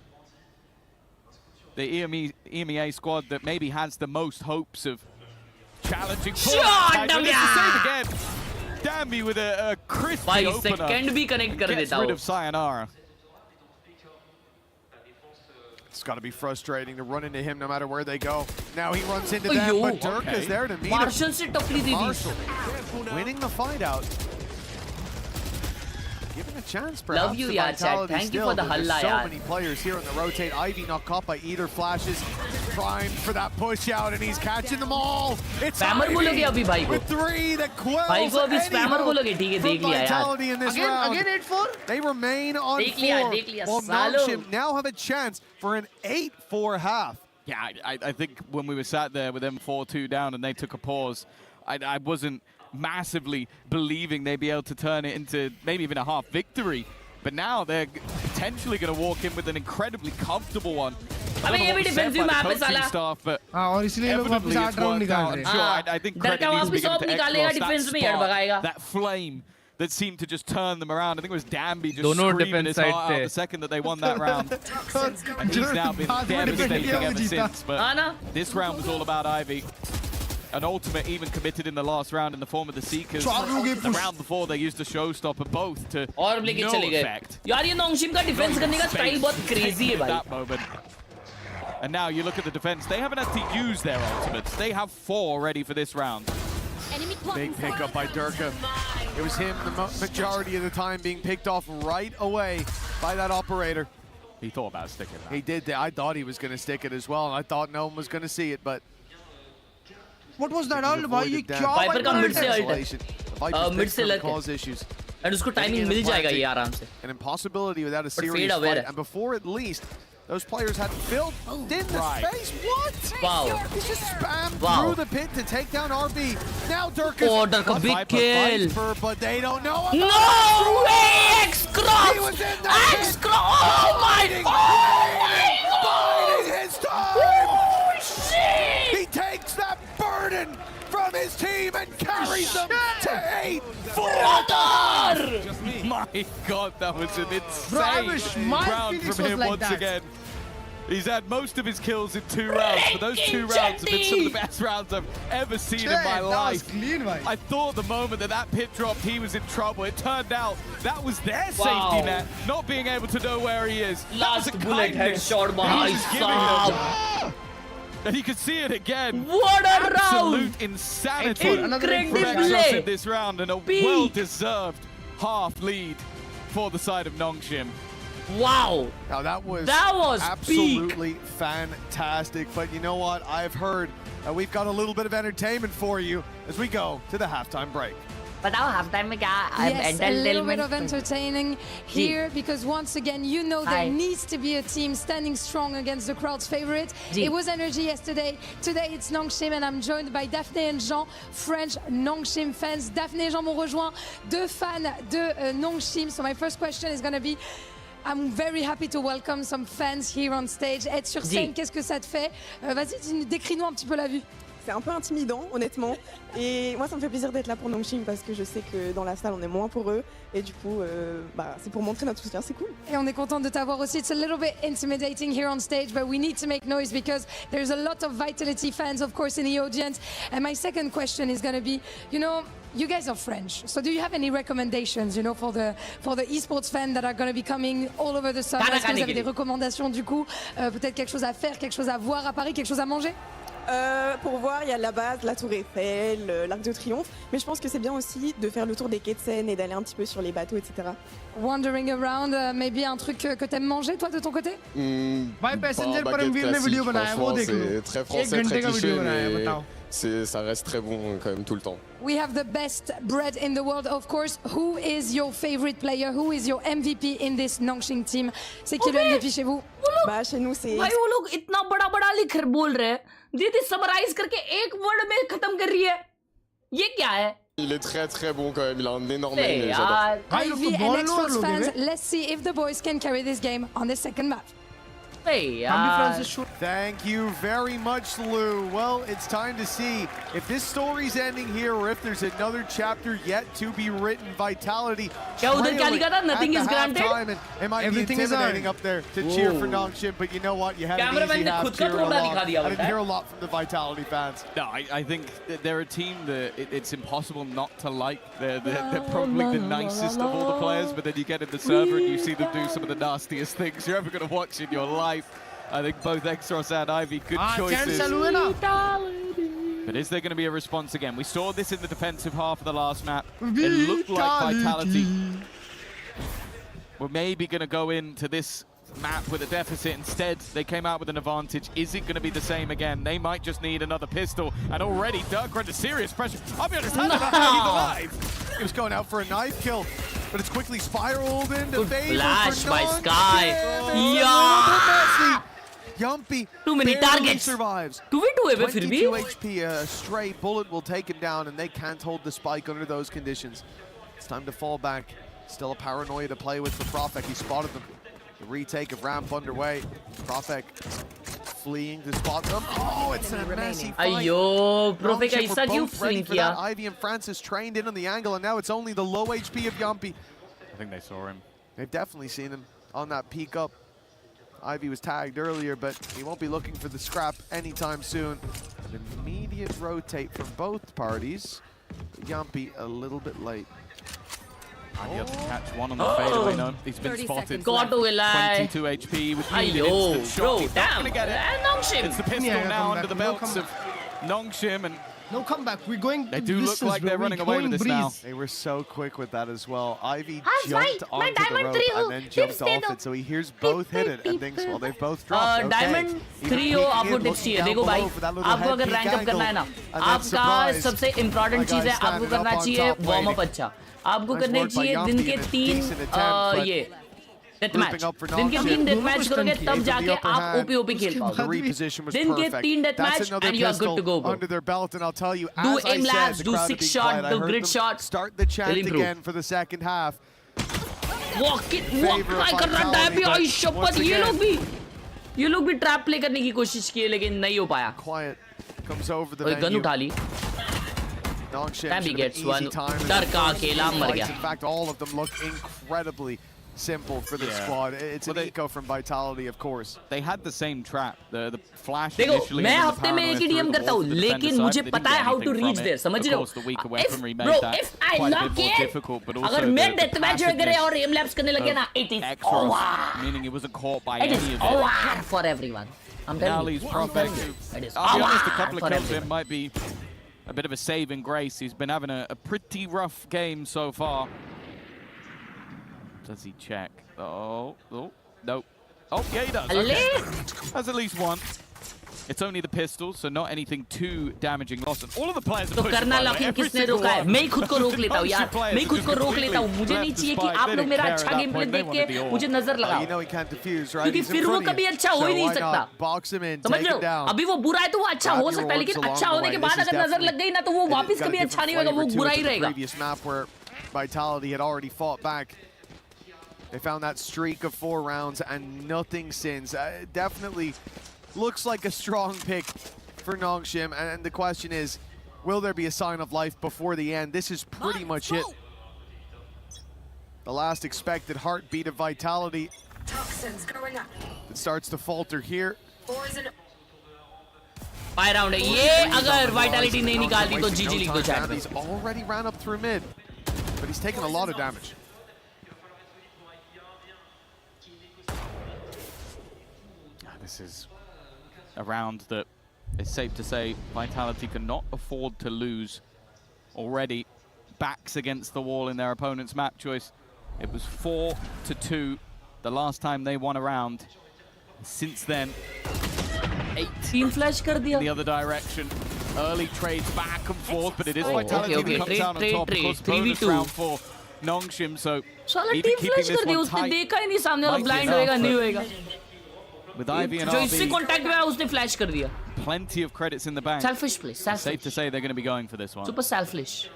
the EMEA squad that maybe has the most hopes of challenging for save again. Damby with a crispy opener. Second भी connect कर Gets rid of Sayonara. It's got to be frustrating to run into him no matter where they go. Now he runs into them, but Dirk is there to meet him. Marshall winning the fight out. Given a chance, perhaps. Love you, yaar, chat. Thank you for the halla, so yaar. many players here on the rotate. Ivy not caught by either flashes. Primed for that push out, and he's catching them all. It's Ivy with 3 that quells any hope from Vitality in this round. Again 8-4. They remain on 4. While Nongshim now have a chance for an 8-4 half. Yeah, I think when we were sat there with them 4-2 down and they took a pause, I wasn't massively believing they'd be able to turn it into maybe even a half victory. But now they're potentially going to walk in with an incredibly comfortable one. I don't know what was said by the coaching staff, but evidently it's worked out. I'm sure. I think credit needs to be given to X-Ross. That spark, that flame that seemed to just turn them around. I think it was Damby just screaming his heart out the second that they won that round. And he's now been devastating ever since. But this round was all about Ivy. An ultimate even committed in the last round in the form of the Seekers. The round before they used a showstopper both to no effect. यार ये नोंगशिम का defence करने का style बहुत crazy है भाई. That moment. And now you look at the defense. They haven't had to use their ultimates. They have 4 ready for this round. Big pickup by Durka. It was him the majority of the time being picked off right away by that operator. He thought about sticking that. He did. I thought he was going to stick it as well, and I thought no one was going to see it, but what was that all भाई ये क्या Viper का mid से ult mid से लग cause issues. And उसको timing मिल जाएगा ये आराम से. An impossibility without a serious fight, and before at least those players had filled in the space. What? Wow. He's just spammed through the pit to take down RB. Now Dirk is Dirk a big kill. But they don't know. No way! X-Cross! X-Cross! Oh my god! Biding his time! Oh shit! He takes that burden from his team and carries them to 8-4. My god, that was an insane round from him once again. He's had most of his kills in 2 rounds, but those 2 rounds have been some of the best rounds I've ever seen in my life. I thought the moment that pit dropped, he was in trouble. It turned out that was their safety net, not being able to know where he is. Last bullet headshot by Saab. And you can see it again. What a round! Absolute insanity in this round, and a well-deserved half lead for the side of Nongshim. Wow! Now that was absolutely fantastic. But you know what? I've heard we've got a little bit of entertainment for you as we go to the halftime break. बताओ half time में क्या Yes, a little bit of entertaining here because once again, you know there needs to be a team standing strong against the crowd's favorite. It was energy yesterday. Today it's Nongshim and I'm joined by Daphné and Jean, French Nongshim fans. Daphné et Jean m'ont rejoint, deux fans de Nongshim. So my first question is going to be, I'm very happy to welcome some fans here on stage. Être sur scène, qu'est-ce que ça te fait? Vas-y, décris-nous un petit peu la vue. C'est un peu intimidant, honnêtement. Et moi, ça me fait plaisir d'être là pour Nongshim parce que je sais que dans la salle, on est moins pour eux. Et du coup, c'est pour montrer notre soutien, c'est cool. Et on est content de t'avoir aussi. It's a little bit intimidating here on stage, but we need to make noise because there's a lot of Vitality fans, of course, in the audience. And my second question is going to be, you guys are French, so do you have any recommendations, for the esports fans that are going to be coming all over the summer? Est-ce que vous avez des recommandations du coup? Peut-être quelque chose à faire, quelque chose à voir à Paris, quelque chose à manger? Pour voir, il y a la base, la Tour Eiffel, l'Arc de Triomphe, mais je pense que c'est bien aussi de faire le tour des quais de Seine et d'aller un petit peu sur les bateaux, etc. Wandering around, maybe un truc que t'aimes manger, toi, de ton côté? Passenger पर वीर ने video बनाया वो देख लो. C'est très français, très cliché, mais ça reste très bon quand même tout le temps. We have the best bread in the world, of course. Who is your favorite player? Who is your MVP in this Nongshim team? C'est qui le MVP chez vous? Bah chez nous c'est. भाई वो लोग इतना बड़ा लिख बोल रहे हैं. दीदी समराइज करके एक वर्ड में खत्म कर रही है. ये क्या है? Il est très très bon quand même. Il a un énorme nez. J'adore. IV and Xbox fans, let's see if the boys can carry this game on the second map. Thank you very much, Lou. Well, it's time to see if this story's ending here or if there's another chapter yet to be written. Vitality trailing at the halftime, and it might be intimidating up there to cheer for Nongshim, but you know what? You had an easy half cheer along. I didn't hear a lot from the Vitality fans. No, I think that they're a team that it's impossible not to like. They're probably the nicest of all the players, but then you get in the server and you see them do some of the nastiest things you're ever going to watch in your life. I think both Extros and Ivy, good choices. But is there going to be a response again? We saw this in the defensive half of the last map. It looked like Vitality were maybe going to go into this map with a deficit. Instead, they came out with an advantage. Is it going to be the same again? They might just need another pistol. And already, Dirk under serious pressure. I'll be honest, he's alive. He was going out for a knife kill, but it's quickly spiraled into favor flash for by Nongshim. Sky. Yeah! Yumpy too many targets. Survives. 22 HP, a stray bullet will take him down, and they can't hold the spike under those conditions. It's time to fall back. Still a paranoia to play with for Profek. He spotted them. The retake of ramp underway. Profek fleeing to spot them. Oh, it's a messy fight. Ayo, Profek ऐसा क्यों fleeing किया? Ivy and Francis trained in on the angle, and now it's only the low HP of Yumpy. I think they saw him. They've definitely seen him on that peek up. Ivy was tagged earlier, but he won't be looking for the scrap anytime soon. An immediate rotate from both parties. Yumpy a little bit late. And you have to catch one on the fadeaway. No, he's been spotted. 22 HP with an Ayo, instant shot. bro, He's damn. not gonna get it. Nongshim. It's the pistol now under the belts of Nongshim, and no comeback. We're going. They do look like they're running away with this now. They were so quick with that as well. Ivy jumped onto the rope and then jumped off it, so he hears both hit it and thinks, well, they've both dropped. Diamond 3 आपको tips चाहिए. देखो भाई, आपको अगर rank up करना है ना, आपका सबसे इम्पोर्टेंट चीज है आपको करना चाहिए वार्म अप अच्छा. आपको करने चाहिए दिन के 3 ये डेथ मैच. दिन के 3 डेथ मैच करोगे तब जाके आप ओपी खेल पाओगे. दिन के 3 death match and you are good to go, bro. Under their belt, and I'll tell you, do as aim I labs, said, do 6 shot, do grid shot. Start the chant again for the second half. Walk it, walk कर रहा है भी. आई शपथ, ये लोग भी trap play करने की कोशिश की लेकिन नहीं हो पाया. Quiet comes over the venue. Gun उठा ली. Nongshim gets one. डर का अकेला मर गया. In fact, all of them look incredibly simple for the squad. It's an eco from Vitality, of course. They had the same trap. The flash देखो, initially. मैं हफ्ते में एक ही DM करता हूँ, लेकिन मुझे पता है how to reach there. समझ रहे हो? If I lock it, अगर मैं death match करे और aim labs करने लगे ना, it is over. Meaning it wasn't caught by any of it. It is over for everyone. I'm telling you. It is I'll be honest, a over couple of for kills everyone. in might be a bit of a saving grace. He's been having a pretty rough game so far. Does he check? Oh, no. Oh, yeah, he does. Okay. That's at least one. It's only the pistol, so not anything too damaging loss. And all of the players are तो pushing, करना by the way. Locking Every किसने single रोका है? one. मैं ही खुद को रोक लेता हूँ Bunch यार, of players मैं ही खुद just को रोक completely लेता हूँ. मुझे left नहीं the चाहिए कि spike. आप They लोग didn't मेरा care अच्छा at that game play point. They देख wanted the के all. मुझे नजर लगाओ. You know he can't defuse, right? क्योंकि He's in फिर वो front of कभी you. अच्छा हो ही So नहीं why सकता. not box him in, समझ take रहे him हो? down. अभी वो बुरा है तो वो अच्छा Grab हो your सकता है, लेकिन orcs along अच्छा the होने way. के This बाद is अगर नजर definitely- लग गई ना तो वो वापस Got a कभी different अच्छा नहीं होगा, वो flavor to बुरा it ही to the रहेगा. previous map where Vitality had already fought back. They found that streak of 4 rounds and nothing since. Definitely looks like a strong pick for Nongshim, and the question is, will there be a sign of life before the end? This is pretty much it. The last expected heartbeat of Vitality. Toxins going up. It starts to falter here. Poison. Fire round है ये. अगर vitality नहीं निकालती तो जीजी लिख दो chat में. He's already ran up through mid, but he's taken a lot of damage. This is a round that it's safe to say Vitality cannot afford to lose. Already backs against the wall in their opponent's map choice. It was 4-2 the last time they won a round. Since then, 18 flash कर दिया. in the other direction. Early trades back and forth, but it is Oh, Vitality okay. that comes out on top. Of course, bonus 3v2. round for Nongshim, so साला even team keeping flash this कर दिया, one उसने tight. देखा ही नहीं सामने वाला might be blind enough, होएगा but नहीं होएगा. With Ivy and जो इससे RB, कांटेक्ट में आया उसने फ्लैश कर दिया. plenty of credits in the bank. Selfish play, selfish. Safe to say they're going to be going for this one. Super selfish.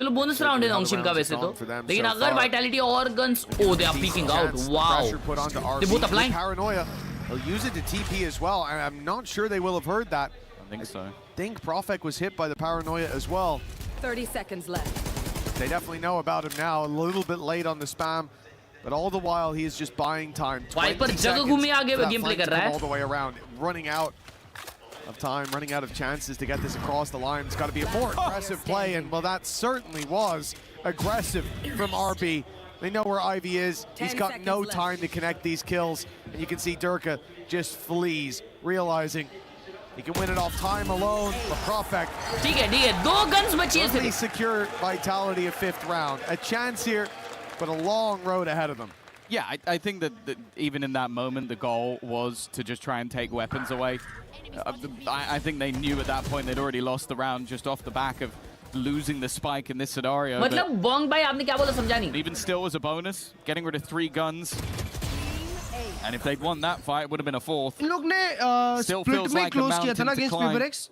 चलो बोनस राउंड है नॉन्गशिम का वैसे तो, लेकिन अगर वाइटैलिटी और guns, oh they are peeking out. Wow. Pressure put onto RB. They both are blind. Paranoia. They'll use it to TP as well, and I'm not sure they will have heard that. I think so. I think Profek was hit by the Paranoia as well. 30 seconds left. They definitely know about him now. A little bit late on the spam, but all the while he is just buying time. 20 Viper जगह seconds घूमे आगे for that game play flank कर to रहा come है. all the way around, running out of time, running out of chances to get this across the line. It's got to be a more aggressive play, and well, that certainly was aggressive from RB. They know where Ivy is. He's got no time to connect these kills, and you can see Durka just flees, realizing he can win it off time alone. But Profek ठीक है, दो guns बची हैं only सिर्फ. secure Vitality a 5th round. A chance here, but a long road ahead of them. Yeah, I think that even in that moment, the goal was to just try and take weapons away. I think they knew at that point they'd already lost the round just off the back of losing the spike in this scenario. मतलब Bong भाई आपने क्या बोला समझा नहीं. Even still was a bonus, getting rid of 3 guns. And if they'd won that fight, it would have been a 4th. इन लोग ने Still split feels में like a क्लोज किया था ना mountain to against climb. Paperex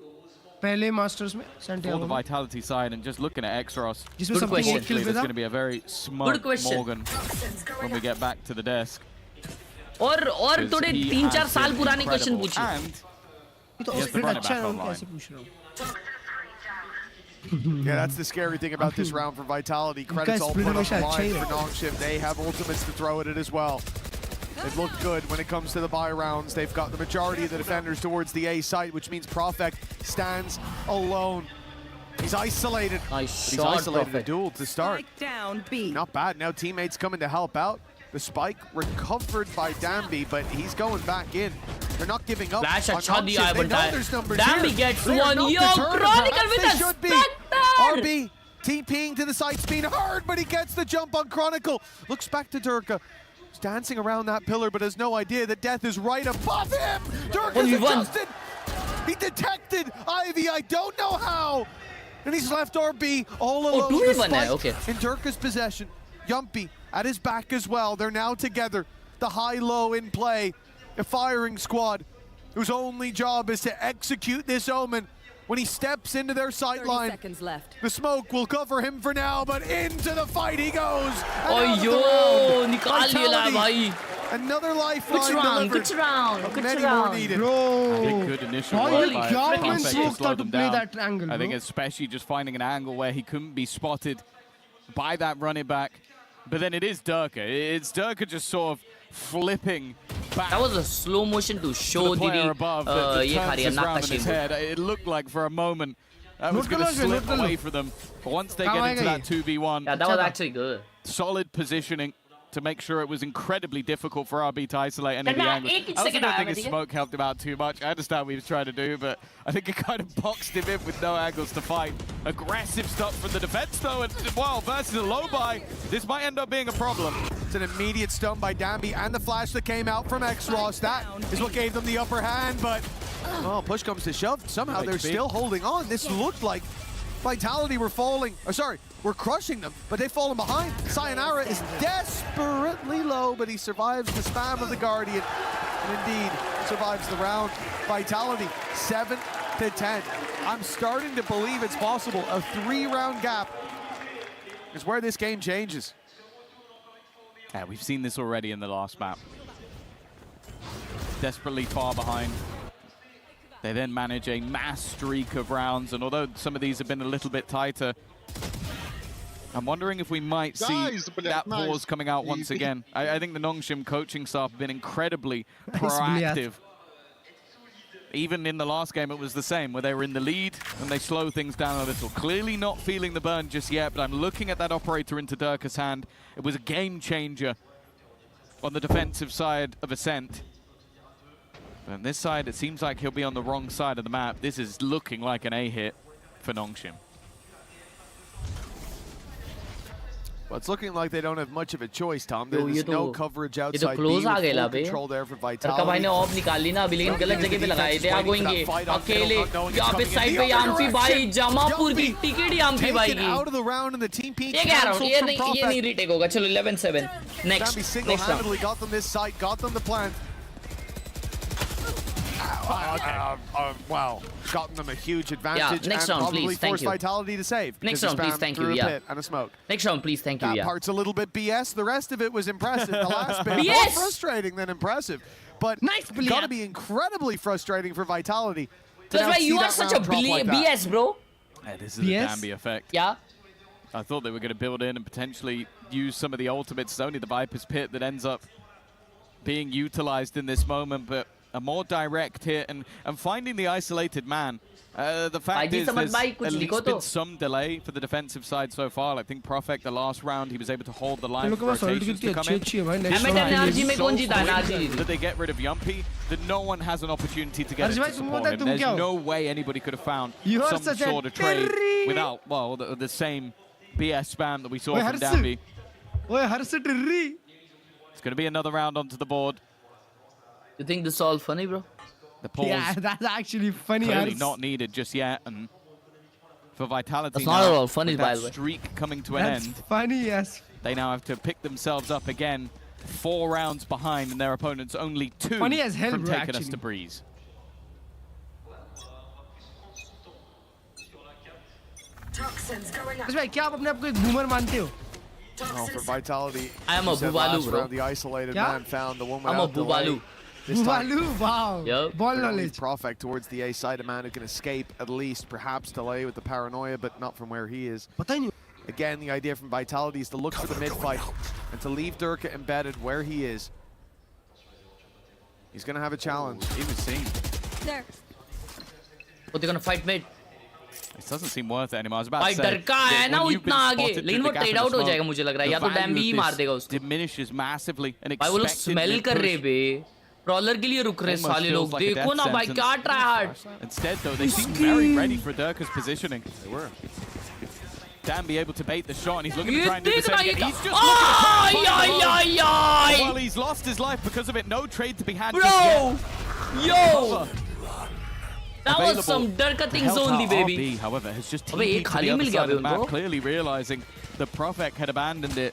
पहले masters में For Santiago the में, Vitality side, and just looking at Exros, जिसमें something एक kill there's पे था. going to be a very smart question. Morgan when we get back to the desk. और Because थोड़े he 3-4 has साल been पुराने question incredible. पूछिए. And ये तो he has to split run it अच्छा back है, उनका online. ऐसे पूछ रहा हूँ. Yeah, that's the scary thing about this round for Vitality. Credits all split put on the हमेशा अच्छा ही line है. for Nongshim. They have ultimates to throw at it as well. They've looked good when it comes to the buy rounds. They've got the majority of the defenders towards the A site, which means Profek stands alone. He's isolated. Nice He's shot, isolated a Profek. duel to start. Spike down B. Not bad. Now teammates coming to help out. The spike recovered by Dambi, but he's going back in. They're not giving up. Flash on अच्छा दिया है Nongshim. They know बंदा. there's numbers Dambi here. gets They are one. not Yo, deterred, Chronicle perhaps with they a should be. spectre. RB TPing to the site's being heard, but he gets the jump on Chronicle. Looks back to Durka. He's dancing around that pillar, but has no idea that death is right above him. Durka's adjusted. He detected Ivy. I don't know how. And he's left RB all alone. 2v1 है, Spike okay. in Durka's possession. Yumpy at his back as well. They're now together. The high-low in play. A firing squad whose only job is to execute this omen. When he steps into their sight 30 line, seconds left. the smoke will cover him for now, but into the fight he goes. Oh yo, निकाल लिया भाई. Another lifeline Good round, delivered. good round, But good many more round. needed. Bro, good initial भाई work ये by क्या Profek wins to लोग slow था to them play down. that angle, I think bro. especially just finding an angle where he couldn't be spotted by that running back. But then it is Durka. It's Durka just sort of flipping back. That was a slow motion to show the player दीदी above that ये खा turns रही है this नाक का round in his shape. head. It looked like for a moment that was Note going to कर लो, slip note कर लो. away for them. But once they काम get आएगा into that ये. 2v1, Yeah, that was actually good. solid positioning to make sure it was incredibly difficult for RB to isolate any of the करना angles. एक I also second don't आया think मैं, his ठीक है? smoke helped him out too much. I understand what he was trying to do, but I think it kind of boxed him in with no angles to fight. Aggressive stuff from the defense though, and well, versus a low buy, this might end up being a problem. It's an immediate stun by Danby, and the flash that came out from X-Ross. That is what gave them the upper hand, but oh, push comes to shove. Somehow they're still holding on. This looked like Vitality were falling, or sorry, we're crushing them, but they've fallen behind. Sayonara is desperately low, but he survives the spam of the Guardian, and indeed survives the round. Vitality, 7-10. I'm starting to believe it's possible. A 3-round gap is where this game changes. Yeah, we've seen this already in the last map. Desperately far behind. They then manage a mass streak of rounds, and although some of these have been a little bit tighter, I'm wondering if we might see that pause coming out once again. I think the Nongshim coaching staff have been incredibly proactive. Even in the last game, it was the same, where they were in the lead and they slow things down a little. Clearly not feeling the burn just yet, but I'm looking at that operator into Durka's hand. It was a game changer on the defensive side of Ascent. But on this side, it seems like he'll be on the wrong side of the map. This is looking like an A hit for Nongshim. Well, it's looking like they don't have much of a choice, Tom. There's no coverage outside B with full control there for Vitality. भाई ने of निकाल ली ना अभी, लेकिन गलत जगह पे लगाए थे। आगोएंगे अकेले यहाँ पे साइड पे याम्पी भाई, जमापुर की टिकट याम्पी भाई की। ये कह रहा हूँ, ये नहीं रीटेक होगा। चलो 11-7 next single-handedly got them this site, got them the plant. Wow, gotten them a huge advantage, next and round, probably please, thank forced you. Vitality to save. Next round, please, thank you. Yeah. And a smoke. Next round, please, thank you. That Yeah. part's a little bit BS. The rest of it was impressive. The last bit more frustrating than impressive, but got to be incredibly frustrating for Vitality. That's why you are such a BS, bro. Yeah, this is the Danby effect. Yeah. I thought they were going to build in and potentially use some of the ultimates. It's only the Viper's Pit that ends up being utilized in this moment, but a more direct hit and finding the isolated man. The fact is there's at least been some delay for the defensive side so far. I think Profek, the last round, he was able to hold the line for rotations to come in. That they get rid of Yumpy, that no one has an opportunity to get it to support him. There's no way anybody could have found some sort of trade without, well, the same BS spam that we saw from Danby. It's going to be another round onto the board. You think this is all funny, bro? The pause. Yeah, that's actually funny. Clearly not needed just yet, and for Vitality that's now, not at all funny, by that the way. streak coming to an That's end. funny, yes. They now have to pick themselves up again, 4 rounds behind, and their opponents only 2 funny as hell, from bro, taking us actually. to Breeze. भाई क्या आप अपने आप को एक boomer मानते हो? No, for Vitality, I am a Bubalu, bro. The isolated Yeah? man found the one I'm a without delay. Bubalu. Bubalu, wow. Yep. Ball They're gonna knowledge. leave Profek towards the A side. A man who can escape at least, perhaps delay with the paranoia, but not from where he is. Again, the idea from Vitality is to look for the mid-fight and to leave Durka embedded where he is. He's going to have a challenge. He was seen. There. But they're gonna fight mid. It doesn't seem worth it anymore. I was about भाई to say, डर का है ना वो इतना आगे, लेकिन वो ट्रेड आउट हो जाएगा मुझे लग रहा है, या तो डैम्बी ही मार देगा उसको। diminishes massively and भाई वो लोग स्मेल कर रहे बे, प्रॉलर के लिए रुक रहे साले लोग, देखो ना भाई क्या try hard. Instead though, they seem very ready for Durka's positioning. They were. Danby able to bait the shot, and he's looking to try and do the same again. He's just looking to well, he's lost his life because of it. No trade to be had just yet. Yo! That was some Durka things only, baby. RB, however, has just अबे एक TP'd to खाली the mill other गया side of the bay map, उनको। clearly realizing the Profek had abandoned it.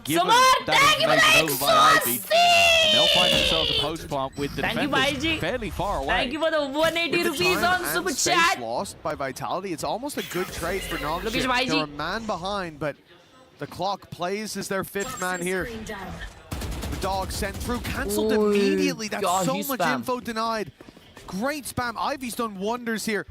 Given Samar, that thank you for information the over by Ivy, exhausting! and they'll find themselves a post plant with the Thank you, defenders Baiji. fairly far away. Thank you for the 180 With the rupees time on and Super space Chat. lost by Vitality, it's almost a good trade for Lokesh Nongshim. Baiji. They're a man behind, but the clock plays as their 5th man here. The dog sent through, cancelled immediately. That's so much info denied. Great spam. Ivy's done wonders here.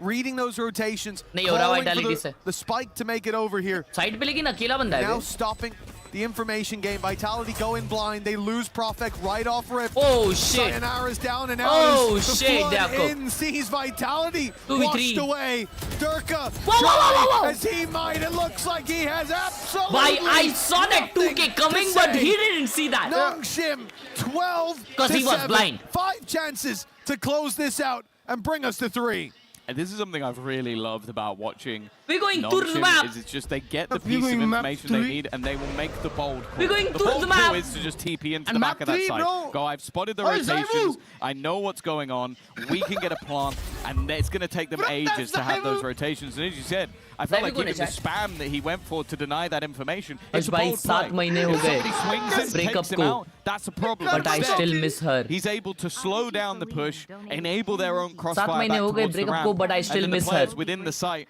Reading those rotations, calling for the spike to make it over here. Side पे लेकिन अकेला बंदा है Now bay. stopping the information game. Vitality go in blind. They lose Profek right off rip. Oh shit! Sayonara's down and now the shit! flood in sees Vitality 2v3. washed away. Durka Whoa. as he might. It looks like he has absolutely. Why I saw that 2K coming, but he didn't see that. Nongshim 12 'Cause he was blind. 5 chances to close this out and bring us to 3. this is something I've really loved about watching. We're going Nongshim, to the map. is it's just they get the piece of information they need and they will make the bold call. We're going the to bold the map. call is to just TP into the back of that site. Go, I've spotted the rotations. I know what's going on. We can get a plant, and it's going to take them ages to have those rotations. And as you said, I felt like even the spam that he went for to deny that information. It's a bold play. 7 महीने हो If somebody swings it, breakup takes him को. out, that's a problem. But I still miss her. He's able to slow down the push, enable their own 7 crossfire back महीने हो गए towards the breakup ramp, को, but I still and then the miss her. players within the site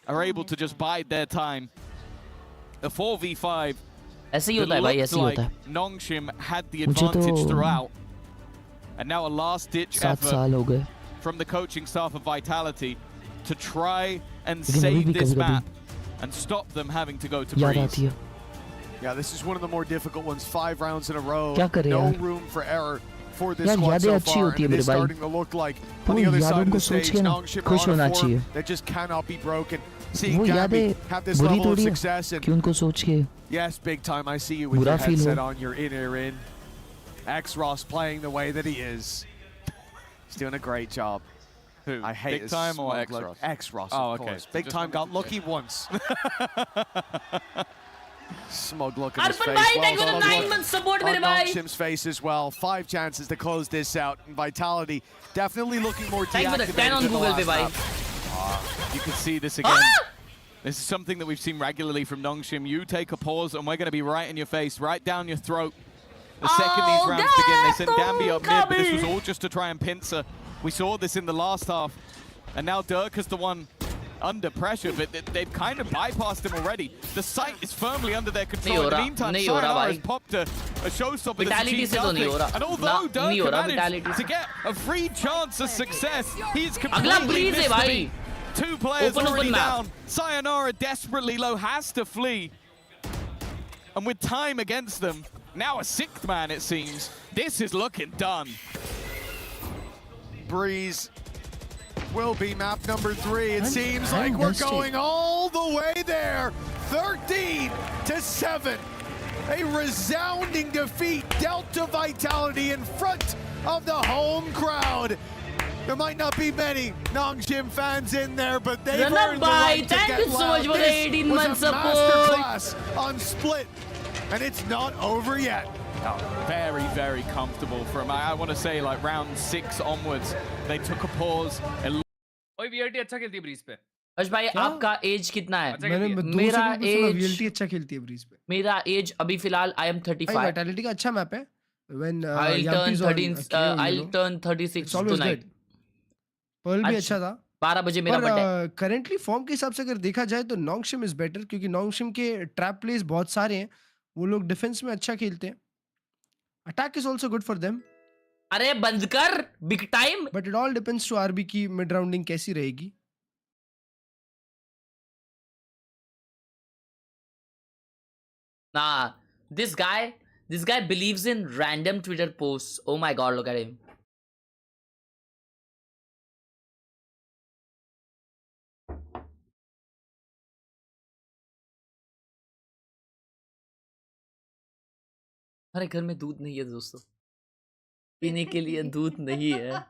are able to just bide their time. The 4v5. ऐसे ही होता है भाई, ऐसे ही होता है. Nongshim had the advantage throughout, and now a last-ditch effort from the coaching staff of Vitality to try and save this map and stop them having to go to Breeze. Yeah, this is one of the more difficult ones. 5 rounds in a row. No room for error for this यार squad यादें so अच्छी far. होती है And it मेरे is भाई. starting to look like तो on the other side यादों of को the सोच stage, के ना Nongshim खुश are on होना a form चाहिए. that just cannot be broken. Seeing वो Gabby यादें have this बुरी level of थोड़ी है success and कि उनको सोच के yes, big time. I see you with बुरा your feel headset हो. on. You're in. X-Ross playing the way that he is. He's doing a great job. Who? I hate Big this Time or smug look. X-Ross? X-Ross, Oh, of okay. course. Big Just Time got lucky once. Smug look on his Arpan face. bhai, Well thank you for done the 9 look months support, on mere bhai. Nongshim's face as well. 5 chances to close this out. And Vitality definitely looking more Thank you for the deactivated 10 on than the Google Pay, last bhai. map. You can see this again. This is something that we've seen regularly from Nongshim. You take a pause and we're going to be right in your face, right down your throat. The second these rounds begin, they sent Dambi up mid, but this was all just to try and pincer. We saw this in the last half. And now Dirk is the one under pressure, but they've kind of bypassed him already. The site is firmly under their control. In the meantime, Sayonara has popped a showstopper that's achieved nothing. And although Dirk managed to get a free chance of success, he's completely missed the beat. 2 players already down. Sayonara desperately low, has to flee. And with time against them, now a 6th man it seems. This is looking done. Breeze will be map number 3. It seems like we're going all the way there. 13-7. A resounding defeat dealt to Vitality in front of the home crowd. There might not be many Nongshim fans in there, but they've earned the right to Thank get you so loud. much for the 18 This months was a support. masterclass on Split, and it's not over yet. Very, very comfortable from, I want to say, like round 6 onwards. They took a pause. ओए VIT अच्छा खेलती है bridge पे. हर्ष भाई आपका as कितना है? मेरा एज VIT अच्छा खेलती है ब्रीज पे. मेरा एज अभी फिलहाल I am 35. Vitality का अच्छा मैप है. When I'll turn 36 tonight. Perl भी अच्छा था. 12 बजे मेरा बर्थडे. करंटली फॉर्म के हिसाब से अगर देखा जाए तो नोंगशिम इज बेटर, क्योंकि नोंगशिम के ट्रैप प्लेस बहुत सारे हैं. वो लोग डिफेंस में अच्छा खेलते हैं. Attack is also good for them. अरे बंद कर big time. But it all depends to RB की मिड राउंडिंग कैसी रहेगी. Nah, this guy believes in random Twitter posts. Oh my god, look at him. हमारे घर में दूध नहीं है दोस्तों, पीने के लिए दूध नहीं है.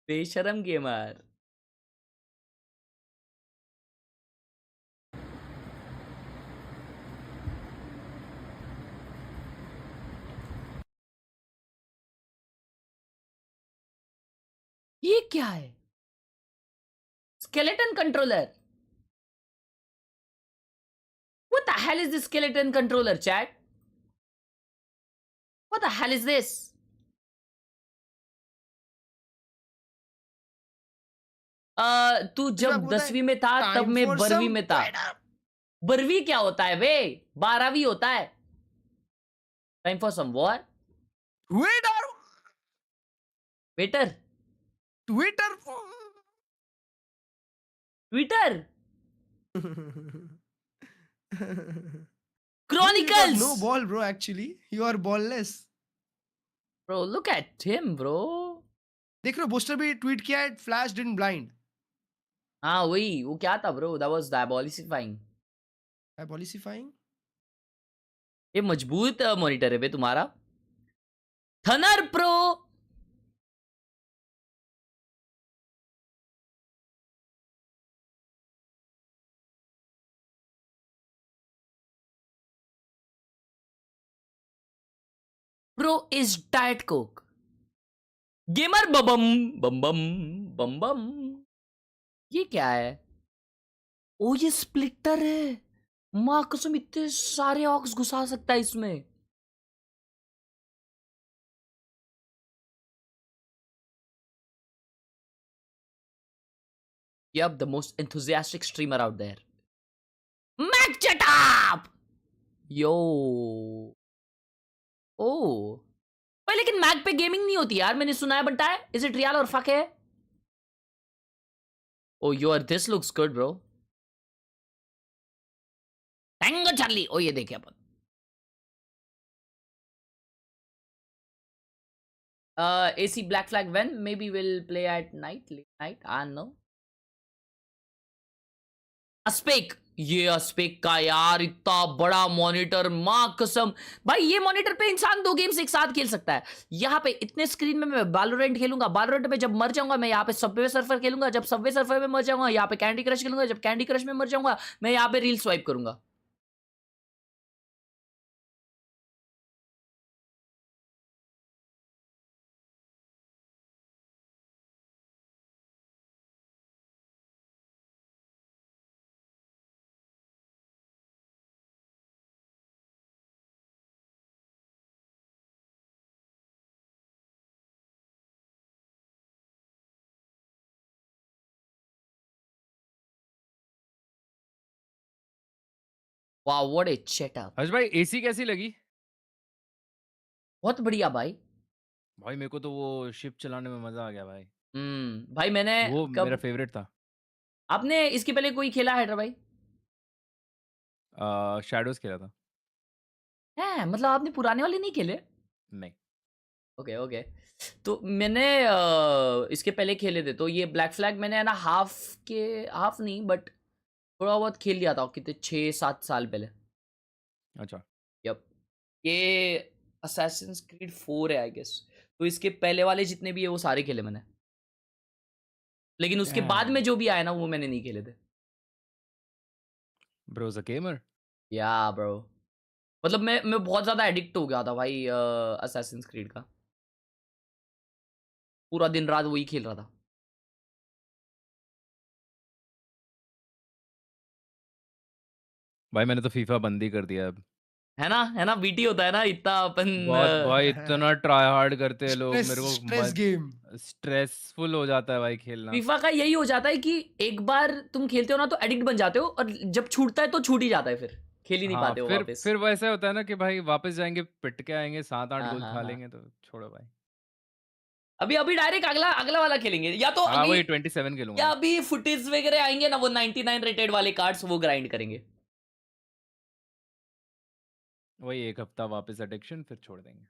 बेशरम गेमर. ये क्या है? Skeleton controller. What the hell is this skeleton controller, chat? What the hell is this? तू जब 10वीं में था तब मैं 12वीं में था. 12वीं क्या होता है बे? 12वीं होता है. Time for some what? Waiter. Twitter. Chronicles. No ball, bro. Actually, you are ballless. Bro, look at him, bro. देख रहे हो, बूस्टर भी ट्वीट किया है, फ्लैश डिडंट ब्लाइंड. हाँ वही, वो क्या था ब्रो, दैट वाज डायबॉलिसिफाइंग। डायबॉलिसिफाइंग? ये मजबूत मॉनिटर है बे तुम्हारा। थनर pro pro is diet coke gamer बबम बम बम बम बम। ये क्या है? ओ ये स्प्लिटर है। माँ कसम इतने सारे ऑक्स घुसा सकता है इसमें। Yup, the most enthusiastic streamer out there. Mac it up! Yo. Oh. भाई लेकिन मैक पे गेमिंग नहीं होती यार, मैंने सुना है बनता है। Is it real और फक है? Oh यार this looks good bro. Tango Charlie. Oh ये देखे अपन। AC Black Flag when? Maybe we'll play at night, late night. I don't know. अस्पेक, ये अस्पेक का यार इतना बड़ा मॉनिटर, माँ कसम भाई ये मॉनिटर पे इंसान 2 गेम्स एक साथ खेल सकता है। यहाँ पे इतने स्क्रीन में मैं वैलोरेंट खेलूंगा, वैलोरेंट में जब मर जाऊंगा मैं यहाँ पे सबवे सर्फर खेलूंगा, जब सबवे सर्फर में मर जाऊंगा यहाँ पे कैंडी क्रश खेलूंगा, जब कैंडी क्रश में मर जाऊंगा मैं यहाँ पे रील स्वाइप करूंगा। वाह व्हाट ए सेटअप। हर्ष भाई एसी कैसी लगी? बहुत बढ़िया भाई। भाई मेरे को तो वो शिप चलाने में मजा आ गया भाई। भाई मैंने वो कब मेरा फेवरेट था। आपने इसके पहले कोई खेला है भाई? शैडोज खेला था। है मतलब आपने पुराने वाले नहीं खेले? नहीं। Okay okay. तो मैंने इसके पहले खेले थे, तो ये ब्लैक फ्लैग मैंने है ना हाफ नहीं बट थोड़ा बहुत खेल लिया था कितने 6-7 साल पहले। अच्छा। यप। ये असैसिन्स क्रीड 4 है आई गेस, तो इसके पहले वाले जितने भी है वो सारे खेले मैंने, लेकिन उसके बाद में जो भी आया ना वो मैंने नहीं खेले थे। Bro is a gamer. या ब्रो मतलब मैं बहुत ज्यादा एडिक्ट हो गया था भाई असैसिन्स क्रीड का, पूरा दिन रात वही खेल रहा था। भाई मैंने तो फीफा बंद ही कर दिया अब। है ना वीटी होता है ना इतना अपन बहुत भाई इतना ट्राई हार्ड करते हैं लोग, मेरे को स्ट्रेस गेम स्ट्रेसफुल हो जाता है भाई खेलना। फीफा का यही हो जाता है कि एक बार तुम खेलते हो ना तो एडिक्ट बन जाते हो, और जब छूटता है तो छूट ही जाता है, फिर खेल ही नहीं पाते हो वापस। फिर वैसा होता है ना कि भाई वापस जाएंगे पिट के आएंगे 7-8 गोल खा लेंगे, तो छोड़ो भाई। अभी डायरेक्ट अगला वाला खेलेंगे, या तो वही 27 खेलूंगा, या अभी फुटेज वगैरह आएंगे ना वो 99 रेटेड वाले कार्ड्स, वो ग्राइंड करेंगे। वही एक हफ्ता वापस एडिक्शन, फिर छोड़ देंगे।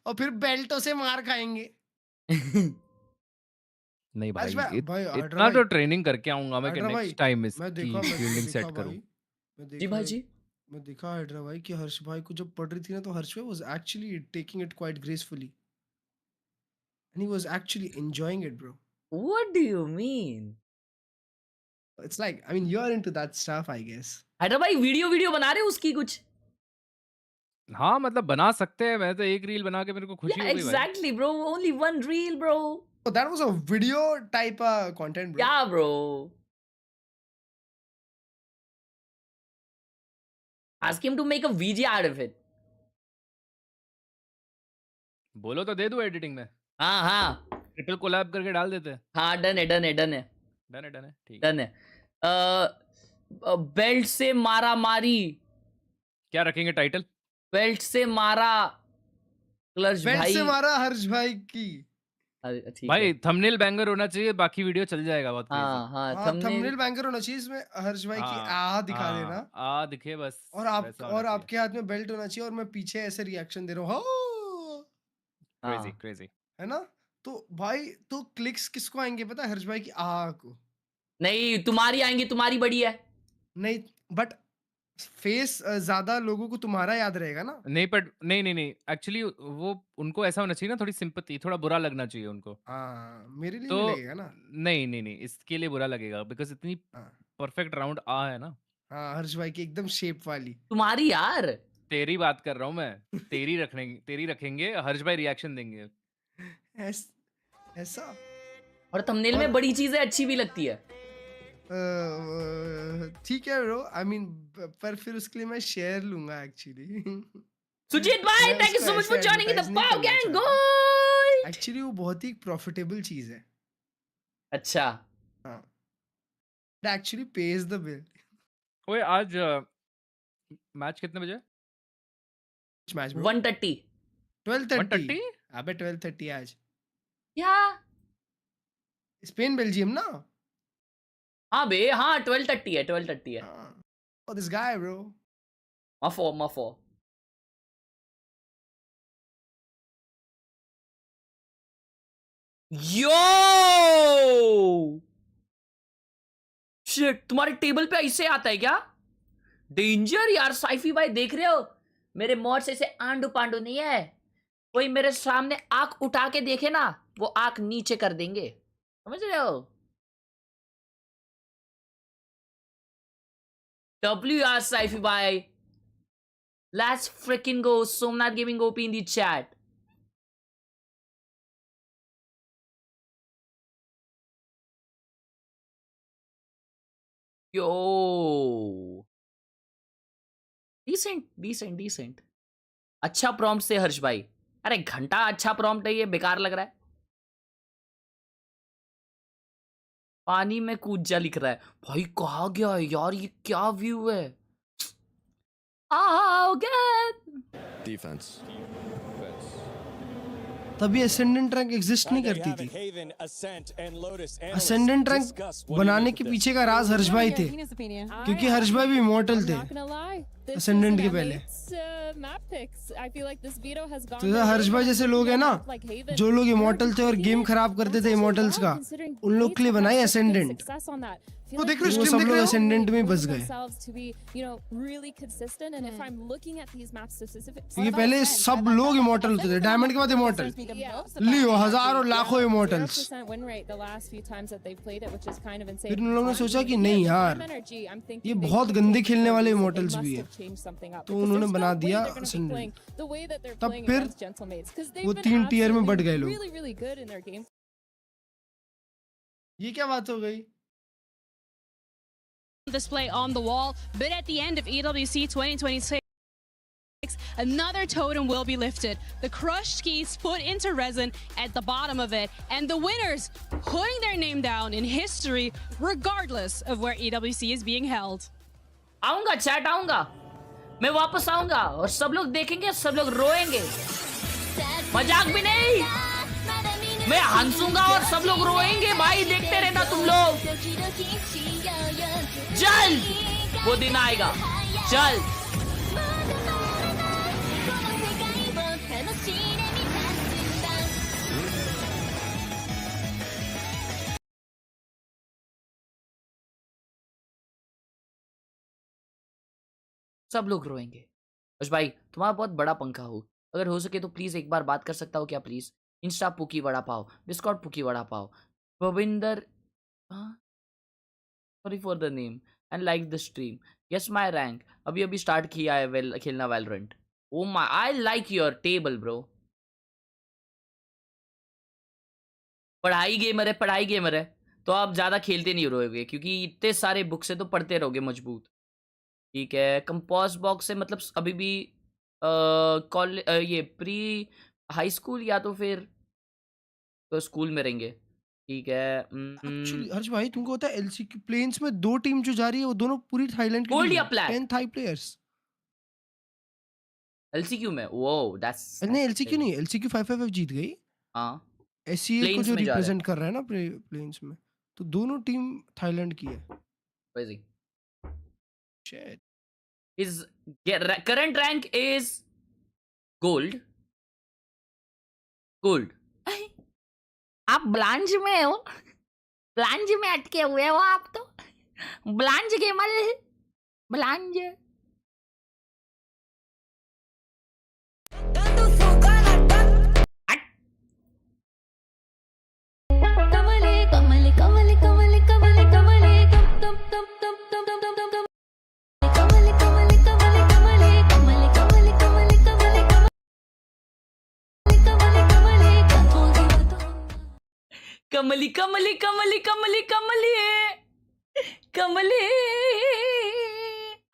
और फिर बेल्टों से मार खाएंगे। नहीं भाई, भाई इतना तो ट्रेनिंग करके आऊंगा मैं कि नेक्स्ट टाइम इसकी फील्डिंग सेट करूं। जी भाई जी मैं देखा हाइड्रा भाई कि हर्ष भाई को जब पढ़ रही थी ना तो हर्ष भाई was actually taking it quite gracefully and he was actually enjoying it bro. What do you mean? It's like I mean you are into that stuff I guess. Hydra भाई वीडियो बना रहे हो उसकी कुछ? हाँ मतलब बना सकते हैं, मैं तो एक रील बना के मेरे को खुशी हो गई भाई। Exactly bro, only one reel bro. Oh, that was a video type content, bro. Yeah, bro. Ask him to make a VG out of it. बोलो तो दे दो एडिटिंग में। हाँ ट्रिपल कोलैब करके डाल देते हैं। हाँ डन है ठीक डन है। बेल्ट से मारा मारी, क्या रखेंगे टाइटल? बेल्ट से मारा क्लच भाई, बेल्ट से मारा हर्ष भाई की। भाई थंबनेल बैंगर होना चाहिए, बाकी वीडियो चल जाएगा बहुत। हाँ थंबनेल बैंगर होना चाहिए, इसमें हर्ष भाई की आ दिखा देना, आ दिखे बस, और आपके हाथ में बेल्ट होना चाहिए और मैं पीछे ऐसे रिएक्शन दे रहा हूँ। क्रेजी है ना? तो भाई तो क्लिक्स किसको आएंगे पता है? हर्ष भाई की आ को नहीं, तुम्हारी आएंगी, तुम्हारी बड़ी है। नहीं, बट फेस ज्यादा लोगों को तुम्हारा याद रहेगा ना। नहीं बट नहीं एक्चुअली वो उनको ऐसा होना चाहिए ना, थोड़ी सिंपैथी, थोड़ा बुरा लगना चाहिए उनको। हाँ, मेरे लिए तो भी लगेगा ना। नहीं इसके लिए बुरा लगेगा बिकॉज इतनी हाँ परफेक्ट राउंड आ है ना। हाँ, हर्ष भाई की एकदम शेप वाली। तुम्हारी यार। तेरी बात कर रहा हूँ मैं, तेरी रखेंगे, हर्ष भाई रिएक्शन देंगे। ऐसा और थंबनेल में बड़ी चीजें अच्छी भी लगती है। ठीक है ब्रो, आई मीन पर फिर उसके लिए मैं शेयर लूंगा एक्चुअली। सुजीत भाई, thank you so much for joining in the pav gang gold. Actually वो बहुत ही प्रॉफिटेबल चीज है। अच्छा, हाँ, एक्चुअली पेज द बिल। ओए आज मैच कितने बजे? मैच 1:30 12:30। अबे 12:30 आज। क्या? स्पेन बेल्जियम ना? हाँ बे, हाँ 12:30 है, 12:30 है। Oh, this guy, bro. मफो। यो शिट, तुम्हारे टेबल पे ऐसे आता है क्या? डेंजर यार। साइफी भाई देख रहे हो, मेरे मॉड से ऐसे आंडू पांडू नहीं है। कोई मेरे सामने आंख उठा के देखे ना, वो आंख नीचे कर देंगे, समझ रहे हो? WR Saifi bhai. Let's freaking go. Somnath Gaming OP in the chat. Yo. Decent. अच्छा प्रॉम्प्ट से हर्ष भाई। अरे घंटा अच्छा प्रॉम्प्ट है ये, बेकार लग रहा है। पानी में कूद जा लिख रहा है भाई। कहा गया है यार, ये क्या व्यू है? डिफेंस तभी असेंडेंट रैंक एग्जिस्ट नहीं करती थी। असेंडेंट रैंक बनाने के पीछे का राज हर्ष भाई थे, क्योंकि हर्ष भाई भी इमॉर्टल थे असेंडेंट के पहले। तो हर्ष भाई जैसे लोग हैं ना, जो लोग इमॉर्टल थे और गेम खराब करते थे इमॉर्टल्स का, उन लोग के लिए बनाए असेंडेंट। वो देख रहे हो, सब लोग असेंडेंट में बस गए, क्योंकि पहले सब लोग इमॉर्टल होते थे, डायमंड के बाद इमॉर्टल लियो, हजारों लाखों इमॉर्टल्स। फिर उन लोगों ने सोचा कि नहीं यार, ये बहुत गंदे खेलने वाले इमॉर्टल्स भी है, तो उन्होंने बना दिया असेंडेंट। तब फिर वो 3 टियर में बढ़ गए लोग। ये क्या बात हो गई? Display on the wall, but at the end of EWC 2026, another totem will be lifted. The crushed keys put into resin at the bottom of it, and the winners putting their name down in history, regardless of where EWC is being held. आऊंगा chat, आऊंगा मैं, वापस आऊंगा और सब लोग देखेंगे, सब लोग रोएंगे। मजाक भी नहीं, मैं हंसूंगा और सब लोग रोएंगे भाई। देखते रहना तुम लोग, जल्द वो दिन आएगा, जल्द। सब लोग रोएंगे। हर्ष भाई, तुम्हारा बहुत बड़ा पंखा हो, अगर हो सके तो प्लीज एक बार बात कर सकता हो क्या please? Insta pookie vada pav, discord pookie vada pav, Bhavinder, sorry for the name, and like the stream. Yes my rank अभी स्टार्ट किया है खेलना Valorant. Oh my, I like your table bro. पढ़ाई गेमर है तो आप ज्यादा खेलते नहीं रहोगे, क्योंकि इतने सारे बुक से तो पढ़ते रहोगे मजबूत। ठीक है, कंपोस्ट बॉक्स से मतलब अभी भी कॉलेज, ये प्री हाई स्कूल या तो फिर तो स्कूल में रहेंगे। ठीक है। एक्चुअली हर्ष भाई, तुमको पता है एलसीक्यू प्लेन्स में 2 टीम जो जा रही है, वो दोनों पूरी थाईलैंड की गोल्ड या ब्लैक? 10 थाई प्लेयर्स एलसीक्यू में। वो दैट्स नहीं, एलसीक्यू नहीं, एलसीक्यू 555 जीत गई। हां, एससीए को जो रिप्रेजेंट कर रहा है ना प्लेन्स में, तो दोनों टीम थाईलैंड की है। Crazy. Shit. His current rank is gold. आप ब्लांज में हो, ब्लांज में अटके हुए हो आप तो, ब्लांज गेमर, ब्लांज। कमली कमली कमली कमली कमली कमली,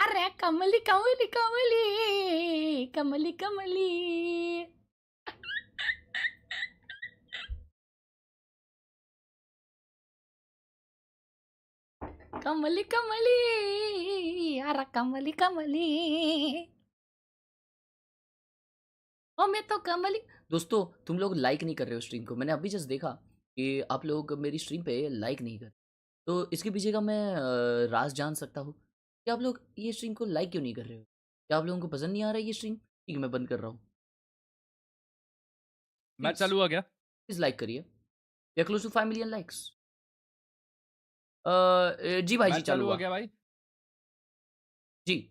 अरे कमली कमली कमली कमली कमली। कमली कमली, अरे कमली कमली, ओ मैं तो कमली। दोस्तों तुम लोग लाइक नहीं कर रहे हो स्ट्रीम को, मैंने अभी जस्ट देखा कि आप लोग मेरी स्ट्रीम पे लाइक नहीं कर, तो इसके पीछे का मैं राज जान सकता हूँ कि आप लोग ये स्ट्रीम को लाइक क्यों नहीं कर रहे हो? क्या आप लोगों को पसंद नहीं आ रहा है ये स्ट्रीम? ठीक है मैं बंद कर रहा हूँ। मैच चालू हो गया, प्लीज लाइक करिए, we are close to 5 million likes. जी भाई जी चालू हो गया भाई जी।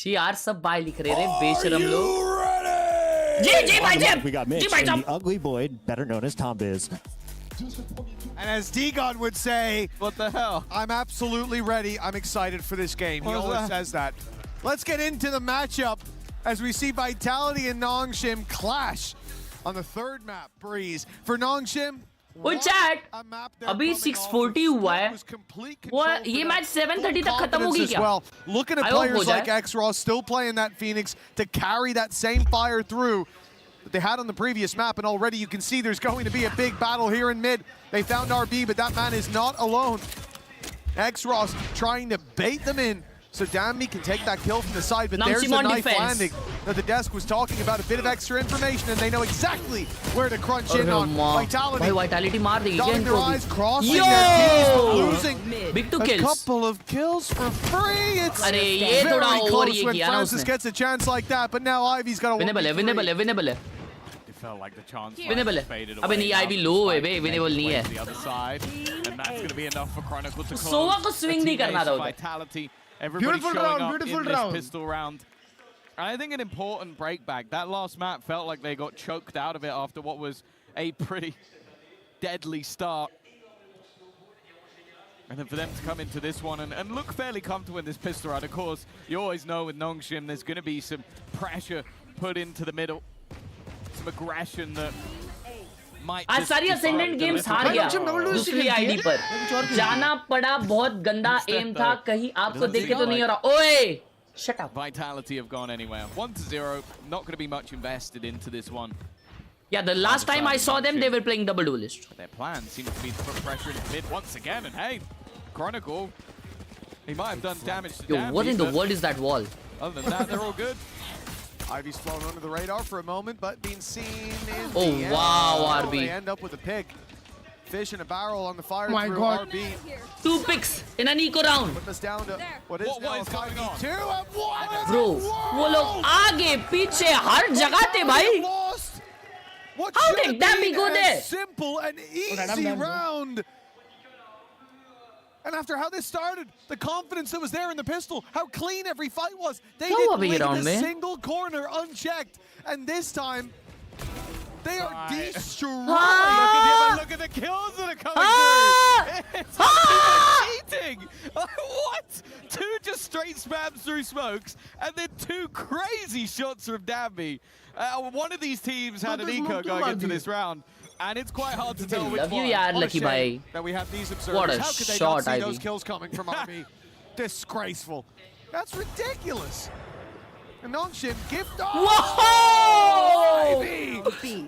यार सब बाय लिख रहे रे बेशरम लोग। जी भाई जी भाई the ugly boy, better known as Tom Biz. And as D-God would say, what the hell? I'm absolutely ready. I'm excited for this game. He always says that. Let's get into the matchup as we see Vitality and Nongshim clash on the third map. Breeze for Nongshim. वो chat अभी 640 हुआ है, वो ये match 7:30 तक खत्म होगी क्या? Well, looking at players like X-Raw still playing that Phoenix to carry that same fire through that they had on the previous map, and already you can see there's going to be a big battle here in mid. They found RB, but that man is not alone. X-Raw trying to bait them in so Dammi can take that kill from the side, but there's the knife landing. Now the desk was talking about a bit of extra information, and they know exactly where to crunch in on. Vitality. Vitality मार देगी क्या Dotting their इनको? eyes, crossing their T's, but losing Big two a kills. couple of kills for free. It's अरे ये थोड़ा very over close ये when किया ना Francis उसने। gets a chance like that, but now Ivy's got a Winnable है। It felt like the chance Winnable है। faded अबे नहीं away. Ivy low है बे, winnable नहीं है। The other side, and that's going to be enough for Chronicle to close. सोवा को swing नहीं करना था उधर। Vitality. Everybody Beautiful showing round, up beautiful in this round. pistol round. And I think an important breakback. That last map felt like they got choked out of it after what was a pretty deadly start. And then for them to come into this one and look fairly comfortable in this pistol round. Of course, you always know with Nongshim there's going to be some pressure put into the middle. Some aggression that might आज सारी ascendant games हार गया दूसरी ID पर, जाना पड़ा, बहुत गंदा एम था, कहीं आपको देखे तो नहीं हो रहा। ओए shut up. Vitality have gone anywhere. 1-0, not going to be much invested into this one. Yeah, the last time I saw them, they were playing double duelist. Their plan seems to be to put pressure into mid once again, and hey, Chronicle, he might have done damage to Dammi. Yo, what in the world is that wall? Other than that, they're all good. Ivy's flown under the radar for a moment, but being seen in Oh, the wow, end. RB. They end up with a pick. Fish in a barrel on the fire My through God. RB. 2 picks in an eco round. Put us down to what is now is going on? 2 and 1. Bro, वो लोग आगे पीछे हर जगह थे भाई. What How should did Dammi go be there? a simple and easy round. And after how this started, the confidence that was there in the pistol, how clean every fight was. They didn't leave a single corner unchecked. And this time, they are destroying. Look at the kills that are coming through. It's cheating. What? 2 just straight spams through smokes, and then 2 crazy shots from Dammi. One of these teams had an eco going into this round. And it's quite hard to tell which Love you, one. yaar, What a Lucky shame bhai. that we have these observers. What a How could they shot, not see Ivy. those kills coming from RB? Disgraceful. That's ridiculous. And Nongshim gift. Whoa! Ivy!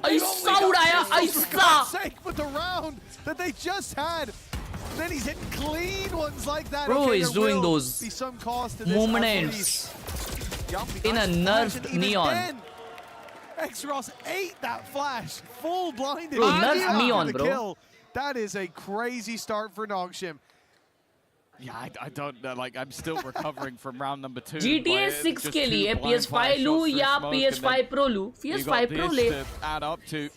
ऐसा उड़ाया, ऐसा. Sake, but the round that they just had. And then he's hitting clean ones like that. Bro, okay, he's there doing will those be some cost to this movements in a nerfed even neon. then, X-Ross ate that flash, full blinded. Bro, nerfed neon, the bro. Kill. That is a crazy start for Nongshim. Yeah, I don't know. Like, I'm still recovering from round number 2. GTA 6 के लिए PS5 लूँ या PS5 Pro लूँ? PS5 Pro ले. To add up to,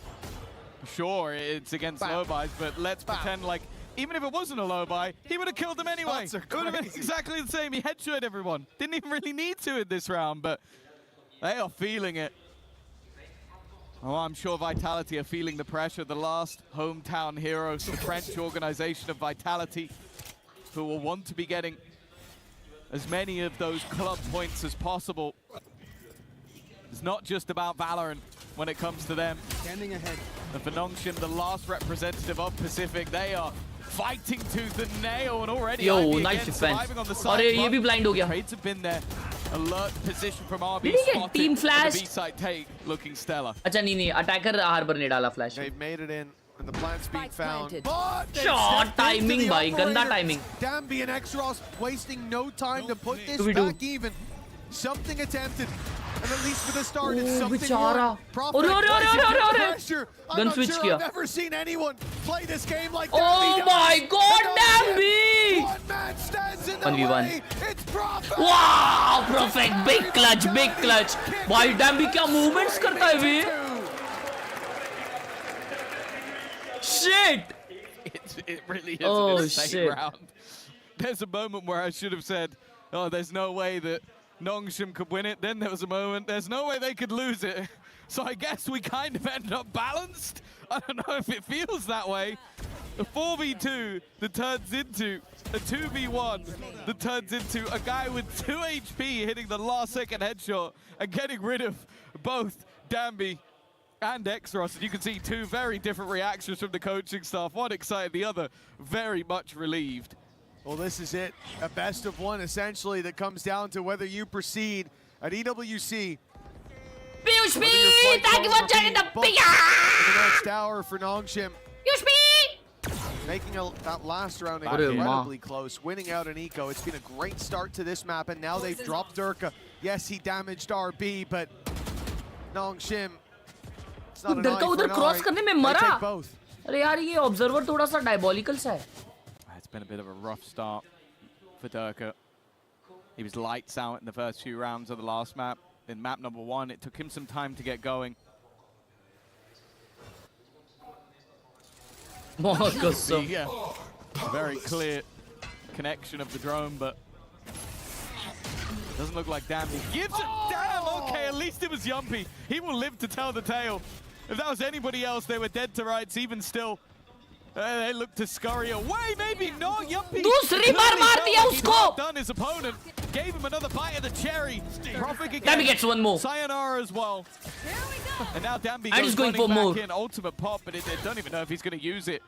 sure, it's against low buys, but let's pretend like even if it wasn't a low buy, he would have killed them anyway. It would have been exactly the same. He headshot everyone. Didn't even really need to in this round, but they are feeling it. Oh, I'm sure Vitality are feeling the pressure. The last hometown heroes, the French organization of Vitality, who will want to be getting as many of those club points as possible. It's not just about Valorant when it comes to them. Standing ahead. And for Nongshim, the last representative of Pacific, they are fighting tooth and nail, and already Yo, nice defense. और ये भी blind हो गया. Trades have been there. Alert position from RB. Did he get team flash? The B-side take looking stellar. अच्छा नहीं attacker harbor ने डाला flash. They've made it in, and the plant's being found. Shot timing भाई, गंदा timing. Dambi and Xros wasting no time to put this back even. Something attempted. And at least for the start, it's something more. Pressure. I'm not sure I've ever seen anyone play this game like that. Oh my God, Dambi! One man stands in the way. It's Prophet. Wow, Prophet, big clutch, big clutch. भाई Dambi क्या movements करता है वे? Shit! It really is an insane round. There's a moment where I should have said, oh, there's no way that Nongshim could win it. Then there was a moment, there's no way they could lose it. So I guess we kind of ended up balanced. I don't know if it feels that way. The 4v2 that turns into a 2v1 that turns into a guy with 2 HP hitting the last second headshot and getting rid of both Dambi and Xros. And you can see two very different reactions from the coaching staff. One excited, the other very much relieved. Well, this is it. A best of one, essentially, that comes down to whether you proceed at EWC. Piyush B, thank you for joining the the next hour for Nongshim. Piyush B! Making that last round incredibly close, winning out an eco. It's been a great start to this map, and now they've dropped Durka. Yes, he damaged RB, but Nongshim, it's not an eye for an eye. They take both. अरे यार ये observer थोड़ा सा diabolical सा है. It's been a bit of a rough start for Durka. He was lights out in the first few rounds of the last map. In map number 1, it took him some time to get going. Yeah, very clear connection of the drone, but doesn't look like Dambi gives it. Damn, okay, at least it was Yumpy. He will live to tell the tale. If that was anybody else, they were dead to rights, even still. They look to scurry away, maybe not. Yumpy दूसरी बार मार दिया उसको. Done his opponent, gave him another bite of the cherry. Dambi gets one more. Sayonara as well. And now Dambi goes going for back more. in ultimate pop, but I don't even know if he's going to use it.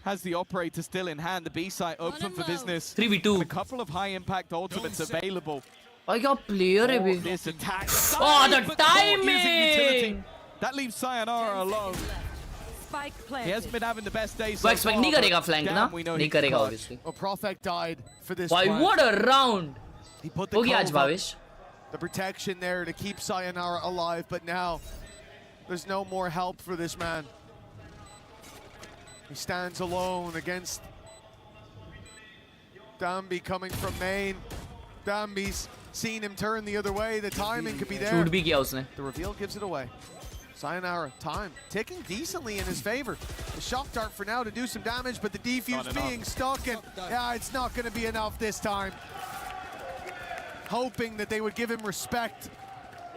Has the operator still in hand? The B site open for business. 3v2. A couple of high impact ultimates available. I got player है भी. This attack. Oh, the timing! That leaves Sayonara alone. He hasn't been having the best day so far. नहीं करेगा flank ना? नहीं करेगा obviously. Well, Prophet died for this. Why? What a round! He put the protection there to keep Sayonara alive, but now there's no more help for this man. He stands alone against Dambi coming from main. Dambi's seen him turn the other way. The timing could be there. Shoot भी किया उसने. The reveal gives it away. Sayonara, time ticking decently in his favor. The shock dart for now to do some damage, but the defuse being stuck, and yeah, it's not going to be enough this time. Hoping that they would give him respect.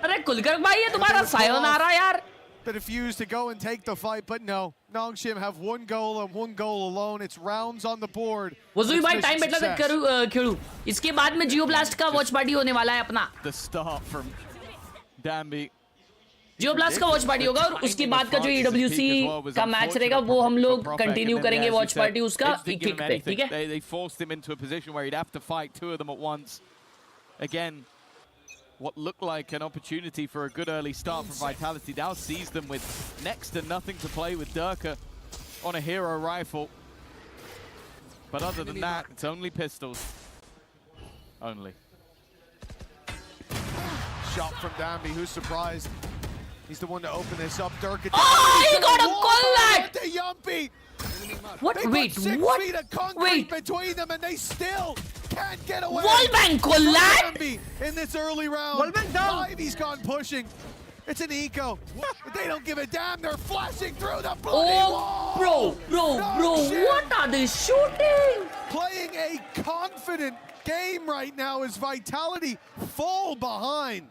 अरे कुलकर भाई ये तुम्हारा Sayonara यार. The defuse to go and take the fight, but no. Nongshim have one goal and one goal alone. It's rounds on the board. वज़ुई भाई time बैठला तक खेलूं. इसके बाद में जियो ब्लास्ट का वॉच पार्टी होने वाला है अपना. The start from Dambi. Jio blast का वॉच पार्टी होगा और उसके बाद का जो EWC का मैच रहेगा वो हम लोग कंटिन्यू करेंगे वॉच पार्टी उसका किक पे, ठीक है? They forced him into a position where he'd have to fight two of them at once. Again, what looked like an opportunity for a good early start for Vitality now sees them with next to nothing to play with Durka on a hero rifle. But other than that, it's only pistols. Only. Shot from Dambi, who's surprised. He's the one to open this up. Durka. Oh, he got a call that! The Yumpy! What? They Wait, put 6 what? feet of concrete Wait. between them, and they still can't get away. Wallbang collapsed in this early round. Wallbang down. Ivy's gone pushing. It's an eco, but they don't give a damn. They're flashing through the bloody wall. Bro, what are they shooting? Playing a confident game right now as Vitality fall behind.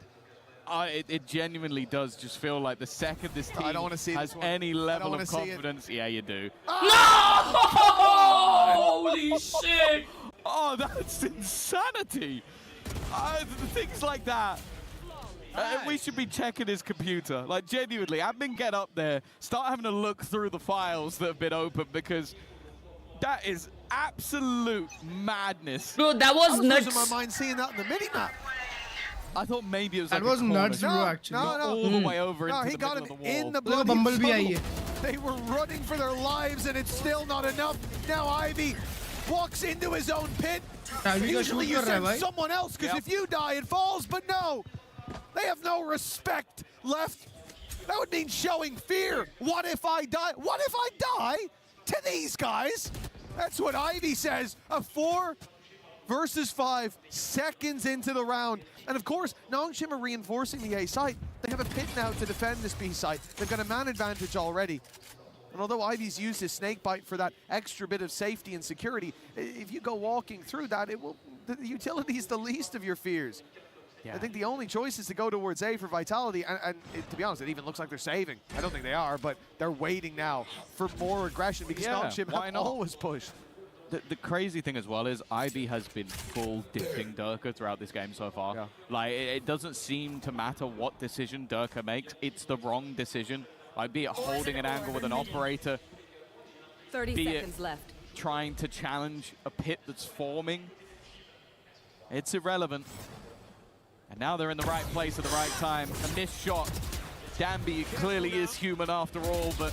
It genuinely does just feel like the second this team I don't wanna see has this one. any level wanna of see it. confidence, yeah, you do. Holy shit! Oh, that's insanity! Things like that. We should be checking his computer. Like, genuinely, admin, get up there, start having a look through the files that have been opened, because that is absolute madness. Bro, that was I was nuts. losing my mind seeing that in the mini-map. I thought maybe it was That like was a corner. nuts, bro, actually. No. All the way over No, into he the got middle him of the wall. in the Look, bloody Bumblebee tunnel. आई है. They were running for their lives, and it's still not enough. Now Ivy walks into his own pit. Ivy का Usually shoot you कर रहा है send भाई. someone else, because if you die, it falls. But no, they have no respect left. That would mean showing fear. What if I die? What if I die to these guys? That's what Ivy says. A 4 versus 5 seconds into the round. And of course, Nongshim are reinforcing the A site. They have a pit now to defend this B site. They've got a man advantage already. And although Ivy's used his snake bite for that extra bit of safety and security, if you go walking through that, the utility is the least of your fears. Yeah. I think the only choice is to go towards A for Vitality, and to be honest, it even looks like they're saving. I don't think they are, but they're waiting now for more aggression, because Nongshim have always pushed. The crazy thing as well is Ivy has been full dipping Durka throughout this game so far. Yeah. Like, it doesn't seem to matter what decision Durka makes. It's the wrong decision. Like, be it holding an angle with an operator, 30 seconds left. Trying to challenge a pit that's forming. It's irrelevant. And now they're in the right place at the right time. A missed shot. Danby clearly is human after all, but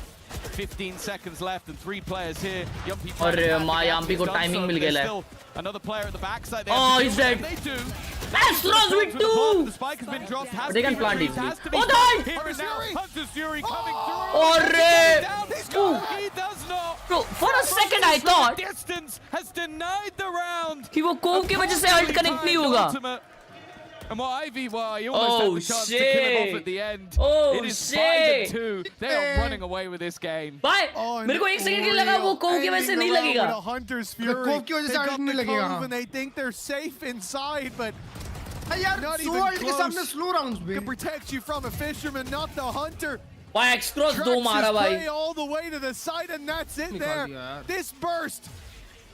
15 seconds left and 3 players here. Yumpy Yumpy को timing मिल गया है. Another player at the backside. Oh, he's dead. They do. Astros with 2. The spike has been dropped. They can plant it. Oh, Hunter's Fury coming through. He does not. Bro, for a second I thought Distance has denied the round. कि वो CoV की वजह से ult connect नहीं होगा. And what Ivy, well, he almost had the chance to kill him off at the end. It is 5-2. They are running away with this game. Bye. मेरे को 1 second के लिए लगा वो कोव की वजह से नहीं लगेगा. Hunter's Fury. कोव की वजह से ult नहीं लगेगा. And they think they're safe inside, but यार not slow even ult के सामने close. slow rounds Can protect you from a fisherman, not the hunter. Why X-Cross 2 मारा भाई. All the way to the side, and that's it there. This burst.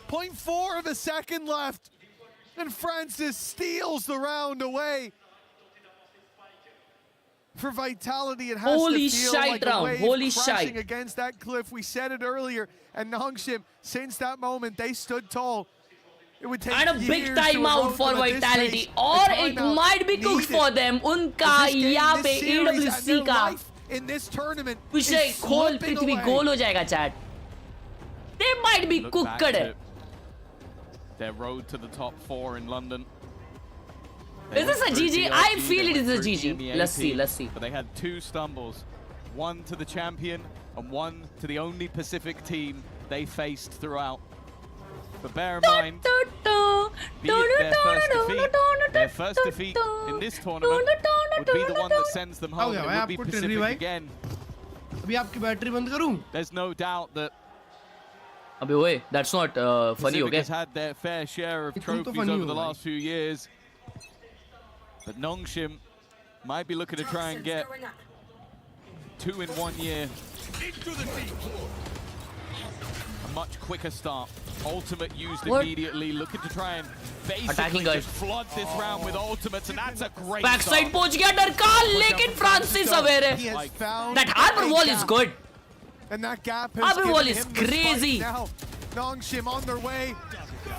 0.4 of a second left. And Francis steals the round away. For Vitality, it has Holy to feel shite like a round. wave Holy crashing shite. against that cliff. We said it earlier. And Nongshim, since that moment, they stood tall. It would take And a big years to timeout erode for them at this Vitality. pace. और A it timeout might be cooked needed. for them. उनका This game, यहाँ this पे series, and EWC their का life in this tournament विषय is खोल slipping पृथ्वी away. गोल हो जाएगा chat. They might be Look cooked. back to their road to the top 4 in London. Is this a GG? I feel it is a GG. Let's see, let's see. But they had 2 stumbles. One to the champion and one to the only Pacific team they faced throughout. But bear in mind, be it their first defeat in this tournament would be the one that sends them home. It would be Pacific again. अभी आपकी battery बंद करूं? There's no doubt that अबे ओए, that's not funny, Pacific okay? has had their fair share of trophies over the last few years. But Nongshim might be looking to try and get 2 in 1 year. A much quicker start. Ultimate used immediately, looking to try and basically just flood this round with ultimates, and that's a great Backside start. पहुंच गया डरका, लेकिन Francis aware है. That harbor wall is good. And that gap has Harbor wall given is him the crazy. spike now. Nongshim on their way,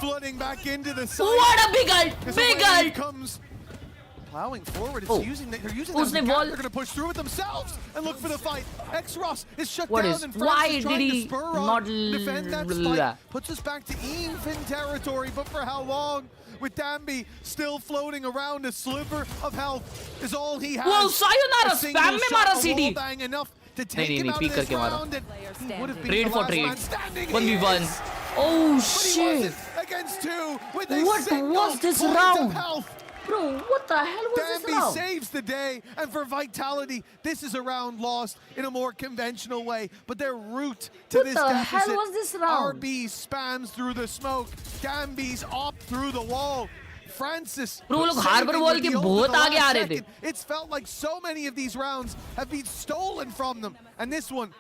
flooding back into the side. What a big ult! Big ult! Comes plowing forward. It's they're using that as a Usne gap. ball. They're going to push through it themselves and look for the fight. X-Ross is shut What down, is- and why Francis did trying to he spur on, not defend that spike. Puts us back to even territory, but for how long? With Danby still floating around, a sliver of health is all he has. Whoa, sayonara, A single spam में shot, मारा a CD. wall bang enough to take him out of this round, and he would have been Trade the for last trade. man standing. 1v1. Oh shit! Against two with a What was this round? Bro, what the hell was this Danby round? saves the day, and for Vitality, this is a round lost in a more conventional way. But their route to What this the deficit, hell was this round? RB spams through the smoke, Danby's up through the wall. Francis, Bro, वो लोग harbour wall के बहुत आगे आ रहे थे. It's felt like so many of these rounds have been stolen from them, and this one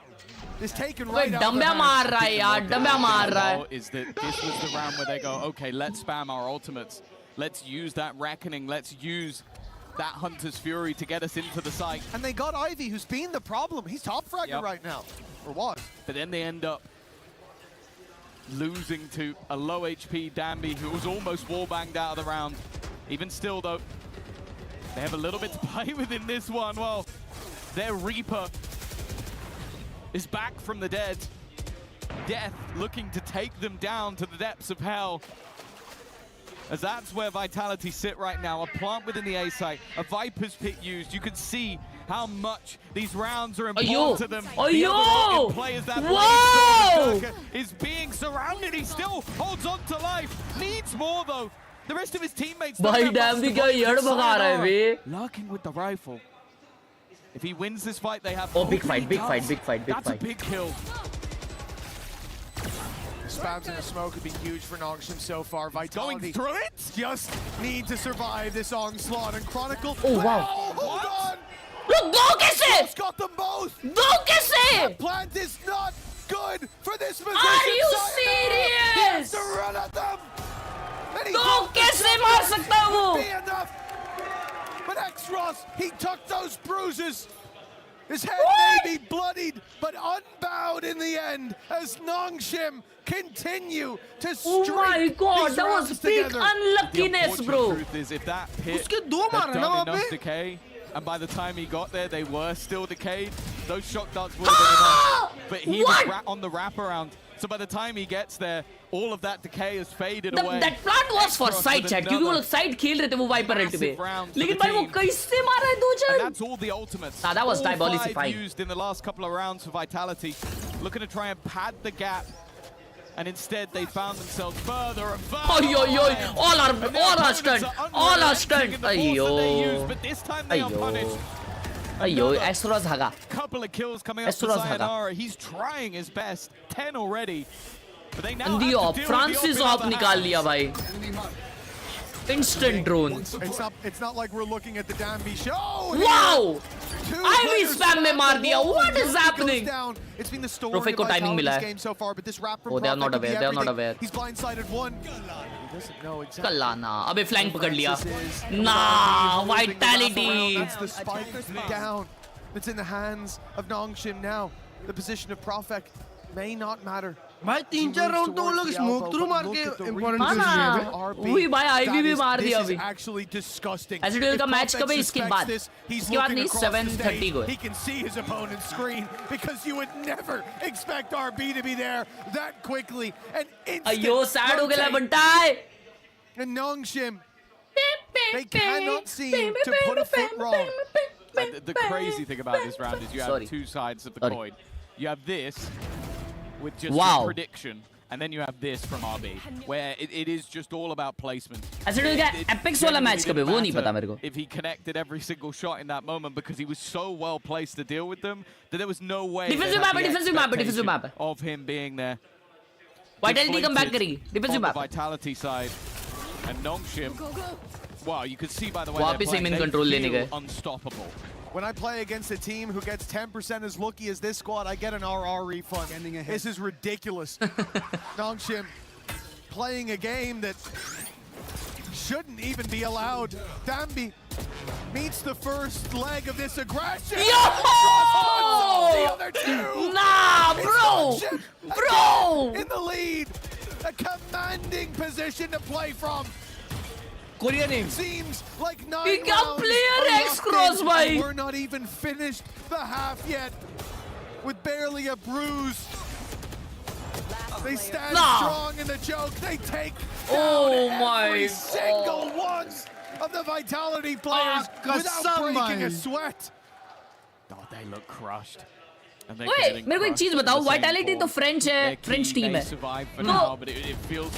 is taken right out of their मार रहा है यार, डंबा मार रहा है. Is that this was the round where they go, okay, let's spam our ultimates. Let's use that Reckoning. Let's use that Hunter's Fury to get us into the site. And they got Ivy, who's been the problem. He's top fragger right now, or was. But then they end up losing to a low HP Danby, who was almost wall-banged out of the round. Even still, though, they have a little bit to play with in this one. Well, their Reaper is back from the dead. Death looking to take them down to the depths of hell. As that's where Vitality sit right now. A plant within the A site, a Viper's pit used. You can see how much these rounds are important to them. The other players that is being surrounded. He still holds on to life. Needs more though. The rest of his teammates. भाई Danby क्या येड़ भगा रहा है बे? Lurking with the rifle. If he wins this fight, they have. Oh, big fight, big fight, big fight, big fight. That's a big kill. Spams in the smoke have been huge for Nongshim so far. Vitality going through it? Just need to survive this onslaught. And Chronicle. Oh, wow. Hold on! Look, go कैसे? Got them both! Go कैसे? Plant is not good for this position. Are you serious? He has to run at them! Go कैसे मार सकता है वो? Be enough! But X-Ross, he took those bruises. His head may be bloodied, but unbowed in the end as Nongshim continue to string Oh my god, that was big unluckiness, bro. The truth is, if that pit had done enough decay, and by the time he got there, they were still decayed, those shock darts would have been enough. But he was on the wraparound, so by the time he gets there, all of that decay has faded away. That plant was for side chat, क्योंकि वो लोग side खेल रहे थे वो Viper rent पे. लेकिन भाई वो कैसे मारा है दो जन? That's all the ultimates. That was diabolically fine. Used in the last couple of rounds for Vitality, looking to try and pad the gap. And instead, they found themselves further and further. All our stunt, Ayyo. But this time they are punished. Ayyo, Extras haga. Couple of kills coming up for Sayonara. He's trying his best. 10 already. But they now have to deal with the Francis op निकाल लिया भाई. Instant drone. It's not like we're looking at the Danby show. Wow! Ivy spam में मार दिया. What is happening? It's been the story Profit of को timing मिला Vitality's है. game so far, but this rap from Oh, they are not aware. They are not aware. He's blindsided one. He doesn't know exactly. कल्लाना. अबे flank पकड़ लिया. Nah, Vitality. That's the spike down. It's in the hands of Nongshim now. The position of Profek may not matter. भाई 3-4 round तो वो लोग smoke through मार के important हाँ ना वही भाई आईवी भी मार दिया अभी ऐसे डुएल का मैच कब है इसके बाद नहीं 7:30 को He can see his opponent's screen because you would never expect RB to be there that quickly and instant. अयो सैड हो गया बंटाई And Nongshim, they cannot seem to put a foot wrong. The crazy thing about this round is you have two sides of the coin. You have this with just a prediction, and then you have this from RB, where it is just all about placement. Epics वाला match कब है वो नहीं पता मेरे को. If he connected every single shot in that moment because he was so well placed to deal with them that there was no way defensive map of him being there. Vitality come back करेगी defensive map. Vitality side and Nongshim. Wow, you could see by the way वापस से main control लेने गए. Unstoppable. When I play against a team who gets 10% as lucky as this squad, I get an RR refund. This is ridiculous. Nongshim playing a game that shouldn't even be allowed. Danby meets the first leg of this aggression. The other two. Nah, bro! Bro! In the lead. A commanding position to play from. Korean name. Seems like 9 He can play X cross, bhai. We're not even finished the half yet. With barely a bruise. They stand strong in the choke. They take down every single one of the Vitality players without breaking a sweat. Oh, they look crushed. ओए मेरे को एक चीज बताओ, vitality तो French है, French team है,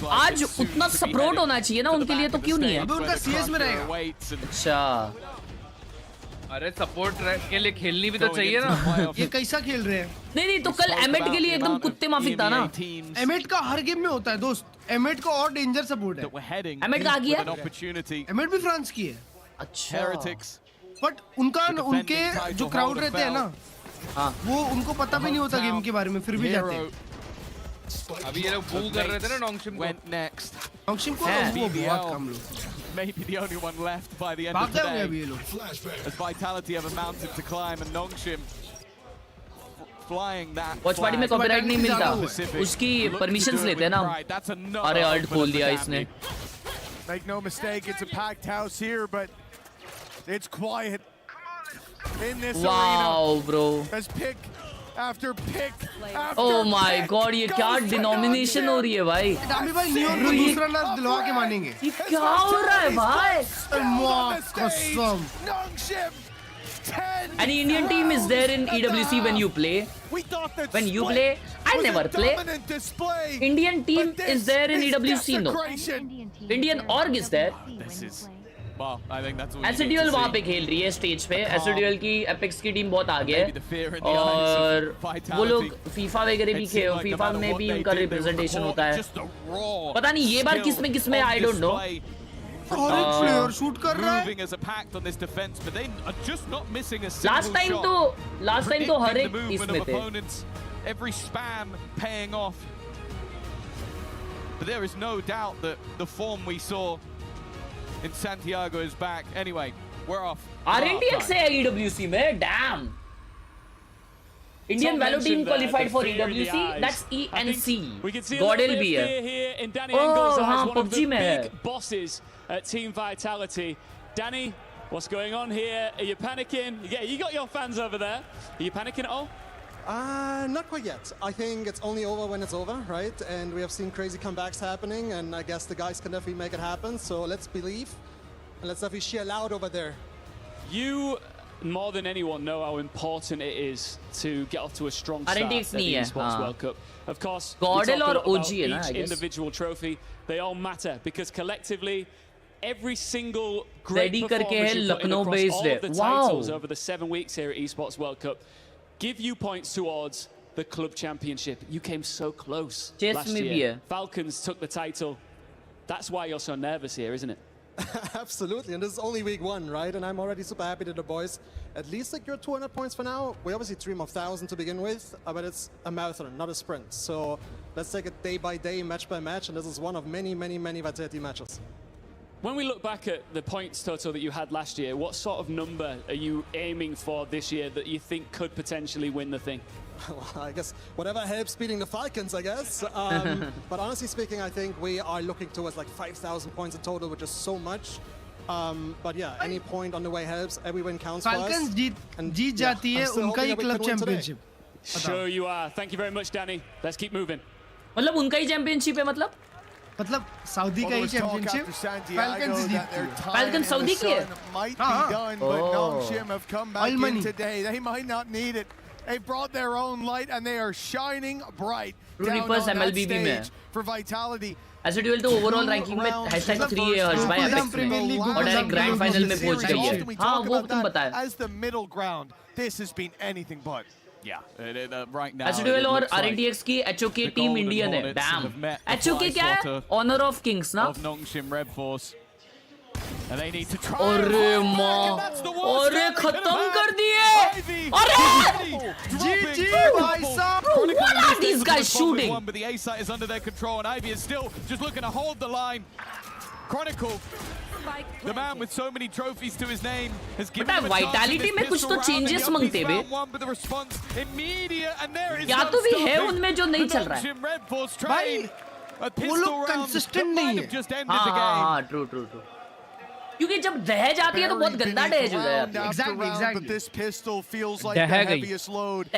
तो आज उतना सपोर्ट होना चाहिए ना उनके लिए, तो क्यों नहीं है? अभी उनका सीएस में रहेगा। अच्छा, अरे सपोर्ट के लिए खेलनी भी तो चाहिए ना। ये कैसा खेल रहे हैं? नहीं तो कल एमेट के लिए एकदम कुत्ते माफिक था ना। एमेट का हर गेम में होता है दोस्त, एमेट का और डेंजर सपोर्ट है। एमेट कहाँ की है? एमेट भी फ्रांस की है। अच्छा, बट उनके जो क्राउड रहते हैं ना, हाँ, वो उनको पता भी नहीं होता गेम के बारे में, फिर भी जाते हैं। अभी ये लोग बू कर रहे थे ना नोंगशिम को। नोंगशिम को वो बहुत कम लोग। Maybe the only one left by the end of the day. As Vitality have a mountain to climb and Nongshim flying that. Watchparty में कॉपीराइट नहीं मिलता, उसकी परमिशंस लेते हैं ना। अरे अल्ट खोल दिया इसने। Make no mistake, it's a packed house here, but it's quiet in this arena. Wow, bro. As pick after pick after Oh my God, ये क्या डिनोमिनेशन हो रही है भाई? डामी भाई नियोन को दूसरा ना दिलवा के मानेंगे। ये क्या हो रहा है भाई? कसम। Any Indian team is there in EWC when you play? When you play, I never play. Indian team is there in EWC, no. Indian org is there. Well, I think that's all you need SDL to वहाँ see. पे खेल रही है stage पे। SDL की apex की team बहुत आगे है और वो लोग फीफा वगैरह भी खेल, फीफा में भी उनका रिप्रेजेंटेशन होता है। पता नहीं ये बार किस में I don't know. Player shoot कर रहा है। लास्ट टाइम तो हर एक इसमें थे। Every spam paying off. But there is no doubt that the form we saw in Santiago is back. Anyway, we're off. RNTX है EWC में, damn. Indian Valo team qualified for EWC. That's ENC. Godel भी है। Oh हाँ, PUBG में है। Big bosses at Team Vitality. Danny, what's going on here? Are you panicking? Yeah, you got your fans over there. Are you panicking at all? Not quite yet. I think it's only over when it's over, right? And we have seen crazy comebacks happening, and I guess the guys can definitely make it happen. So let's believe, and let's definitely cheer loud over there. You, more than anyone, know how important it is to get off to a strong start at the Esports World Cup. Of course, Godel we और talk about OG है ना, I each guess. individual trophy. They all matter because collectively, every single great Ready करके है performance you put in Lucknow across based all है। of the Wow. titles over the 7 weeks here at Esports World Cup give you points towards the club championship. You came so close last year. Falcons took the title. That's why you're so nervous here, isn't it? Absolutely, and this is only week 1, right? And I'm already super happy that the boys at least secured 200 points for now. We obviously dream of 1,000 to begin with, but it's a marathon, not a sprint. So let's take it day by day, match by match, and this is one of many Vitality matches. When we look back at the points total that you had last year, what sort of number are you aiming for this year that you think could potentially win the thing? Well, I guess whatever helps beating the Falcons, I guess. But honestly speaking, I think we are looking towards like 5,000 points in total, which is so much. But yeah, any point on the way helps. Every win counts for us. Falcons जीत जाती है उनका ही club championship. Sure you are. Thank you very much, Danny. Let's keep moving. मतलब उनका ही championship है मतलब Saudi का ही championship falcons जीतती है। फैल्कन्स सऊदी की है? Might be done, but Nongshim have come back in today. They might not need it. They brought their own light and they are shining bright down on that stage for Vitality. SDL तो overall ranking में #3 है हर्ष भाई apex में और direct grand final में पहुंच गई है। हाँ वो तुम बताया। As the middle ground, this has been anything but. Yeah, right now. SDL और आरएनटीएक्स की एचओके टीम इंडियन है। डैम। एचओके क्या है? ऑनर ऑफ किंग्स ना? Of Nongshim Red Force. And they need to try. अरे माँ, अरे खत्म कर दिए। अरे जी भाई साहब। What are these guys shooting? But the A site is under their control, and Ivy is still just looking to hold the line. Chronicle, the man with so many trophies to his name, has given him a Vitality में कुछ तो changes मांगते बे। but the response immediate, and there is या तो भी है उनमें जो नहीं चल रहा है। Red Force train. वो लोग consistent नहीं है। हाँ, true. क्योंकि जब दह जाती है तो बहुत गंदा डैमेज हो जाता है। Exactly. But this pistol feels like the heaviest load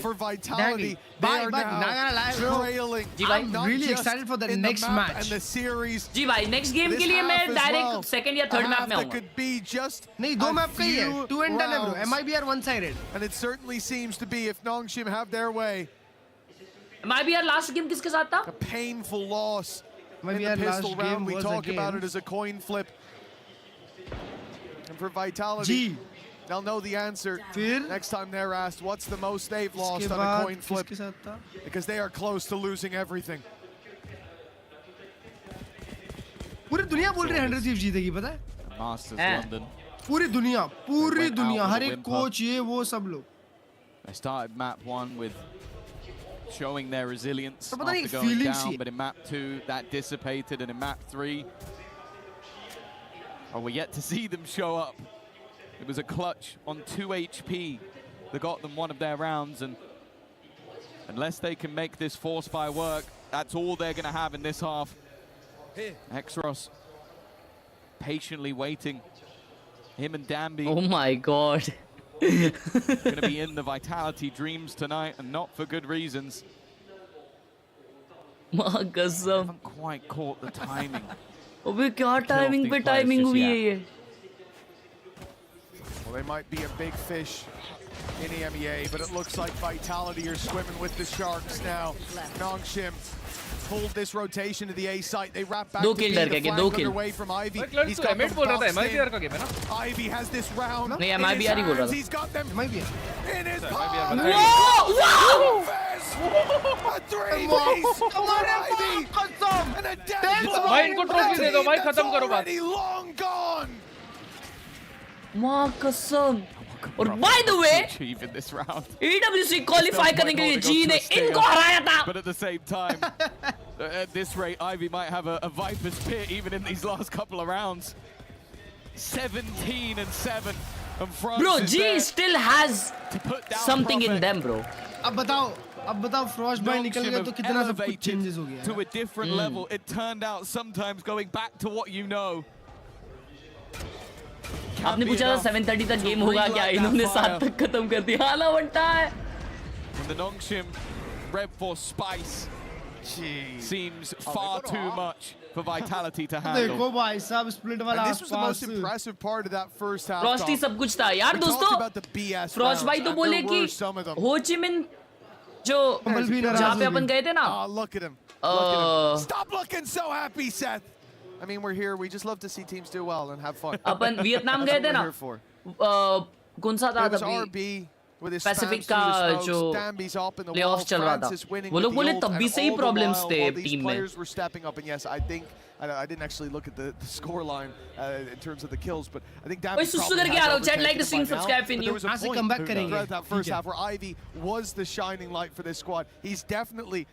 for Vitality. They are now trailing. जी भाई, really excited for the next match. And the series. जी भाई, next game के लिए मैं डायरेक्ट सेकंड या थर्ड मैप में आऊँगा। be just नहीं दो मैप का ही है 2 and 10 है bro MIBR one sided and it certainly seems to be if Nongshim have their way. MIBR last game किसके साथ था? A painful loss in the MIBR pistol last round. game We was talk about against- it as a coin flip. And for Vitality, they'll know the answer next time they're asked what's the most they've lost on a coin flip, because they are close to losing everything. पूरी दुनिया बोल रही है 100 Thieves जीतेगी पता है? Masters London. पूरी दुनिया हर एक कोच ये वो सब लोग. They started map 1 with showing their resilience पता नहीं, after going feelings down, he- but in map 2 that dissipated, and in map 3, we're yet to see them show up. It was a clutch on 2 HP that got them one of their rounds, and unless they can make this force fire work, that's all they're going to have in this half. Exros patiently waiting. Him and Danby. Oh my god. Going to be in the Vitality dreams tonight, and not for good reasons. Haven't quite caught the timing. अबे क्या timing पे timing हुई है ये? Well, they might be a big fish in EMEA, but it looks like Vitality are swimming with the sharks now. Nongshim pulled this rotation to the A site. They wrap back दो to kill B, डर the गया, flank दो kill. underway from Ivy. He's got them बोल रहा था boxed MIBR का game है ना? Ivy has this round नहीं, in his MIBR ही बोल रहा hands. था. He's got them MIBR in his MIBR palm. बताइए. Whoa! A three-piece for Ivy. And a dead भाई इनको ट्रॉफी दे दो भाई खत्म करो बात. already long gone. माँ कसम. और by the way, Achieve in this round. EWC qualify करने के लिए जी ने इनको हराया था. But at the same time, at this rate, Ivy might have a Viper's pit even in these last couple of rounds. 17 and 7. And France Bro, is G there still has to put down something in Prophet. them, bro. अब बताओ Frostbite निकल Nongshim गया तो have कितना सब कुछ elevated changes हो गया. to a different level. It turned out sometimes going back to what you know. आपने पूछा था 7:30 तक गेम होगा क्या? इन्होंने 7 तक खत्म कर दिया. हाला बनता है. And the Nongshim Red Force Spice seems far too much for Vitality to handle. देखो भाई साहब split वाला And this was the most pass. impressive part of that first half. Frosty सब कुछ था यार We talked दोस्तों. about the BS फ्रॉस्ट भाई rounds, तो and बोले there कि were some of them. हो ची मिन जो जहाँ पे अपन गए थे ना. Oh, look at him. Look at him. Stop looking so happy, Seth. I mean, we're here. We just love to see teams do well and have fun. Upon Vietnam That's गए what थे we're ना. here for. कौन सा था It was तभी? RB with his Pacific spams through the का smokes, जो Danby's up in the playoffs wall, चल रहा था. Francis winning वो with लोग the बोले ult, तब भी and सही all the problems while, थे while these team में. players were stepping up, and yes, I think I didn't actually look at the score line in terms of the kills, but I think Danby ओए सुसु करके आ रहा हूँ. Chat, like the stream, subscribe for new. यहाँ से comeback करेंगे. throughout that first half where Ivy was the shining light for this squad. He's definitely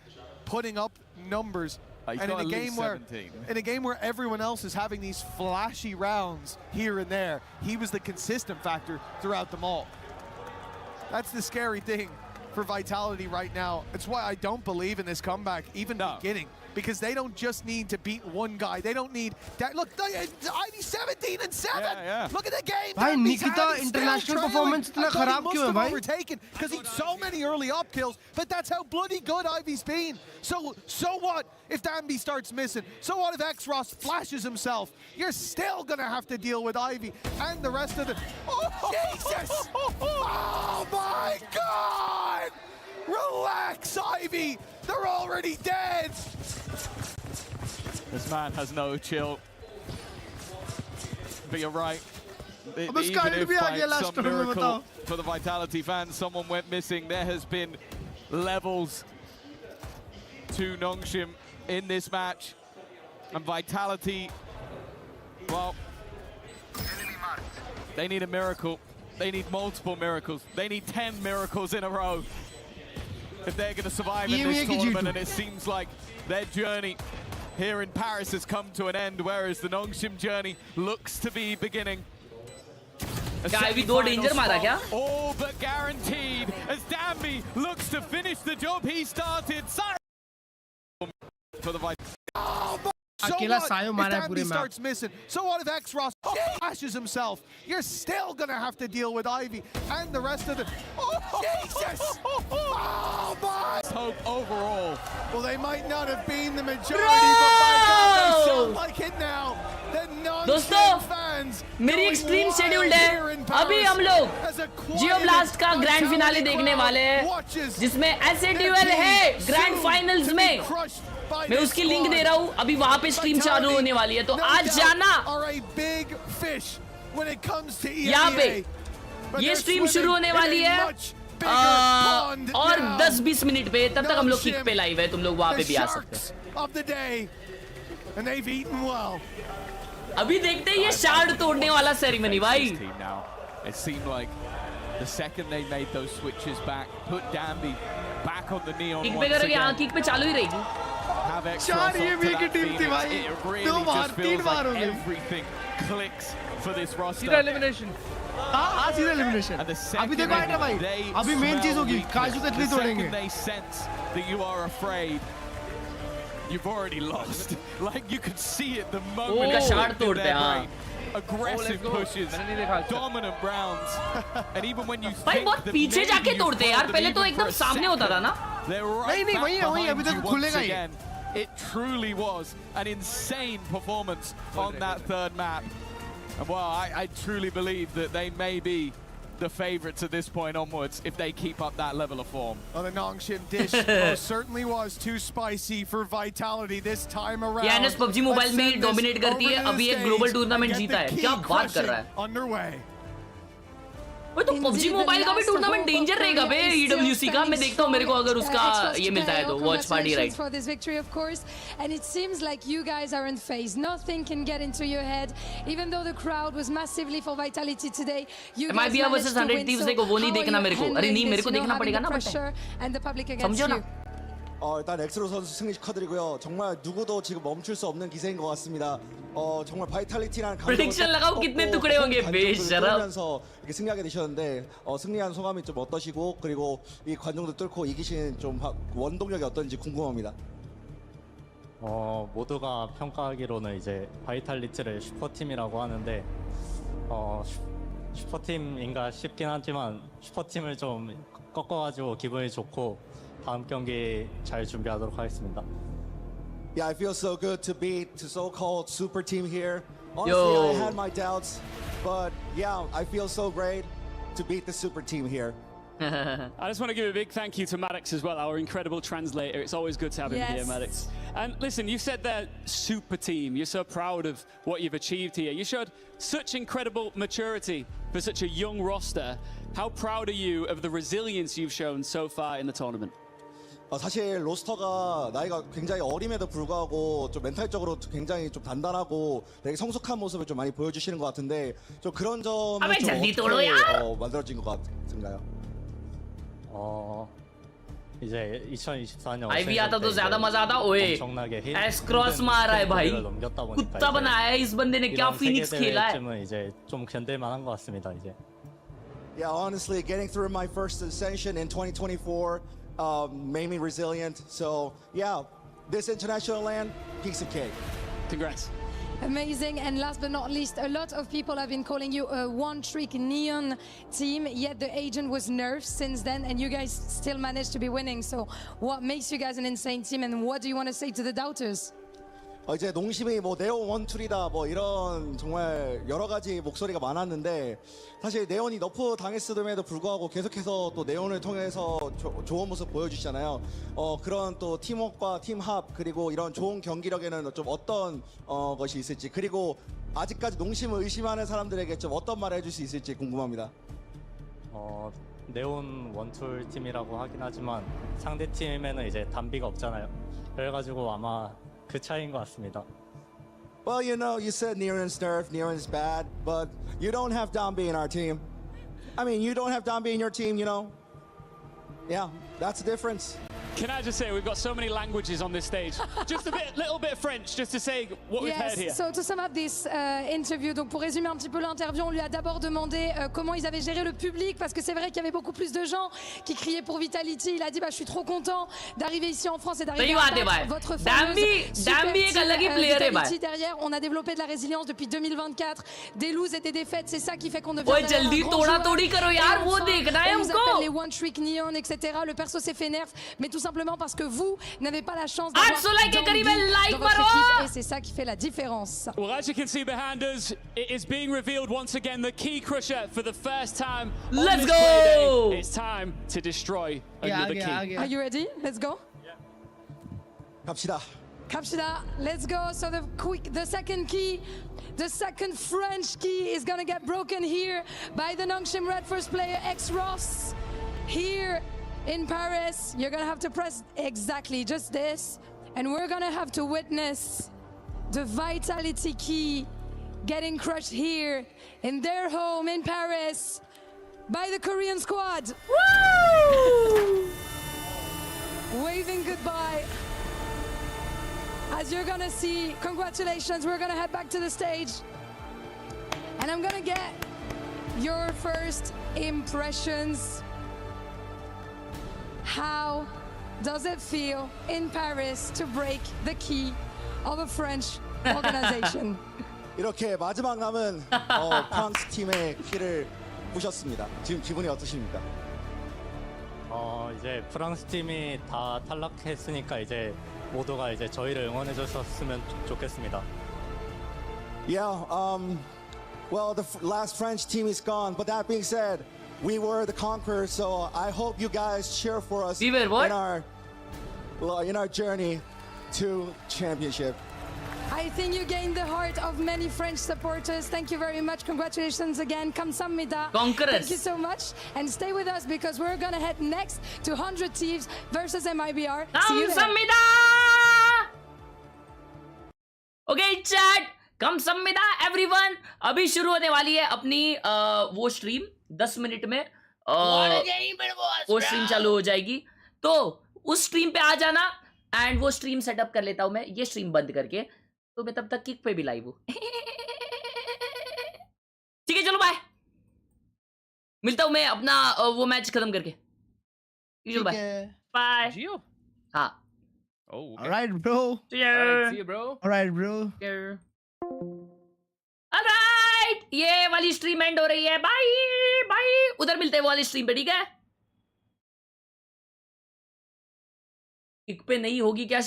putting up numbers. He's And got in at a least game where 17. in a game where everyone else is having these flashy rounds here and there, he was the consistent factor throughout them all. That's the scary thing for Vitality right now. It's why I don't believe in this comeback, even beginning, because they don't just need to beat one guy. They don't need that. Look, Ivy 17 and 7. Yeah. Look at the game. भाई Danby's Nikita had it, still international trailing. performance इतना I thought he खराब must क्यों है have भाई? overtaken because he's so many early up kills, but that's how bloody good Ivy's been. So what if Danby starts missing? So what if X-Ross flashes himself? You're still gonna have to deal with Ivy and the rest of the. Oh Jesus! Oh my God! Relax, Ivy. They're already dead. This man has no chill. But you're right. अब Even Skyler if भी आ by गया last some round में miracle बताओ. for the Vitality fans, someone went missing, there has been levels to Nongshim in this match. And Vitality, well, they need a miracle. They need multiple miracles. They need 10 miracles in a row if they're going to survive in this tournament. And it seems like their journey here in Paris has come to an end, whereas the Nongshim journey looks to be beginning. क्या अभी 2 danger मारा क्या? All but guaranteed as Danby looks to finish the job he started. For the So अकेला what सायो if मारा है Danby पूरे match. starts missing? So what if X-Ross flashes himself? You're still gonna have to deal with Ivy and the rest of the. Oh Jesus! Oh my! hope overall. Well, they might not have been the majority, but by God, they sound like it now. दोस्तों मेरी एक stream scheduled है अभी हम लोग जियो blast का grand finale देखने वाले हैं जिसमें ऐसे ड्यूएल है ग्रैंड फाइनल्स में मैं उसकी लिंक दे रहा हूँ अभी वहां पे स्ट्रीम चालू होने वाली है तो आज जाना यहाँ पे ये स्ट्रीम शुरू होने वाली है और 10-20 मिनट पे तब तक हम लोग किक पे लाइव है तुम लोग वहां पे भी आ सकते हैं अभी देखते हैं ये शार्ड तोड़ने वाला सेरेमनी भाई It seemed like the second they made those switches back, put Danby back on the neon kick पे once करोगे again. किक पे चालू ही रहेगी Have extra ये की टीम थी भाई it really just feels like everything clicks for this roster. सीधा एलिमिनेशन हाँ सीधा एलिमिनेशन अभी देखो आइटा भाई अभी मेन चीज होगी काजू कतली तोड़ेंगे They sense that you are afraid. You've already lost. Like you could see it the moment. इनका शार्ड तोड़ते हैं Aggressive pushes, dominant rounds, and even when you भाई बहुत पीछे जाके तोड़ते हैं यार पहले तो एकदम सामने होता था ना नहीं वही अभी तक खुलेगा ही It truly was an insane performance on that third map. And well, I truly believe that they may be the favorites at this point onwards if they keep up that level of form. Well, the Nongshim dish most certainly was too spicy for Vitality this time around. ये NS PUBG mobile में dominate करती है अभी एक global tournament जीता है क्या बात कर रहा है Underway. तो PUBG मोबाइल का भी टूर्नामेंट डेंजर रहेगा बे EWC का मैं देखता हूँ मेरे को अगर उसका ये मिलता है तो watch party right for this victory of course and it seems like you guys are in phase nothing can get into your head even though the crowd was massively for Vitality today you guys MIBR versus 100 Thieves देखो वो नहीं देखना मेरे को अरे नहीं मेरे को देखना पड़ेगा ना and the public against समझो ना 일단 엑스로 선수 승리 축하드리고요. 정말 누구도 지금 멈출 수 없는 기세인 것 같습니다. 정말 바이탈리티라는 프레딕션 लगाओ कितने टुकड़े होंगे बेशरम 이렇게 승리하게 되셨는데 승리한 소감이 좀 어떠시고 그리고 이 관중도 뚫고 이기신 좀 원동력이 어떤지 궁금합니다. 모두가 평가하기로는 이제 바이탈리티를 슈퍼팀이라고 하는데 슈퍼팀인가 싶긴 하지만 슈퍼팀을 좀 꺾어가지고 기분이 좋고 다음 경기 잘 준비하도록 하겠습니다. Yeah, I feel so good to beat the so-called super team here. Honestly, I had my doubts, but yeah, I feel so great to beat the super team here. I just want to give a big thank you to Maddox as well, our incredible translator. It's always good to have him here, Maddox. And listen, you said that super team. You're so proud of what you've achieved here. You showed such incredible maturity for such a young roster. How proud are you of the resilience you've shown so far in the tournament? 사실 로스터가 나이가 굉장히 어림에도 불구하고 좀 멘탈적으로 굉장히 좀 단단하고 되게 성숙한 모습을 좀 많이 보여주시는 것 같은데 좀 그런 점을 좀 어떻게 만들어진 것 같은가요? 이제 2024년 ivy आता तो ज्यादा मजा आता ओए S cross मार रहा है भाई कुत्ता बनाया है इस बंदे ने क्या फिनिक्स खेला है 이제 좀 견딜만한 것 같습니다 이제. Yeah, honestly, getting through my first ascension in 2024 made me resilient. So yeah, this international land, piece of cake. Congrats. Amazing. And last but not least, a lot of people have been calling you a one-trick neon team, yet the agent was nerfed since then, and you guys still managed to be winning. So what makes you guys an insane team, and what do you want to say to the doubters? 이제 농심이 뭐 네온 원툴이다 뭐 이런 정말 여러 가지 목소리가 많았는데 사실 네온이 너프 당했음에도 불구하고 계속해서 또 네온을 통해서 좋은 모습 보여주시잖아요. 그런 또 팀워크와 팀합 그리고 이런 좋은 경기력에는 좀 어떤 것이 있을지 그리고 아직까지 농심을 의심하는 사람들에게 좀 어떤 말을 해줄 수 있을지 궁금합니다. 네온 원툴 팀이라고 하긴 하지만 상대 팀에는 이제 단비가 없잖아요. 그래가지고 아마 그 차이인 것 같습니다. Well, you know, you said Niren's nerfed, Niren's bad, but you don't have Dambi in our team. I mean, you don't have Dambi in your team, you know? Yeah, that's the difference. Can I just say, we've got so many languages on this stage. Just a little bit of French, just to say what we've heard here. So to sum up this interview, donc pour résumer un petit peu l'interview, on lui a d'abord demandé comment ils avaient géré le public, parce que c'est vrai qu'il y avait beaucoup plus de gens qui criaient pour Vitality. Il a dit, je suis trop content d'arriver ici en France et d'arriver à battre votre fameuse super team Vitality derrière. On a développé de la résilience depuis 2024, des loses et des défaites, c'est ça qui fait qu'on devient un grand joueur. On nous appelle les One Trick Neon, etc. Le perso s'est fait nerf, mais tout simplement parce que vous n'avez pas la chance d'avoir 800 likes के करीब है, like dans votre मारो! équipe et c'est ça qui fait la différence. Well, as you can see behind us, it is being revealed once again, the key crusher for the first time. Let's on this go! play day. It's time to destroy another key. Are you ready? Let's go. 갑시다. Kapshida, let's go. So the second key, the second French key is gonna get broken here by the Nongshim Red first player X Ross. Here in Paris, you're gonna have to press exactly just this, and we're gonna have to witness the Vitality key getting crushed here in their home in Paris by the Korean squad. Woo! Waving goodbye. As you're gonna see, congratulations, we're gonna head back to the stage. And I'm gonna get your first impressions. How does it feel in Paris to break the key of a French organization? 이렇게 마지막 남은 프랑스 팀의 키를 부셨습니다. 지금 기분이 어떠십니까? 이제 프랑스 팀이 다 탈락했으니까 이제 모두가 이제 저희를 응원해 주셨으면 좋겠습니다. Yeah, well, the last French team is gone, but that being said, we were the conquerors, so I hope you guys cheer for us We were what? in our journey to championship. I think you gained the heart of many French supporters. Thank you very much. Congratulations again. Kamsahamnida. Conquerors. Thank you so much. And stay with us because we're going to head next to 100 Thieves versus MIBR. See you there. Kamsahamnida! Okay, chat. Kamsahamnida, everyone. अभी शुरू होने वाली है अपनी वो stream 10 minute में वो stream चालू हो जाएगी, तो उस स्ट्रीम पे आ जाना एंड वो स्ट्रीम सेटअप कर लेता हूं मैं, ये स्ट्रीम बंद करके, तो मैं तब तक किक पे भी लाइव हूं। ठीक है, चलो बाय, मिलता हूं मैं अपना वो मैच खत्म करके। चलो बाय बाय। जियो। हाँ। Alright, bro. Alright, see you, bro. Alright, bro. Alright, ये वाली स्ट्रीम एंड हो रही है। बाय बाय, उधर मिलते हैं वो वाली स्ट्रीम पे, ठीक है? किक पे नहीं होगी क्या